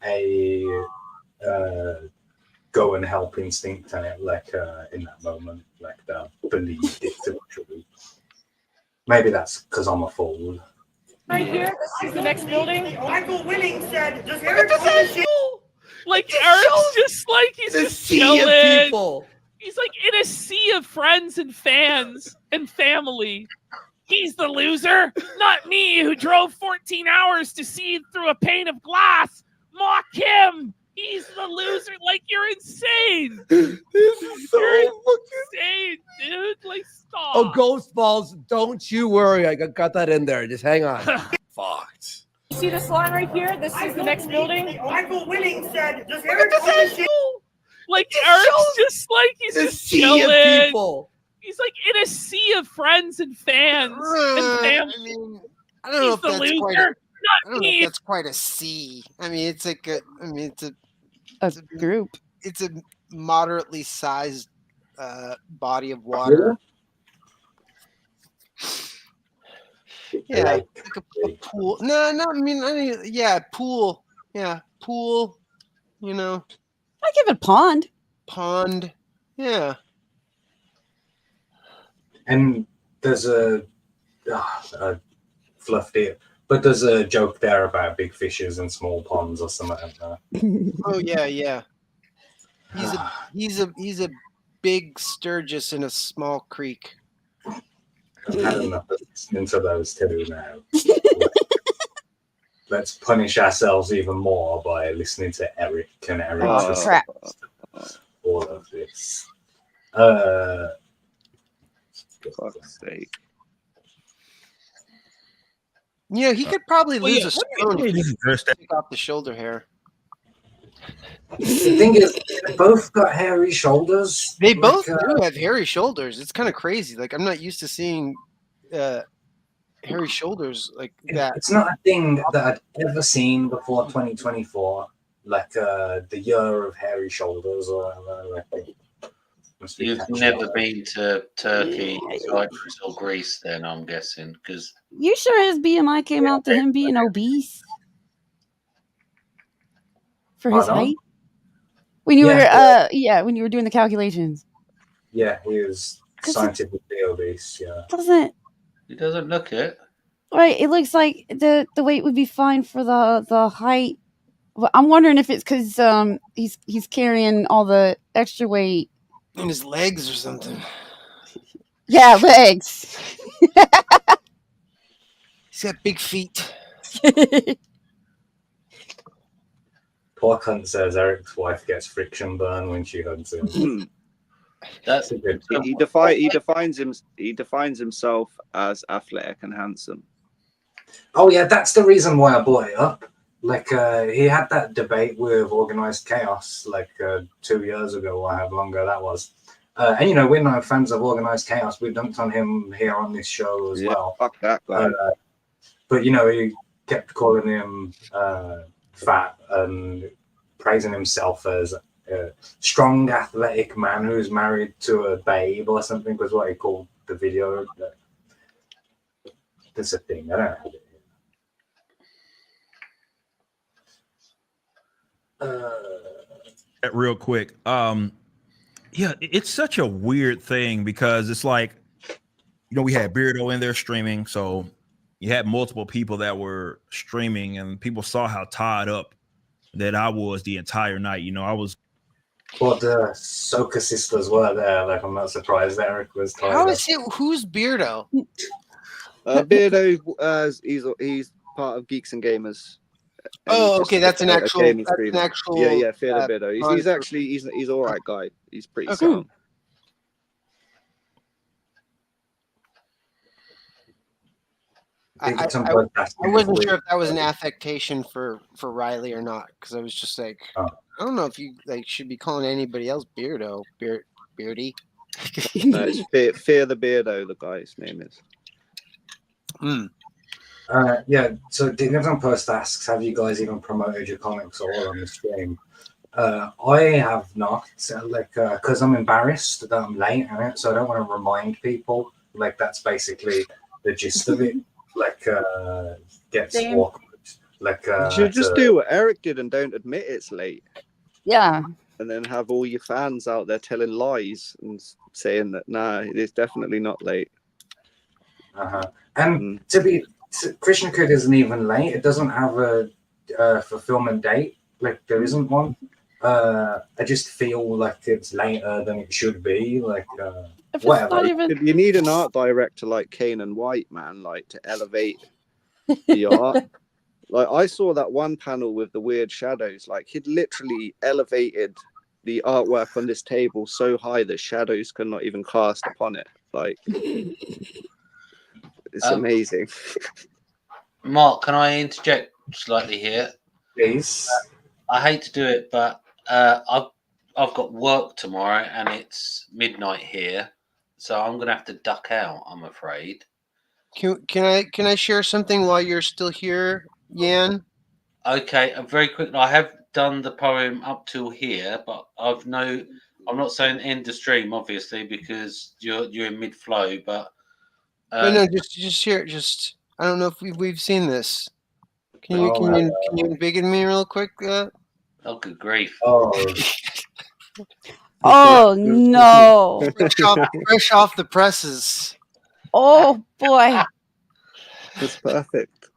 D: go and help instinct in it, like in that moment, like that believed it to be true. Maybe that's because I'm a fool.
M: Right here, this is the next building.
J: Michael Winning said, "Does Eric want to?"
K: Like Eric's just like he's just chilling. He's like in a sea of friends and fans and family. He's the loser, not me, who drove 14 hours to see through a pane of glass. Mock him. He's the loser. Like, you're insane.
L: This is so
K: insane, dude. Like, stop.
L: Oh, Ghost Balls, don't you worry. I got that in there. Just hang on. Fucked.
M: You see this line right here? This is the next building.
J: Michael Winning said, "Does Eric want to?"
K: Like, Eric's just like, he's just chilling.
L: People.
F: He's like in a sea of friends and fans and family.
B: I mean, I don't know if that's quite. I don't know if that's quite a sea. I mean, it's like a. I mean, it's a
F: group.
B: It's a moderately sized body of water. Yeah, like a pool. No, I mean, yeah, pool. Yeah, pool. You know,
F: I give it pond.
B: Pond. Yeah.
D: And there's a fluffed it, but there's a joke there about big fishes and small ponds or something like that.
B: Oh yeah. He's a big Sturgis in a small creek.
D: I've had enough of listening to those two now. Let's punish ourselves even more by listening to Eric and Eric's all of this.
G: Fuck's sake.
B: Yeah, he could probably lose a stone if he take off the shoulder hair.
D: The thing is, they both got hairy shoulders.
B: They both do have hairy shoulders. It's kind of crazy. Like, I'm not used to seeing hairy shoulders like that.
D: It's not a thing that I'd ever seen before 2024. Like the year of hairy shoulders or whatever.
E: You've never been to Turkey, Cyprus, or Greece, then I'm guessing, because
F: you sure his BMI came out to him being obese for his height? When you were when you were doing the calculations.
D: Yeah, he was scientifically obese. Yeah,
E: he doesn't look it.
F: Right, it looks like the weight would be fine for the height. Well, I'm wondering if it's because he's carrying all the extra weight
B: in his legs or something.
F: Yeah, legs.
B: He's got big feet.
D: Poor cunt says Eric's wife gets friction burn when she hugs him.
E: That's
D: a good
G: He defines himself as athletic and handsome.
D: Oh yeah, that's the reason why I brought it up. Like he had that debate with Organized Chaos like 2 years ago, or however long ago that was. And you know, we're not fans of Organized Chaos. We dunked on him here on this show as well.
G: Fuck that guy.
D: But you know, he kept calling him fat and praising himself as a strong, athletic man who's married to a babe or something, was what he called the video. That's a thing. I don't know.
H: Real quick. Yeah, it's such a weird thing because it's like, you know, we had Beardo in there streaming, so you had multiple people that were streaming, and people saw how tied up that I was the entire night. You know, I was.
D: Well, the Soka sisters were there. Like, I'm not surprised Eric was tied
B: How
D: up.
B: is it? Who's Beardo?
G: Beardo, he's part of Geeks and Gamers.
B: Oh, okay, that's an actual.
G: Yeah, Fear the Beardo. He's actually he's all right guy. He's pretty sound.
B: I wasn't sure if that was an affectation for Riley or not, because I was just like, I don't know if you like should be calling anybody else Beardo, Beardy.
G: No, it's Fear the Beardo. The guy's name is.
D: Yeah, so Dignity Post asks, have you guys even promoted your comics all on the stream? I have not, like, because I'm embarrassed that I'm late on it, so I don't want to remind people. Like, that's basically the gist of it. Like, gets awkward. Like,
G: you should just do what Eric did and don't admit it's late.
F: Yeah.
G: And then have all your fans out there telling lies and saying that, nah, it's definitely not late.
D: And Krishna Kid isn't even late. It doesn't have a fulfillment date. Like, there isn't one. I just feel like it's later than it should be. Like, whatever.
G: You need an art director like Kane and White, man, like to elevate the art. Like, I saw that one panel with the weird shadows. Like, he'd literally elevated the artwork on this table so high that shadows could not even cast upon it. Like, it's amazing.
E: Mark, can I interject slightly here?
D: Please.
E: I hate to do it, but I've got work tomorrow and it's midnight here, so I'm gonna have to duck out, I'm afraid.
B: Can I share something while you're still here, Yan?
E: Okay, very quickly. I have done the poem up till here, but I'm not saying end the stream, obviously, because you're in mid flow. But
B: no, just share it. Just I don't know if we've seen this. Can you embiggen me real quick?
E: Oh, good grief!
F: Oh no!
B: Fresh off the presses.
F: Oh boy!
G: That's perfect.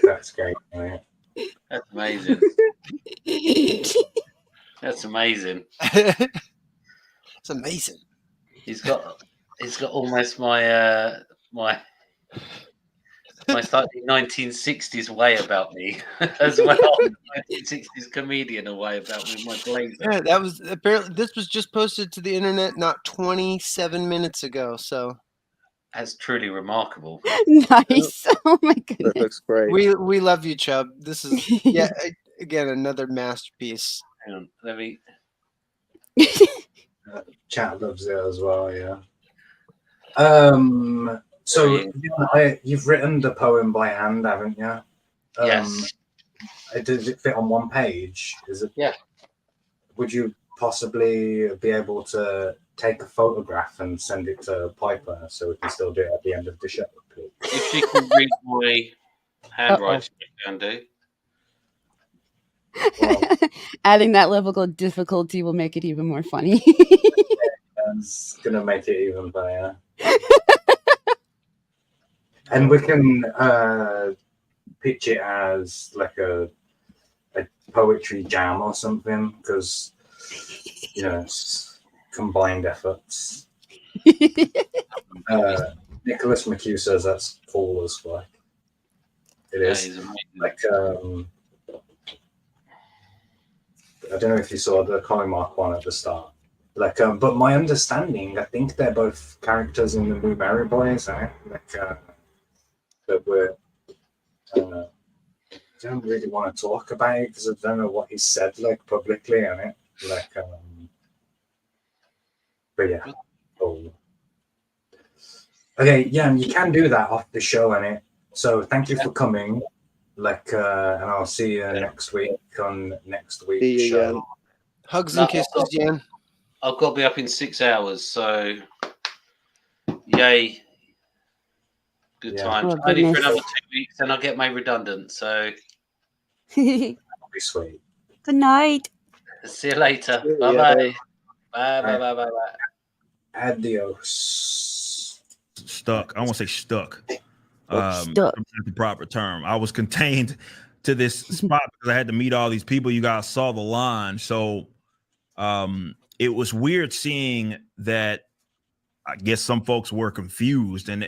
D: That's great. Right?
E: That's amazing. That's amazing.
B: It's amazing.
E: He's got almost my slightly 1960s way about me as well. 1960s comedian way about me, my blazer.
B: Yeah, that was apparently this was just posted to the internet not 27 minutes ago. So
E: that's truly remarkable.
F: Nice. Oh my goodness.
G: That looks great.
B: We love you, Chubb. This is again another masterpiece.
E: Hang on, let me.
D: Chat loves it as well. Yeah. So you've written the poem by hand, haven't you?
E: Yes.
D: Does it fit on one page? Is it?
E: Yeah.
D: Would you possibly be able to take a photograph and send it to Piper so we can still do it at the end of the show, please?
E: If she can read my handwriting, I can do.
D: Well,
F: Adding that level of difficulty will make it even more funny.
D: it's gonna make it even better. And we can pitch it as like a poetry jam or something, because you know combined efforts. Nicholas McHugh says that's cool as fuck. It is. Like, I don't know if you saw the comic mark one at the start. Like, but my understanding, I think they're both characters in the Blueberry Boys, like, that were. I don't really want to talk about it because I don't know what he said, like, publicly on it. Like, but yeah. Oh. Okay, yeah, and you can do that off the show, innit? So thank you for coming. Like, and I'll see you next week on next week's show.
B: Hugs and kisses, Jan.
E: I've got to be up in 6 hours, so yay. Good time.
F: Oh,
E: Only for
F: goodness.
E: another 2 weeks, then I'll get made redundant, so
D: That'll be sweet.
F: Good night.
E: see you later.
G: Yeah.
E: Bye-bye. Bye.
D: Adios.
N: Stuck. I won't say stuck.
F: Stuck.
N: That's not the proper term. I was contained to this spot because I had to meet all these people. You guys saw the line, so it was weird seeing that. I guess some folks were confused and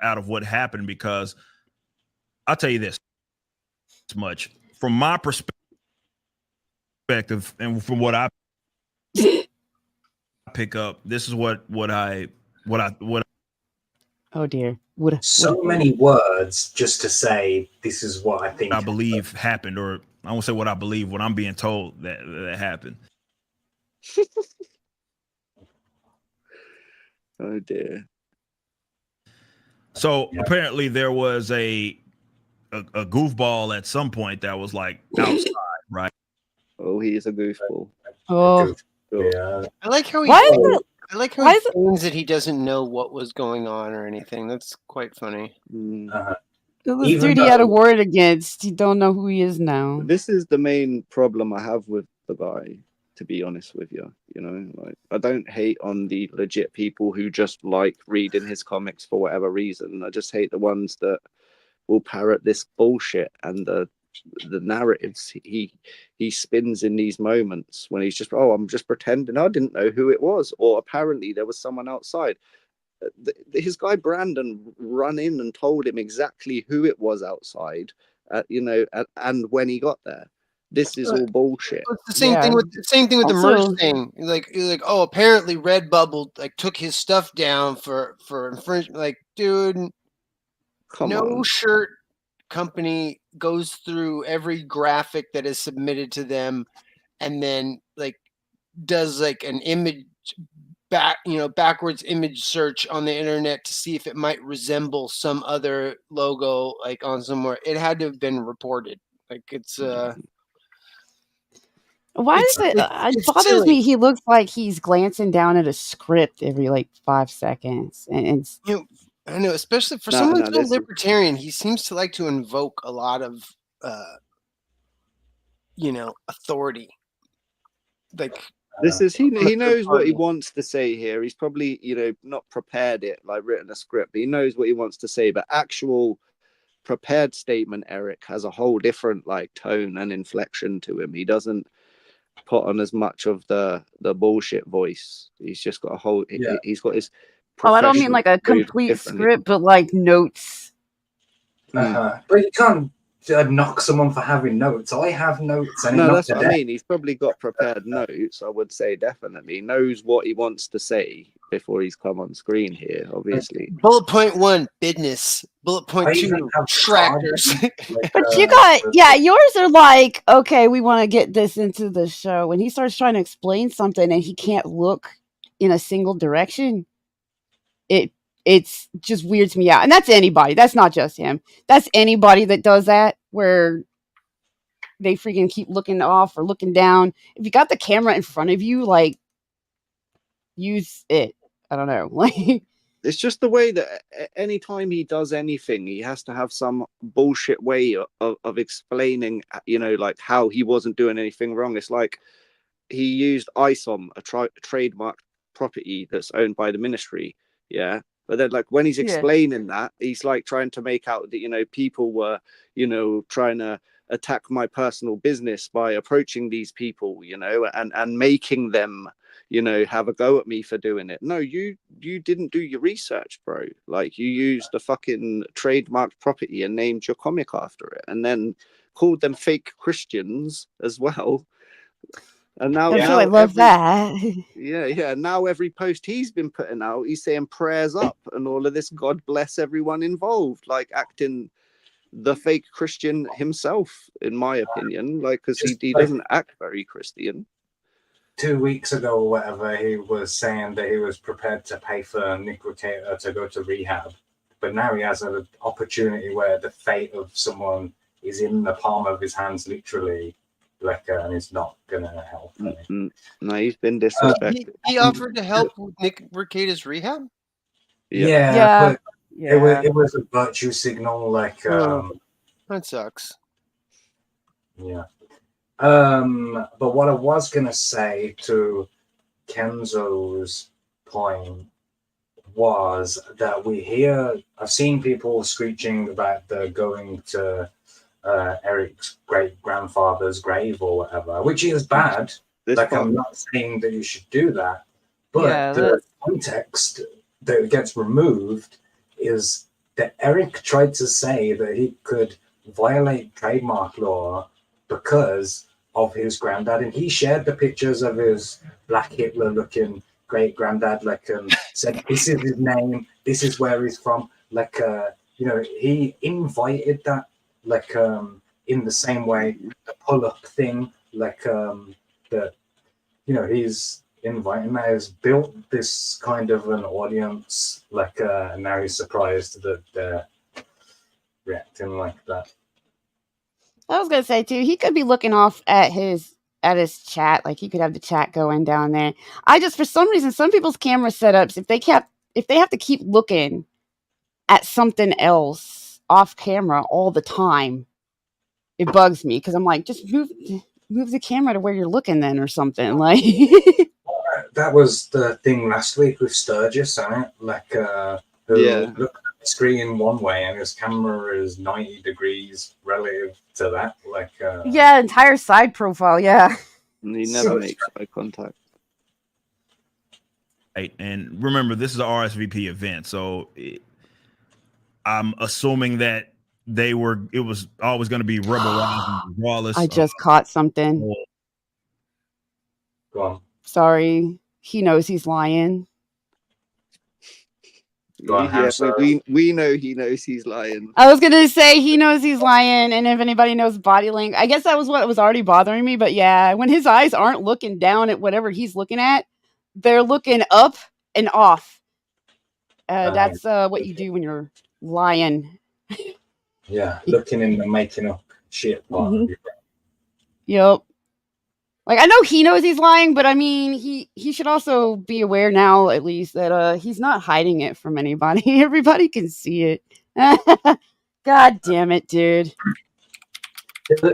N: out of what happened, because I'll tell you this much from my perspective and from what I pick up. This is what I.
F: Oh dear.
D: So many words just to say this is what I think
N: I believe happened, or I won't say what I believe, what I'm being told that happened.
G: Oh dear.
N: So apparently there was a goofball at some point that was like outside, right?
G: Oh, he is a goofball.
F: Oh.
D: Yeah.
B: I like how he.
F: Why is it?
B: I like how
F: Why
B: he
F: is it?
B: feigns that he doesn't know what was going on or anything. That's quite funny.
F: This
D: Even
F: dude he had a
D: though-
F: word against. You don't know who he is now.
G: This is the main problem I have with the guy, to be honest with you. You know, like, I don't hate on the legit people who just like reading his comics for whatever reason. I just hate the ones that will parrot this bullshit and the narratives he spins in these moments when he's just, oh, I'm just pretending I didn't know who it was, or apparently there was someone outside. His guy Brandon run in and told him exactly who it was outside, and when he got there. This is all bullshit.
B: It's the same thing with the merch thing. Like, oh, apparently Redbubble like took his stuff down for infringement. Like, dude, no shirt company goes through every graphic that is submitted to them, and then like does like an image backwards image search on the internet to see if it might resemble some other logo like on somewhere. It had to have been reported. Like, it's
F: Why
B: It's-
F: does it?
B: it's
F: It bothers
B: silly.
F: me. He looks like he's glancing down at a script every like 5 seconds, and it's
B: I know, especially for
G: No,
B: someone
G: no,
B: so
G: this is-
B: libertarian, he seems to like to invoke a lot of, authority. Like,
G: This is he
B: from a
G: knows what he
B: third party.
G: wants to say here. He's probably, not prepared it, like written a script, but he knows what he wants to say. But actual prepared statement, Eric has a whole different like tone and inflection to him. He doesn't put on as much of the bullshit voice. He's just got a whole he's got his
F: oh, I don't mean like a
G: professional
F: complete
G: differently.
F: script, but like notes.
D: But you can't knock someone for having notes. I have notes. And
G: No, that's what I mean. He's probably got prepared notes. I would say definitely he knows what he wants to say before he's come on screen here. Obviously,
B: Bullet point 1, business. Bullet
D: I
B: point 2,
D: even have
B: tractors.
F: But you got, yours are like, okay, we want to get this into the show. When he starts trying to explain something and he can't look in a single direction, it's just weirds me out. And that's anybody. That's not just him. That's anybody that does that, where they freaking keep looking off or looking down. If you got the camera in front of you, like, use it. I don't know. Like,
G: it's just the way that anytime he does anything, he has to have some bullshit way of explaining, like how he wasn't doing anything wrong. It's like he used ISOM, a trademark property that's owned by the ministry. Yeah. But then, like, when he's explaining that, he's like trying to make out that, people were, trying to attack my personal business by approaching these people, and making them, you know, have a go at me for doing it. No, you didn't do your research, bro. Like, you used the fucking trademarked property and named your comic after it, and then called them fake Christians as well. And now,
F: I love that.
G: Yeah. Now every post he's been putting out, he's saying prayers up and all of this. God bless everyone involved, like acting the fake Christian himself, in my opinion, like, because he doesn't act very Christian.
D: 2 weeks ago or whatever, he was saying that he was prepared to pay for Nick Riccato to go to rehab, but now he has an opportunity where the fate of someone is in the palm of his hands, literally, like, and it's not gonna help.
G: No, he's been disrespected.
B: He offered to help with Nick Riccado's rehab.
D: But it was a virtue signal, like,
B: that sucks.
D: Yeah. But what I was gonna say to Kenzo's point was that I've seen people screeching about the going to Eric's great grandfather's grave or whatever, which is bad. I'm not saying that you should do that, but the context that gets removed is that Eric tried to say that he could violate trademark law because of his granddad, and he shared the pictures of his Black Hitler looking great granddad, like, said this is his name, this is where he's from, like, you know, he invited that, like, in the same way the pull-up thing, like, that, you know, he's inviting that, has built this kind of an audience, like, and now he's surprised that they're reacting like that.
F: I was gonna say too, he could be looking off at his chat, like he could have the chat going down there. I just, for some reason, some people's camera setups, if they have to keep looking at something else off camera all the time, it bugs me, because I'm like, just move the camera to where you're looking then, or something. Like,
D: that was the thing last week with Sturgis, isn't it? Like, who looked at the screen one way and his camera is 90 degrees relative to that. Like,
F: yeah, entire side profile, yeah.
G: And he never makes eye contact.
N: Right, and remember, this is an RSVP event, so I'm assuming that it was always going to be rebel rising regardless.
F: I just caught something.
D: Go on.
F: Sorry, he knows he's lying.
G: We know he knows he's lying.
F: I was gonna say he knows he's lying, and if anybody knows body language, I guess that was what was already bothering me. But yeah, when his eyes aren't looking down at whatever he's looking at, they're looking up and off. That's what you do when you're lying.
D: Yeah, looking in the making up shit.
F: Yep. Like, I know he knows he's lying, but I mean, he should also be aware now, at least, that he's not hiding it from anybody. Everybody can see it. God damn it, dude.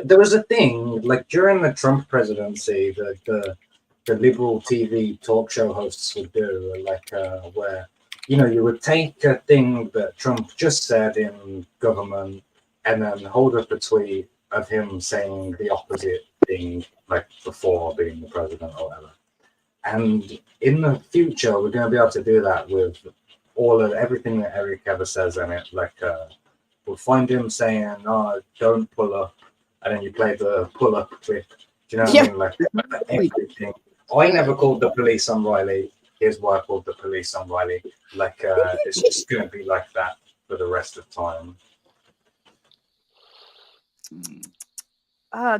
D: There was a thing, like, during the Trump presidency, the liberal TV talk show hosts would do, like, where, you know, you would take a thing that Trump just said in government and then hold up a tweet of him saying the opposite thing, like, before being the president or whatever. And in the future, we're going to be able to do that with everything that Eric ever says in it. Like, we'll find him saying, "Oh, don't pull up," and then you play the pull up clip. Do you know what I mean? Like, everything. I never called the police on Riley. Here's why I called the police on Riley. Like, it's just going to be like that for the rest of time.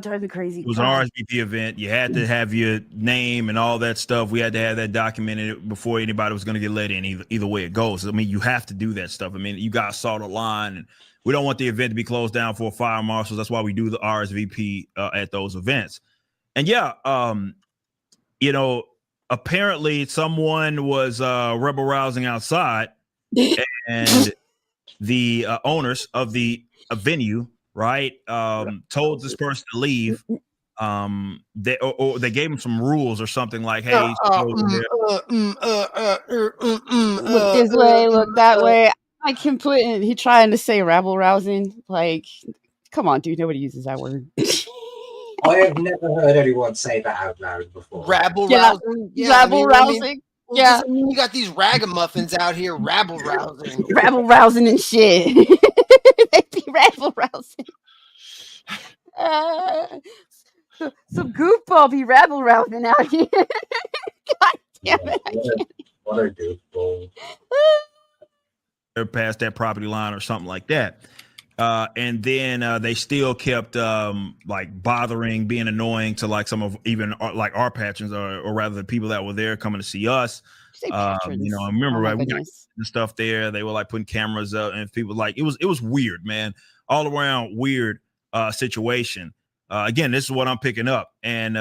F: Drive me crazy.
N: It was an RSVP event. You had to have your name and all that stuff. We had to have that documented before anybody was going to get let in, either way it goes. I mean, you have to do that stuff. I mean, you guys saw the line, and we don't want the event to be closed down for fire marshals. That's why we do the RSVP at those events. And yeah, you know, apparently someone was rebel rousing outside, and the owners of the venue, right, told this person to leave. They gave him some rules or something, like, hey,
F: look this way, look that way. I can put in, he trying to say rabble rousing. Like, come on, dude, nobody uses that word.
D: I have never heard anyone say that out loud before.
B: Rabble
F: Yeah.
B: rousing.
F: Rabble rousing.
B: Well,
F: Yeah.
B: I mean, you got these ragamuffins out here rabble rousing.
F: Rabble rousing and shit. They be rabble rousing. Some goofball be rabble rousing out here. God damn it.
D: What a goofball.
N: They're past that property line or something like that. And then they still kept like bothering, being annoying to like some of even like our patrons or rather the people that were there coming to see us. You know, I remember right, we got the stuff there. They were like putting cameras up and people like it was weird, man. All around weird situation. Again, this is what I'm picking up. And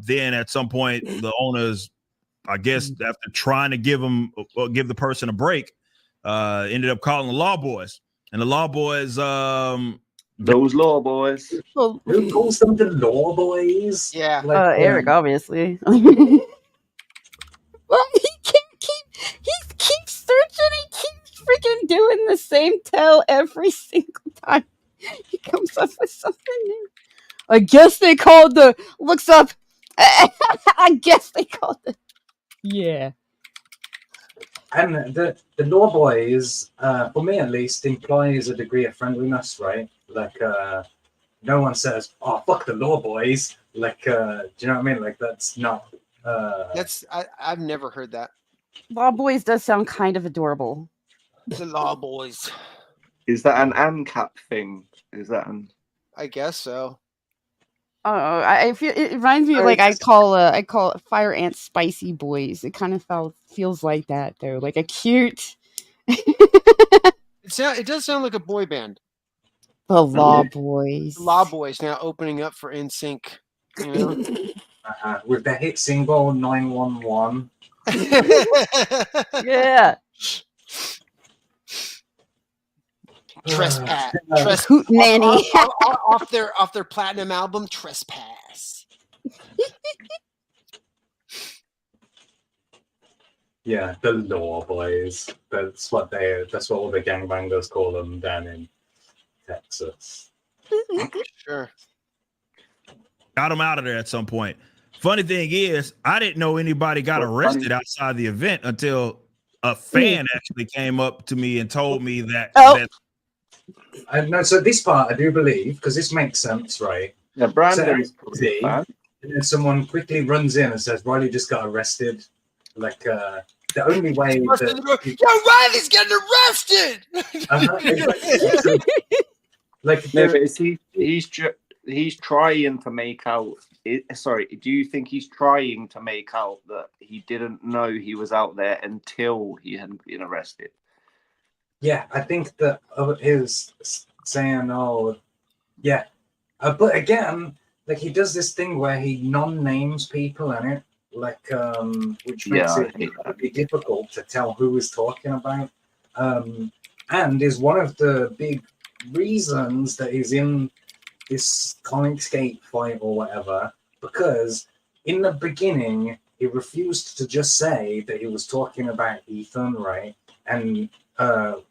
N: then at some point, the owners, I guess, after trying to give the person a break, ended up calling the law boys. And the law boys,
G: those law boys.
D: Who calls them the law boys?
B: Yeah,
F: Eric, obviously. Well, he keeps searching. He keeps freaking doing the same tell every single time he comes up with something new. I guess they called looks up. I guess they called the. Yeah.
D: And the law boys, for me at least, implies a degree of friendliness, right? Like, no one says, "Oh, fuck the law boys." Like, do you know what I mean? Like, that's not.
B: I've never heard that.
F: Law boys does sound kind of adorable.
B: The law boys.
G: Is that an ANCAP thing? Is that an?
B: I guess so.
F: Oh, I feel it reminds me of like I call fire ants spicy boys. It kind of feels like that though, like a cute.
B: It does sound like a boy band.
F: The Law Boys.
B: The Law Boys now opening up for NSYNC. You know?
D: With the hit single 911.
F: Yeah.
B: Trespass.
F: Hootenanny.
B: off their platinum album, Trespass.
D: Yeah, the Law Boys. That's what all the gangbangers call them down in Texas.
B: Sure.
N: Got them out of there at some point. Funny thing is, I didn't know anybody got arrested outside the event until a fan actually came up to me and told me that.
D: No, so this part I do believe, because this makes sense, right?
G: Yeah, Brandon.
D: And then someone quickly runs in and says, "Riley just got arrested." Like the only way
B: Riley's getting arrested.
D: Like,
G: no, but he's trying to make out. Sorry, do you think he's trying to make out that he didn't know he was out there until he had been arrested?
D: Yeah, I think that his saying, "Oh, yeah," but again, like he does this thing where he non-names people in it, like which makes it really difficult to tell who he's talking about, and is one of the big reasons that he's in this Comicsgate fight or whatever, because in the beginning he refused to just say that he was talking about Ethan, right, and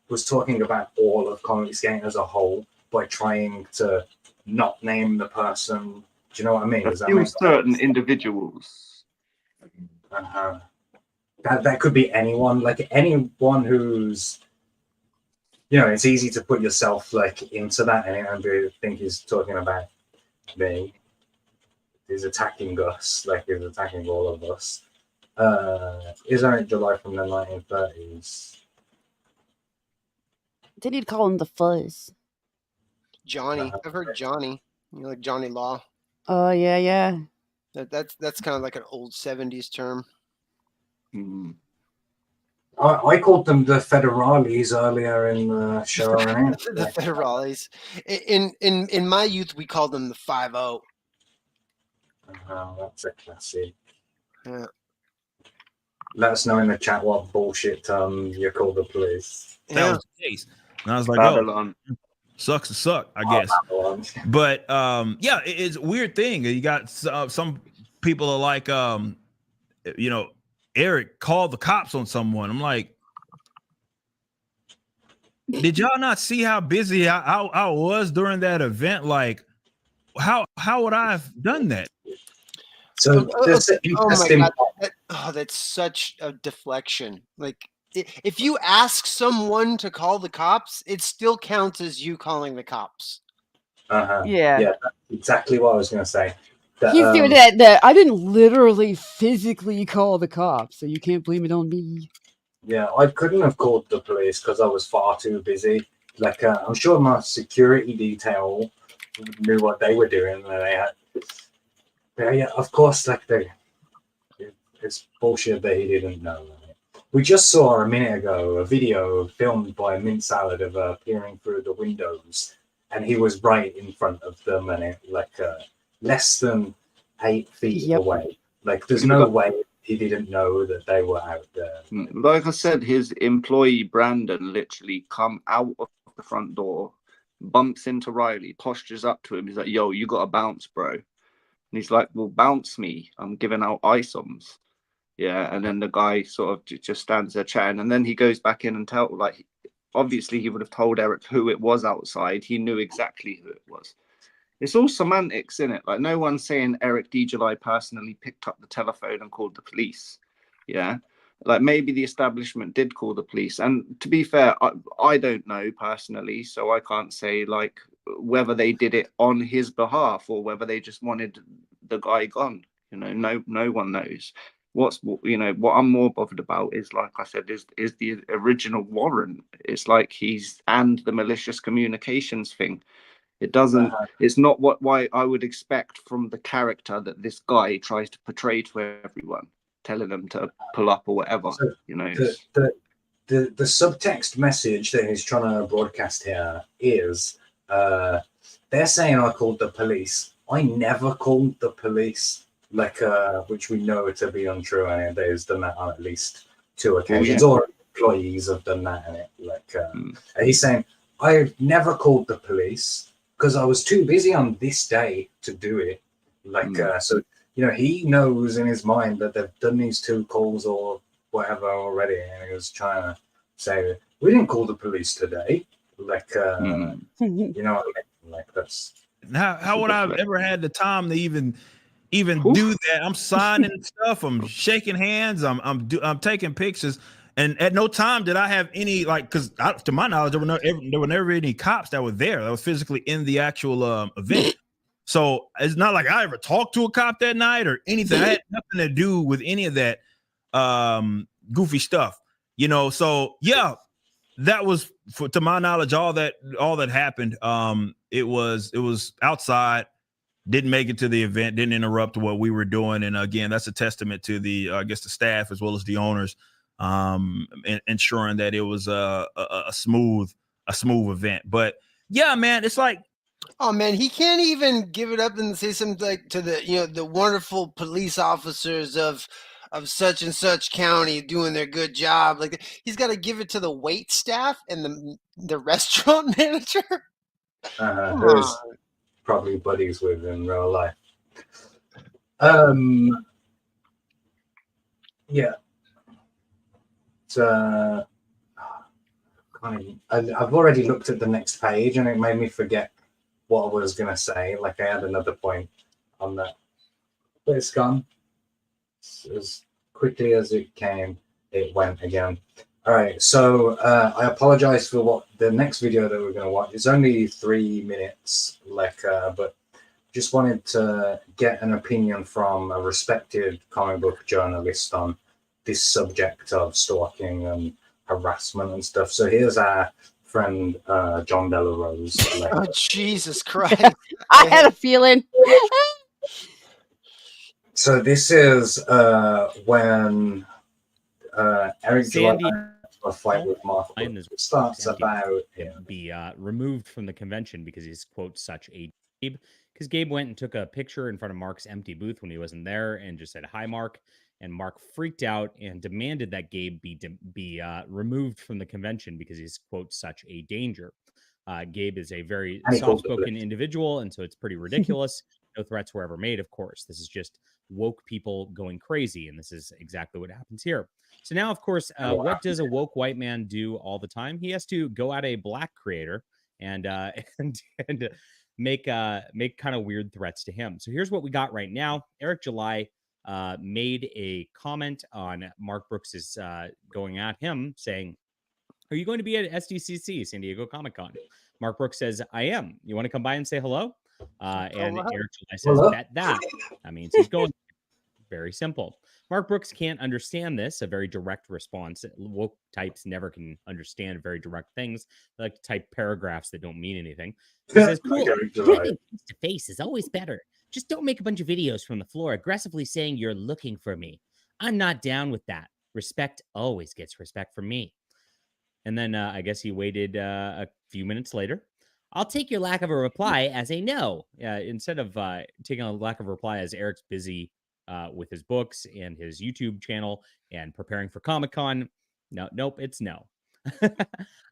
D: was talking about all of Comicsgate as a whole by trying to not name the person. Do you know what I mean? Does that make
G: certain sense? Individuals.
D: That could be anyone, like anyone who's, you know, it's easy to put yourself like into that and think he's talking about me. He's attacking us, like he's attacking all of us. Is Eric July from the 1930s?
F: Did he call him the Fuzz?
B: Johnny. I've heard Johnny. You know, like Johnny Law.
F: Oh yeah.
B: That's kind of like an old 70s term.
G: Mm-hmm.
D: I called them the Federales earlier in the show. Right?
B: The Federales. In my youth, we called them the 5-0.
D: That's a classic.
B: Yeah.
D: Let us know in the chat what bullshit you call the police.
N: That was the case. And I was like, Babylon. Sucks to suck, I guess. But yeah, it's a weird thing. You got some people are like, you know, Eric called the cops on someone. I'm like, did y'all not see how busy I was during that event? Like, how would I have done that?
D: So there's an
B: Oh my
D: interesting
B: god, that's such a deflection. Like, if you ask someone to call the cops, it still counts as you calling the cops.
F: Yeah.
D: Yeah, that's exactly what I was going to say.
F: He's doing that. I didn't literally physically call the cops, so you can't blame it on me.
D: Yeah, I couldn't have called the police because I was far too busy. Like, I'm sure my security detail knew what they were doing. And they had, yeah, of course, like it's bullshit that he didn't know. We just saw a minute ago a video filmed by Mint Salad of peering through the windows, and he was right in front of them, and it less than 8 feet away. Like, there's no way he didn't know that they were out there.
G: Like I said, his employee Brandon literally come out of the front door, bumps into Riley, postures up to him. He's like, "Yo, you got to bounce, bro." And he's like, "Well, bounce me. I'm giving out ISOMs." Yeah, and then the guy sort of just stands there chatting, and then he goes back in and obviously he would have told Eric who it was outside. He knew exactly who it was. It's all semantics, isn't it? Like, no one's saying Eric July personally picked up the telephone and called the police. Yeah, like maybe the establishment did call the police. And to be fair, I don't know personally, so I can't say like whether they did it on his behalf or whether they just wanted the guy gone. You know, no one knows. What I'm more bothered about is, like I said, is the original warrant. It's like and the malicious communications thing. It doesn't. It's not why I would expect from the character that this guy tries to portray to everyone, telling them to pull up or whatever.
D: So
G: the
D: subtext message that he's trying to broadcast here is they're saying I called the police. I never called the police, which we know to be untrue, and they've done that on at least 2 occasions. Or employees have done that, and he's saying I never called the police because I was too busy on this day to do it. So he knows in his mind that they've done these 2 calls or whatever already, and he was trying to say we didn't call the police today. That's
N: how would I have ever had the time to even do that? I'm signing stuff. I'm shaking hands. I'm taking pictures. And at no time did I have any, because to my knowledge, there were never any cops that were there that was physically in the actual event. So it's not like I ever talked to a cop that night or anything. I had nothing to do with any of that goofy stuff, So yeah, that was, to my knowledge, all that happened. It was outside. Didn't make it to the event. Didn't interrupt what we were doing. And again, that's a testament to the the staff as well as the owners. Ensuring that it was a smooth event. But yeah, man, it's like,
B: oh man, he can't even give it up and say something to the the wonderful police officers of such and such county doing their good job. Like, he's got to give it to the wait staff and the restaurant manager.
D: Who's probably buddies with in real life. Yeah. I've already looked at the next page and it made me forget what I was going to say. Like, I had another point on that, but it's gone. As quickly as it came, it went again. All right, so I apologize for what the next video that we're going to watch. It's only 3 minutes, but just wanted to get an opinion from a respected comic book journalist on this subject of stalking and harassment and stuff. So here's our friend John Delarose.
B: Oh, Jesus Christ.
F: I had a feeling.
D: So this is when Eric July a fight with Mark. It starts about
O: be removed from the convention because he's, quote, such a Gabe. Because Gabe went and took a picture in front of Mark's empty booth when he wasn't there and just said, "Hi, Mark." And Mark freaked out and demanded that Gabe be removed from the convention because he's, quote, such a danger. Gabe is a very soft-spoken individual, and so it's pretty ridiculous. No threats were ever made, of course. This is just woke people going crazy, and this is exactly what happens here. So now, of course, what does a woke white man do all the time? He has to go at a black creator and make kind of weird threats to him. So here's what we got right now. Eric July made a comment on Mark Brooks's going at him, saying, "Are you going to be at SDCC, San Diego Comic-Con?" Mark Brooks says, "I am. You want to come by and say hello?" And Eric July says, "Bet that." That means he's going. Very simple. Mark Brooks can't understand this, a very direct response. Woke types never can understand very direct things. They like to type paragraphs that don't mean anything. He says, "Cool. Face to face is always better. Just don't make a bunch of videos from the floor aggressively saying you're looking for me. I'm not down with that. Respect always gets respect from me." And then I guess he waited a few minutes later. "I'll take your lack of a reply as a no." Instead of taking a lack of a reply as Eric's busy with his books and his YouTube channel and preparing for Comic-Con. Nope, it's no.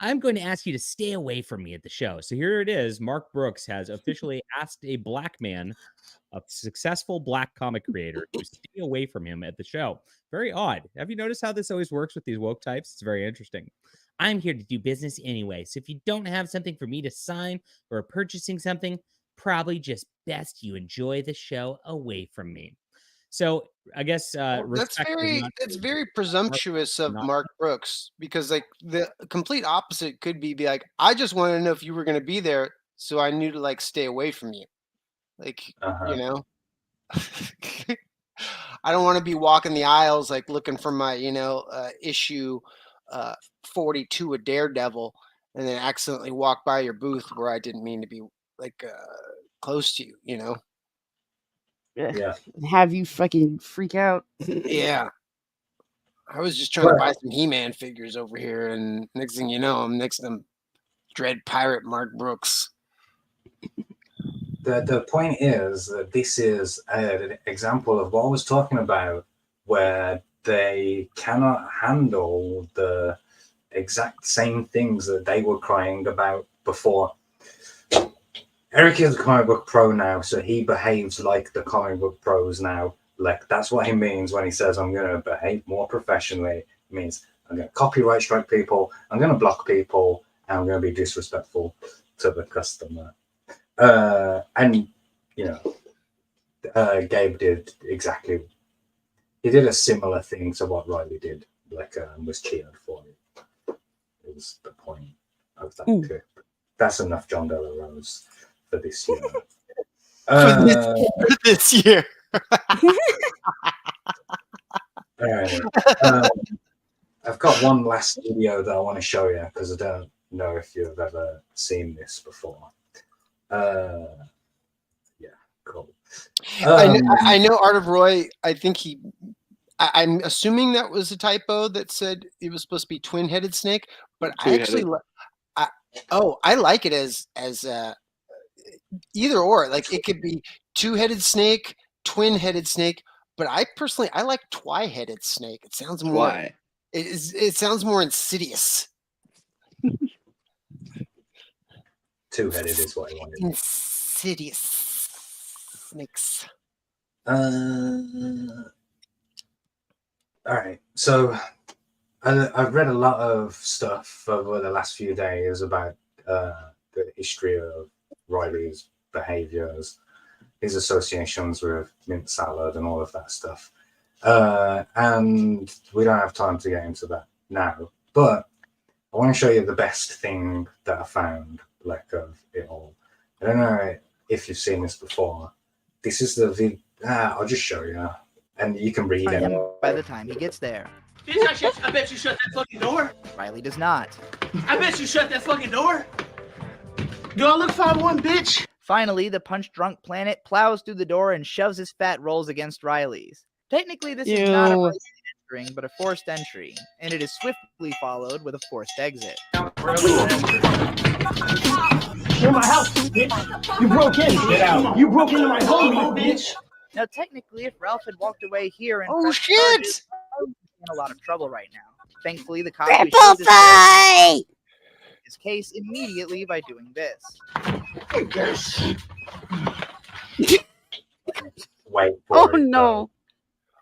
O: "I'm going to ask you to stay away from me at the show." So here it is. Mark Brooks has officially asked a black man, a successful black comic creator, to stay away from him at the show. Very odd. Have you noticed how this always works with these woke types? It's very interesting. "I'm here to do business anyway, so if you don't have something for me to sign or purchasing something, probably just best you enjoy the show away from me." So I guess
B: That's very presumptuous of Mark Brooks, because like the complete opposite could be like, "I just wanted to know if you were going to be there, so I knew to like stay away from you." Like, you know, I don't want to be walking the aisles like looking for my, issue 42 of Daredevil, and then accidentally walk by your booth where I didn't mean to be like close to you, you know.
F: Yeah. Have you fucking freak out?
B: Yeah. I was just trying to buy some He-Man figures over here, and next thing you know, I'm next to them Dread Pirate Mark Brooks.
D: The point is that this is an example of what I was talking about, where they cannot handle the exact same things that they were crying about before. Eric is a comic book pro now, so he behaves like the comic book pros now. Like, that's what he means when he says, "I'm going to behave more professionally." It means I'm going to copyright strike people, I'm going to block people, and I'm going to be disrespectful to the customer. And, Gabe did exactly, he did a similar thing to what Riley did, like, was cheered for it. It was the point of that clip. That's enough John De La Rose for this year.
B: For this year.
D: All right. I've got one last video that I want to show you, because I don't know if you've ever seen this before. Yeah, cool.
B: I know Art of Roy. I think I'm assuming that was a typo that said it was supposed to be twin-headed snake, but I actually, I like it as either or. Like, it could be two-headed snake, twin-headed snake, but I like twi-headed snake. It sounds more.
P: Why?
B: It sounds more insidious.
D: Two-headed is what I wanted.
B: Insidious snakes.
D: All right. So I've read a lot of stuff over the last few days about the history of Riley's behaviors, his associations with mint salad and all of that stuff. And we don't have time to get into that now, but I want to show you the best thing that I found, like, of it all. I don't know if you've seen this before. This is the vid. I'll just show you, and you can read it.
Q: By the time he gets there.
R: I bet you shut that fucking door.
Q: Riley does not.
R: I bet you shut that fucking door. Do I look 5'1", bitch?
Q: Finally, the punch-drunk planet plows through the door and shoves his fat rolls against Riley's. Technically, this is not a Riley entering, but a forced entry, and it is swiftly followed with a forced exit.
R: You're my house, bitch. You broke in. Get out. You broke into my home, you bitch.
Q: Now, technically, if Ralph had walked away here and
B: shit,
Q: he's in a lot of trouble right now. Thankfully, the cops showed his case immediately by doing this.
D: Wait.
F: Oh no!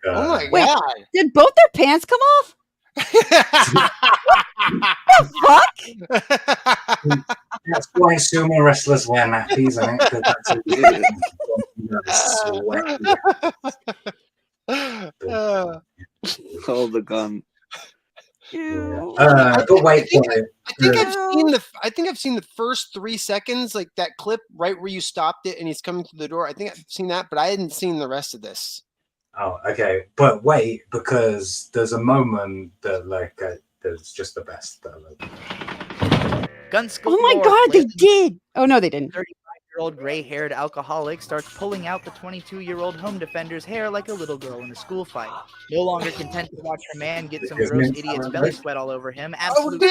B: Oh my
F: Wait,
B: god!
F: did both their pants come off?
D: That's why sumo wrestlers wear nappies, I think.
G: Hold the gun.
D: But wait,
B: I think I've seen the first 3 seconds, like that clip right where you stopped it and he's coming through the door. I think I've seen that, but I hadn't seen the rest of this.
D: Oh, okay. But wait, because there's a moment that there's just the best.
F: Oh my god, they did! Oh no, they didn't.
Q: 35-year-old gray-haired alcoholic starts pulling out the 22-year-old home defender's hair like a little girl in a school fight. No longer content to watch her man get some gross idiot's belly sweat all over him, absolute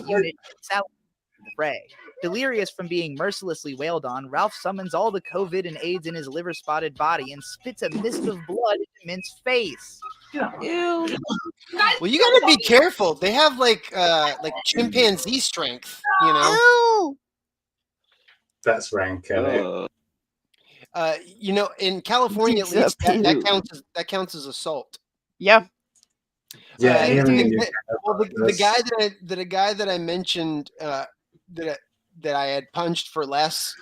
Q: unit salad in the fray. Delirious from being mercilessly wailed on, Ralph summons all the COVID and AIDS in his liver-spotted body and spits a mist of blood into Mint's face.
B: Ew. Well, you gotta be careful. They have like chimpanzee strength, you know.
D: That's rank.
B: You know, in California at least, that counts as assault.
F: Yeah.
D: Yeah.
B: Well, the guy that I mentioned that I had punched for less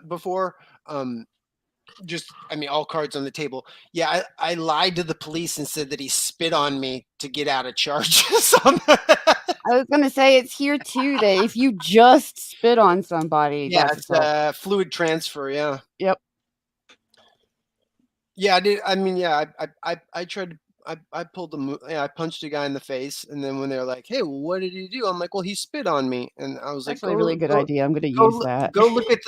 B: before. All cards on the table. Yeah, I lied to the police and said that he spit on me to get out of charges.
F: I was gonna say it's here too that if you just spit on somebody,
B: yeah,
F: that's
B: it's fluid transfer. Yeah.
F: Yep.
B: Yeah, I did. I mean, yeah, I tried to. I pulled the. I punched a guy in the face, and then when they're like, "Hey, what did he do?" I'm like, "Well, he spit on me," and I was
F: actually
B: like,
F: a really good idea. I'm gonna use that.
B: Go look at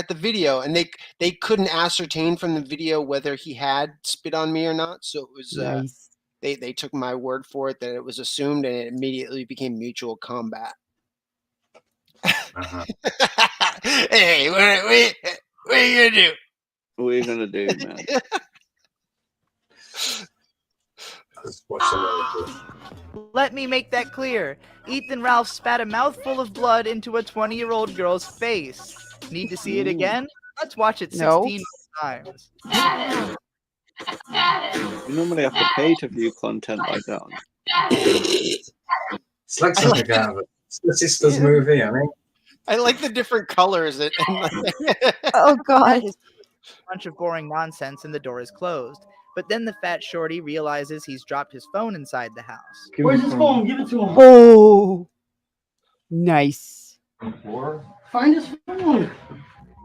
B: the video, and they couldn't ascertain from the video whether he had spit on me or not. So it was
F: Nice.
B: They took my word for it that it was assumed, and it immediately became mutual combat. Hey, what are you gonna do?
G: What are you gonna do, man?
Q: Let me make that clear. Ethan Ralph spat a mouthful of blood into a 20-year-old girl's face. Need to see it again? Let's watch it 16 times.
G: You normally have to pay to view content like that.
D: It's like something out of a Sisters movie, I mean.
B: I like the different colors.
F: Oh god.
Q: A bunch of boring nonsense and the door is closed. But then the fat shorty realizes he's dropped his phone inside the house.
R: Where's his phone? Give it to him.
F: Oh, nice.
R: Find his phone.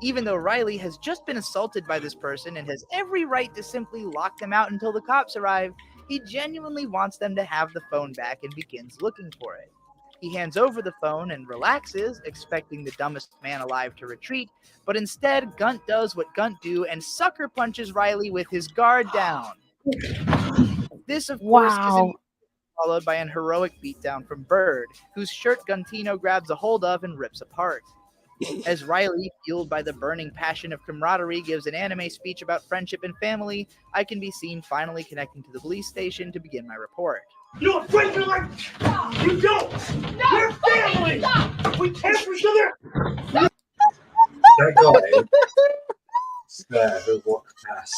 Q: Even though Riley has just been assaulted by this person and has every right to simply lock them out until the cops arrive, he genuinely wants them to have the phone back and begins looking for it. He hands over the phone and relaxes, expecting the dumbest man alive to retreat, but instead Gunt does what Gunt do and sucker punches Riley with his guard down. This, of course, is followed by an heroic beatdown from Bird, whose shirt Guntino grabs a hold of and rips apart. As Riley, fueled by the burning passion of camaraderie, gives an anime speech about friendship and family, I can be seen finally connecting to the police station to begin my report.
R: You know what friends are like? You don't. We're family. We care for each other.
D: That guy who walked past.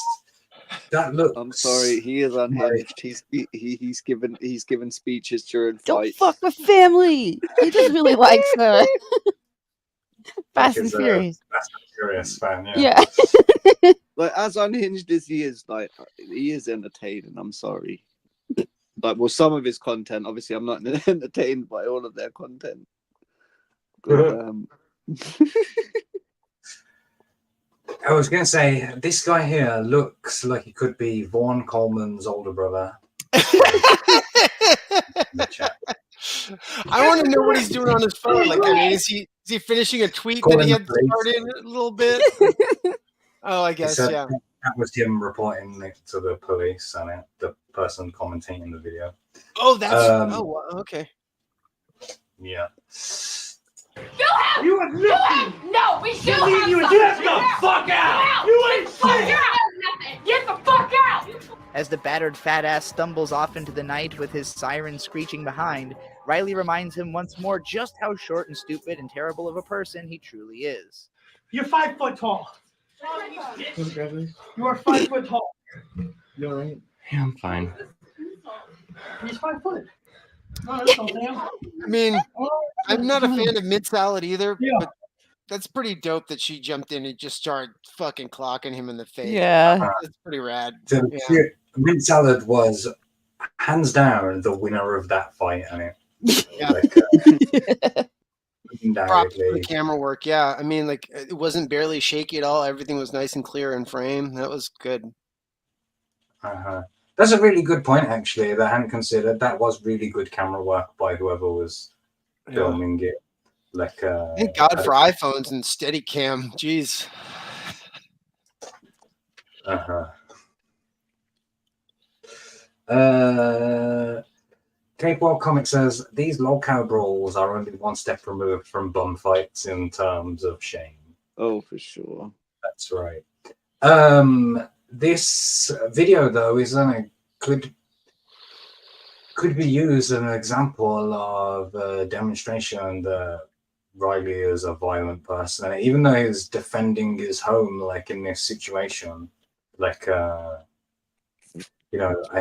D: That look.
G: I'm sorry, he is unhinged. He's given speeches during
F: Don't
G: fights.
F: fuck with family. He just really likes Fast and Furious.
D: Fast and Furious fan,
F: Yeah.
G: Like, as unhinged as he is, like, he is entertaining. I'm sorry. Like, well, some of his content, obviously, I'm not entertained by all of their content. But,
D: I was going to say, this guy here looks like he could be Vaughn Coleman's older brother.
B: I want to know what he's doing on his phone. Like, I mean, is he finishing a tweet that he had started a little bit? Oh, I guess, yeah.
D: That was him reporting it to the police and the person commenting the video.
B: Oh, that's okay.
D: Yeah.
R: You have nothing.
M: No, we still have
R: you.
M: something.
R: Get the fuck out. You ain't shit.
M: Get the fuck out.
Q: As the battered fat ass stumbles off into the night with his siren screeching behind, Riley reminds him once more just how short and stupid and terrible of a person he truly is.
R: You're 5 foot tall. You are 5 foot tall.
P: You all right? Yeah, I'm fine.
J: He's 5 foot. No, that's no damn.
B: I mean, I'm not a fan of mid-salad either,
J: Yeah.
B: but that's pretty dope that she jumped in and just started fucking clocking him in the face.
F: Yeah.
B: That's pretty rad.
D: The Mint Salad was hands down the winner of that fight, I mean.
B: Yeah. Props for the camera work. Yeah, I mean, like it wasn't barely shaky at all. Everything was nice and clear in frame. That was good.
D: That's a really good point, actually, that I hadn't considered. That was really good camera work by whoever was filming it. Like,
B: Thank God for iPhones and Steadicam. Jeez.
D: K-Pop Comic says these lolcow brawls are only one step removed from bum fights in terms of shame.
G: Oh, for sure.
D: That's right. This video though is could be used as an example of a demonstration that Riley is a violent person, and even though he's defending his home, like in this situation, like I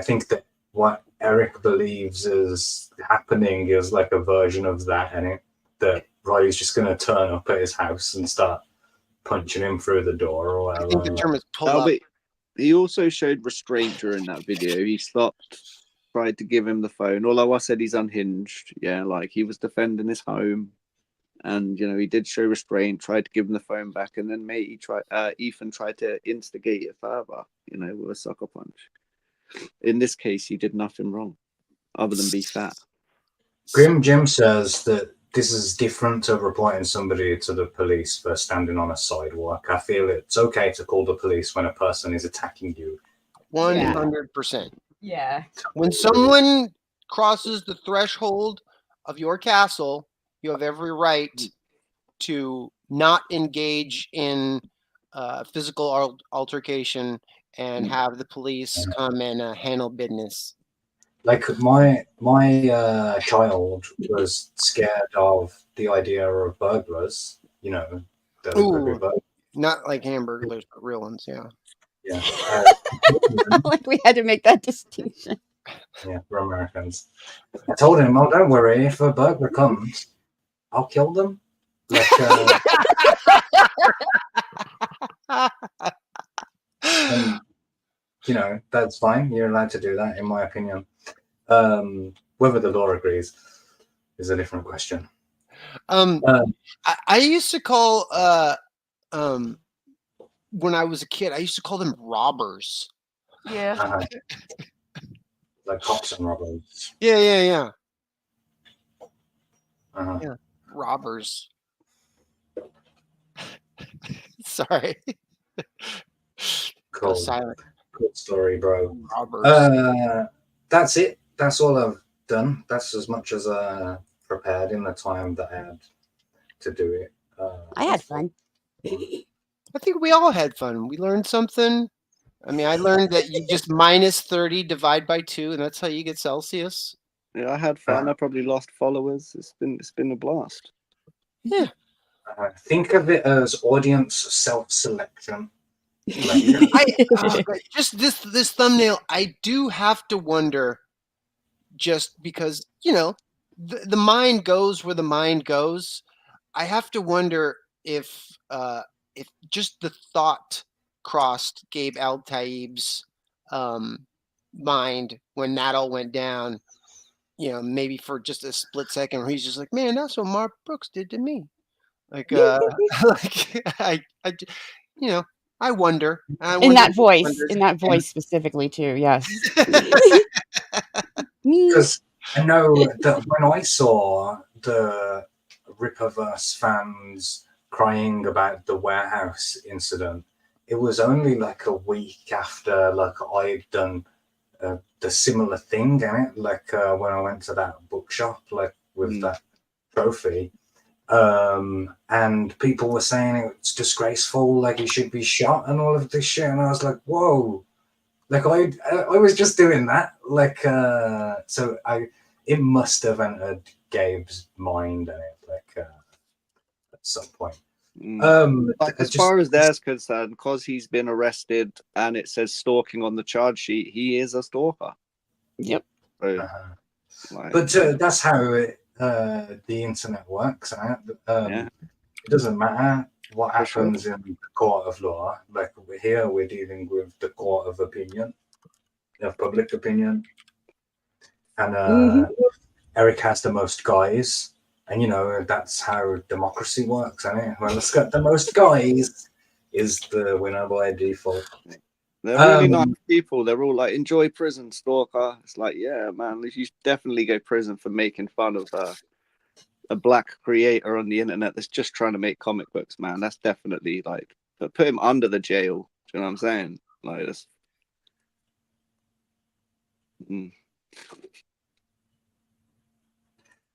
D: think that what Eric believes is happening is like a version of that, and that Riley's just going to turn up at his house and start punching him through the door or whatever.
B: I think the term is pull up.
G: But he also showed restraint during that video. He stopped, tried to give him the phone. Although I said he's unhinged, yeah, like he was defending his home, and he did show restraint. Tried to give him the phone back, and then Ethan tried to instigate it further, with a sucker punch. In this case, he did nothing wrong, other than be fat.
D: Grim Jim says that this is different to reporting somebody to the police for standing on a sidewalk. I feel it's okay to call the police when a person is attacking you.
B: 100%.
F: Yeah.
B: When someone crosses the threshold of your castle, you have every right to not engage in physical altercation and have the police come and handle business.
D: Like my child was scared of the idea of burglars.
B: Ooh, not like hamburglers, but real ones. Yeah.
D: Yeah.
F: Like we had to make that distinction.
D: Yeah, we're Americans. I told him, "Oh, don't worry. If a burglar comes, I'll kill them." Like, and, that's fine. You're allowed to do that, in my opinion. Whether the law agrees is a different question.
B: I used to call when I was a kid, I used to call them robbers.
F: Yeah.
D: Like cops and robbers.
B: Yeah.
D: Yeah,
B: robbers. Sorry.
D: Cool.
B: Silent.
D: Good story, bro.
B: Robbers.
D: That's it. That's all I've done. That's as much as I prepared in the time that I had to do it.
F: I had fun.
B: I think we all had fun. We learned something. I mean, I learned that you just minus 30, divide by 2, and that's how you get Celsius.
G: Yeah, I had fun. I probably lost followers. It's been a blast.
B: Yeah.
D: Think of it as audience self-selection.
B: Just this thumbnail, I do have to wonder, just because the mind goes where the mind goes. I have to wonder if just the thought crossed Gabe Al-Taib's mind when that all went down. Maybe for just a split second, where he's just like, "Man, that's what Mark Brooks did to me." Like, I wonder.
F: In that voice specifically too. Yes.
D: Because I know that when I saw the Rippaverse fans crying about the warehouse incident, it was only like a week after I'd done the similar thing, when I went to that bookshop, with that trophy. And people were saying it's disgraceful, he should be shot and all of this shit, and I was like, whoa, I was just doing that, so it must have entered Gabe's mind at some point.
G: As far as they're concerned, because he's been arrested and it says stalking on the charge sheet, he is a stalker.
F: Yep.
G: So,
D: But that's how the internet works. Right? It doesn't matter what happens in the court of law. Like here, we're dealing with the court of opinion, of public opinion. And Eric has the most guys. And, you know, that's how democracy works, isn't it? Well, it's got the most guys is the winner by default.
G: They're really nice people. They're all like, enjoy prison, Stalker. It's like, yeah, man, you should definitely go to prison for making fun of a black creator on the internet that's just trying to make comic books, man. That's definitely like, put him under the jail. Do you know what I'm saying? Like, that's.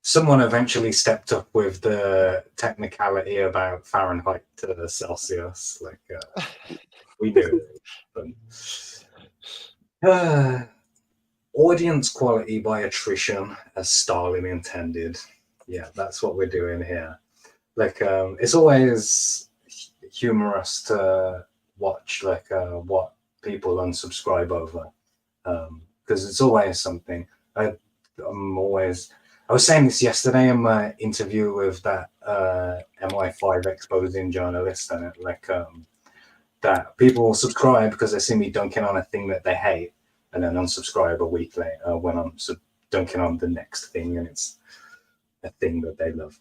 D: Someone eventually stepped up with the technicality about Fahrenheit to Celsius. Like, we do it. But, audience quality by attrition, as Stalin intended. Yeah, that's what we're doing here. Like, it's always humorous to watch, like, what people unsubscribe over. Because it's always something. I was saying this yesterday in my interview with that MI5 exposing journalist, and it, like, that people will subscribe because they see me dunking on a thing that they hate, and then unsubscribe a week later when I'm dunking on the next thing, and it's a thing that they love.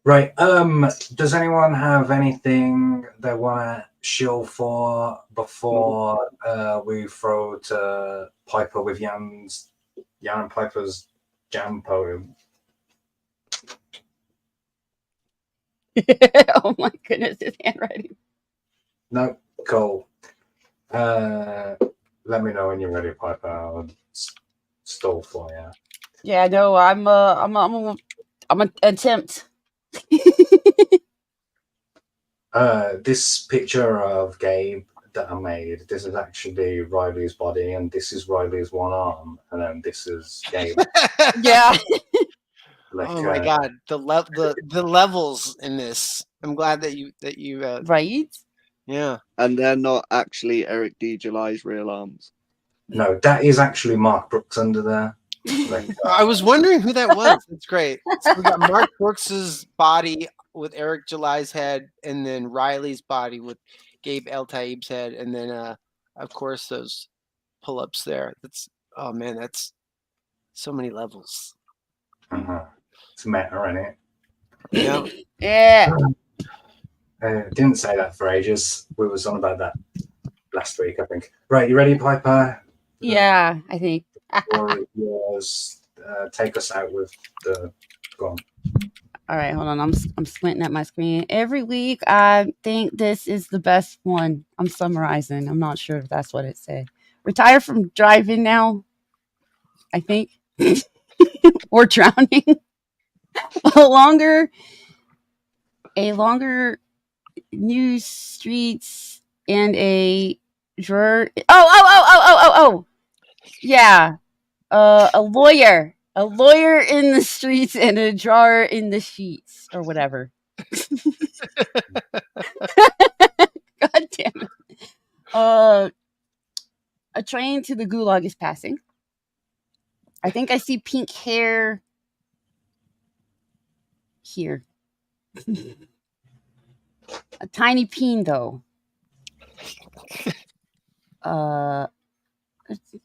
D: Right. Does anyone have anything they want to shill for before we throw to Piper with Jan and Piper's jam poem?
F: Oh my goodness, his handwriting.
D: No, cool. Let me know when you're ready, Piper. I'll stall for you.
F: Yeah, no, I'm an attempt.
D: This picture of Gabe that I made, this is actually Riley's body, and this is Riley's one arm, and then this is Gabe.
F: Yeah.
B: Like, oh my god, the levels in this. I'm glad that you
F: right.
B: Yeah,
G: and they're not actually Eric D. July's real arms.
D: No, that is actually Mark Brooks under there. Like,
B: I was wondering who that was. That's great. So we got Mark Brooks's body with Eric July's head, and then Riley's body with Gabe El Taib's head, and then of course those pull-ups there. That's, oh man, that's so many levels.
D: It's meta, isn't it?
B: Yeah.
F: Yeah.
D: Didn't say that for ages. We was on about that last week, I think. Right, you ready, Piper?
F: Yeah, I think.
D: Yours. Take us out with the. Go on.
F: All right, hold on. I'm squinting at my screen. Every week, I think this is the best one. I'm summarizing. I'm not sure if that's what it said. Retire from driving now, I think. Or drowning. A longer news streets and a drawer. Oh. Yeah. A lawyer in the streets and a drawer in the sheets or whatever. God damn it. A train to the gulag is passing. I think I see pink hair here. A tiny peen though.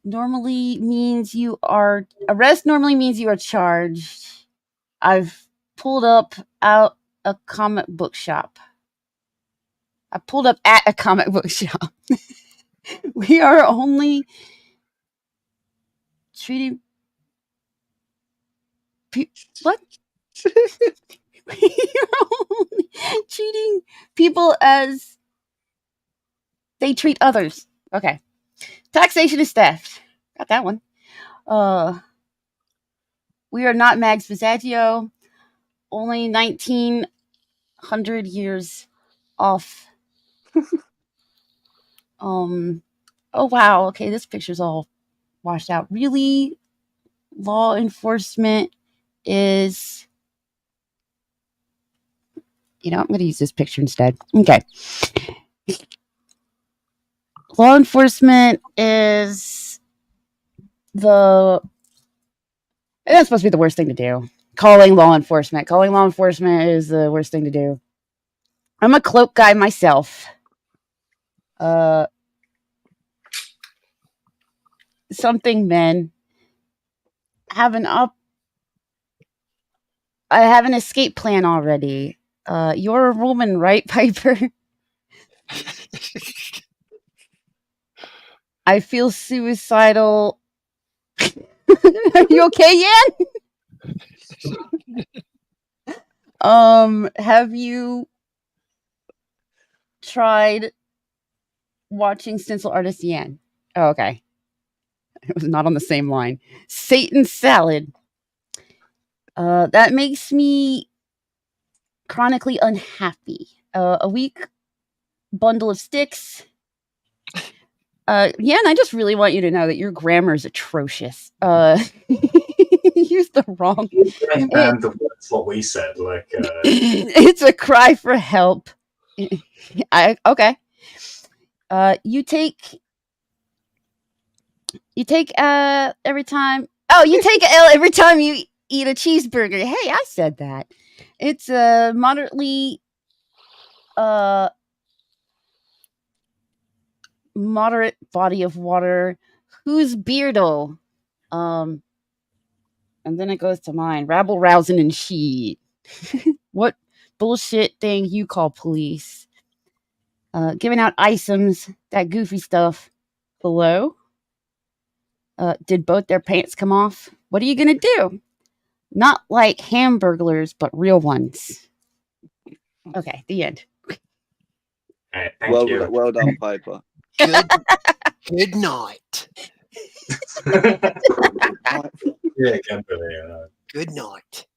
F: Normally means you are arrest normally means you are charged. I've pulled up out a comic book shop. I pulled up at a comic book shop. We are only treating what? We are only treating people as they treat others. Okay. Taxation is theft. Got that one. We are not Mags Visaggio. Only 1900 years off. Oh wow. Okay, this picture's all washed out. Really? Law enforcement is, you know, I'm going to use this picture instead. Okay. Law enforcement is the That's supposed to be the worst thing to do. Calling law enforcement. Calling law enforcement is the worst thing to do. I'm a cloak guy myself. Something men have I have an escape plan already. You're a woman, right, Piper? I feel suicidal. Are you okay, Yan? Have you tried watching Stencil Artist Yan? Oh, okay. It was not on the same line. Satan salad. That makes me chronically unhappy. A weak bundle of sticks. Yan, I just really want you to know that your grammar is atrocious. Use the wrong.
D: And that's what we said. Like,
F: It's a cry for help. Okay. You take every time. Oh, you take a L every time you eat a cheeseburger. Hey, I said that. It's a moderate body of water. Who's Beardle? And then it goes to mine. Rabble rousing and shit. What bullshit thing you call police? Giving out items, that goofy stuff. Hello? Did both their pants come off? What are you gonna do? Not like hamburglers, but real ones. Okay, the end.
D: Thank you.
G: Well done, Piper.
B: Good night.
D: Yeah,
B: Good night.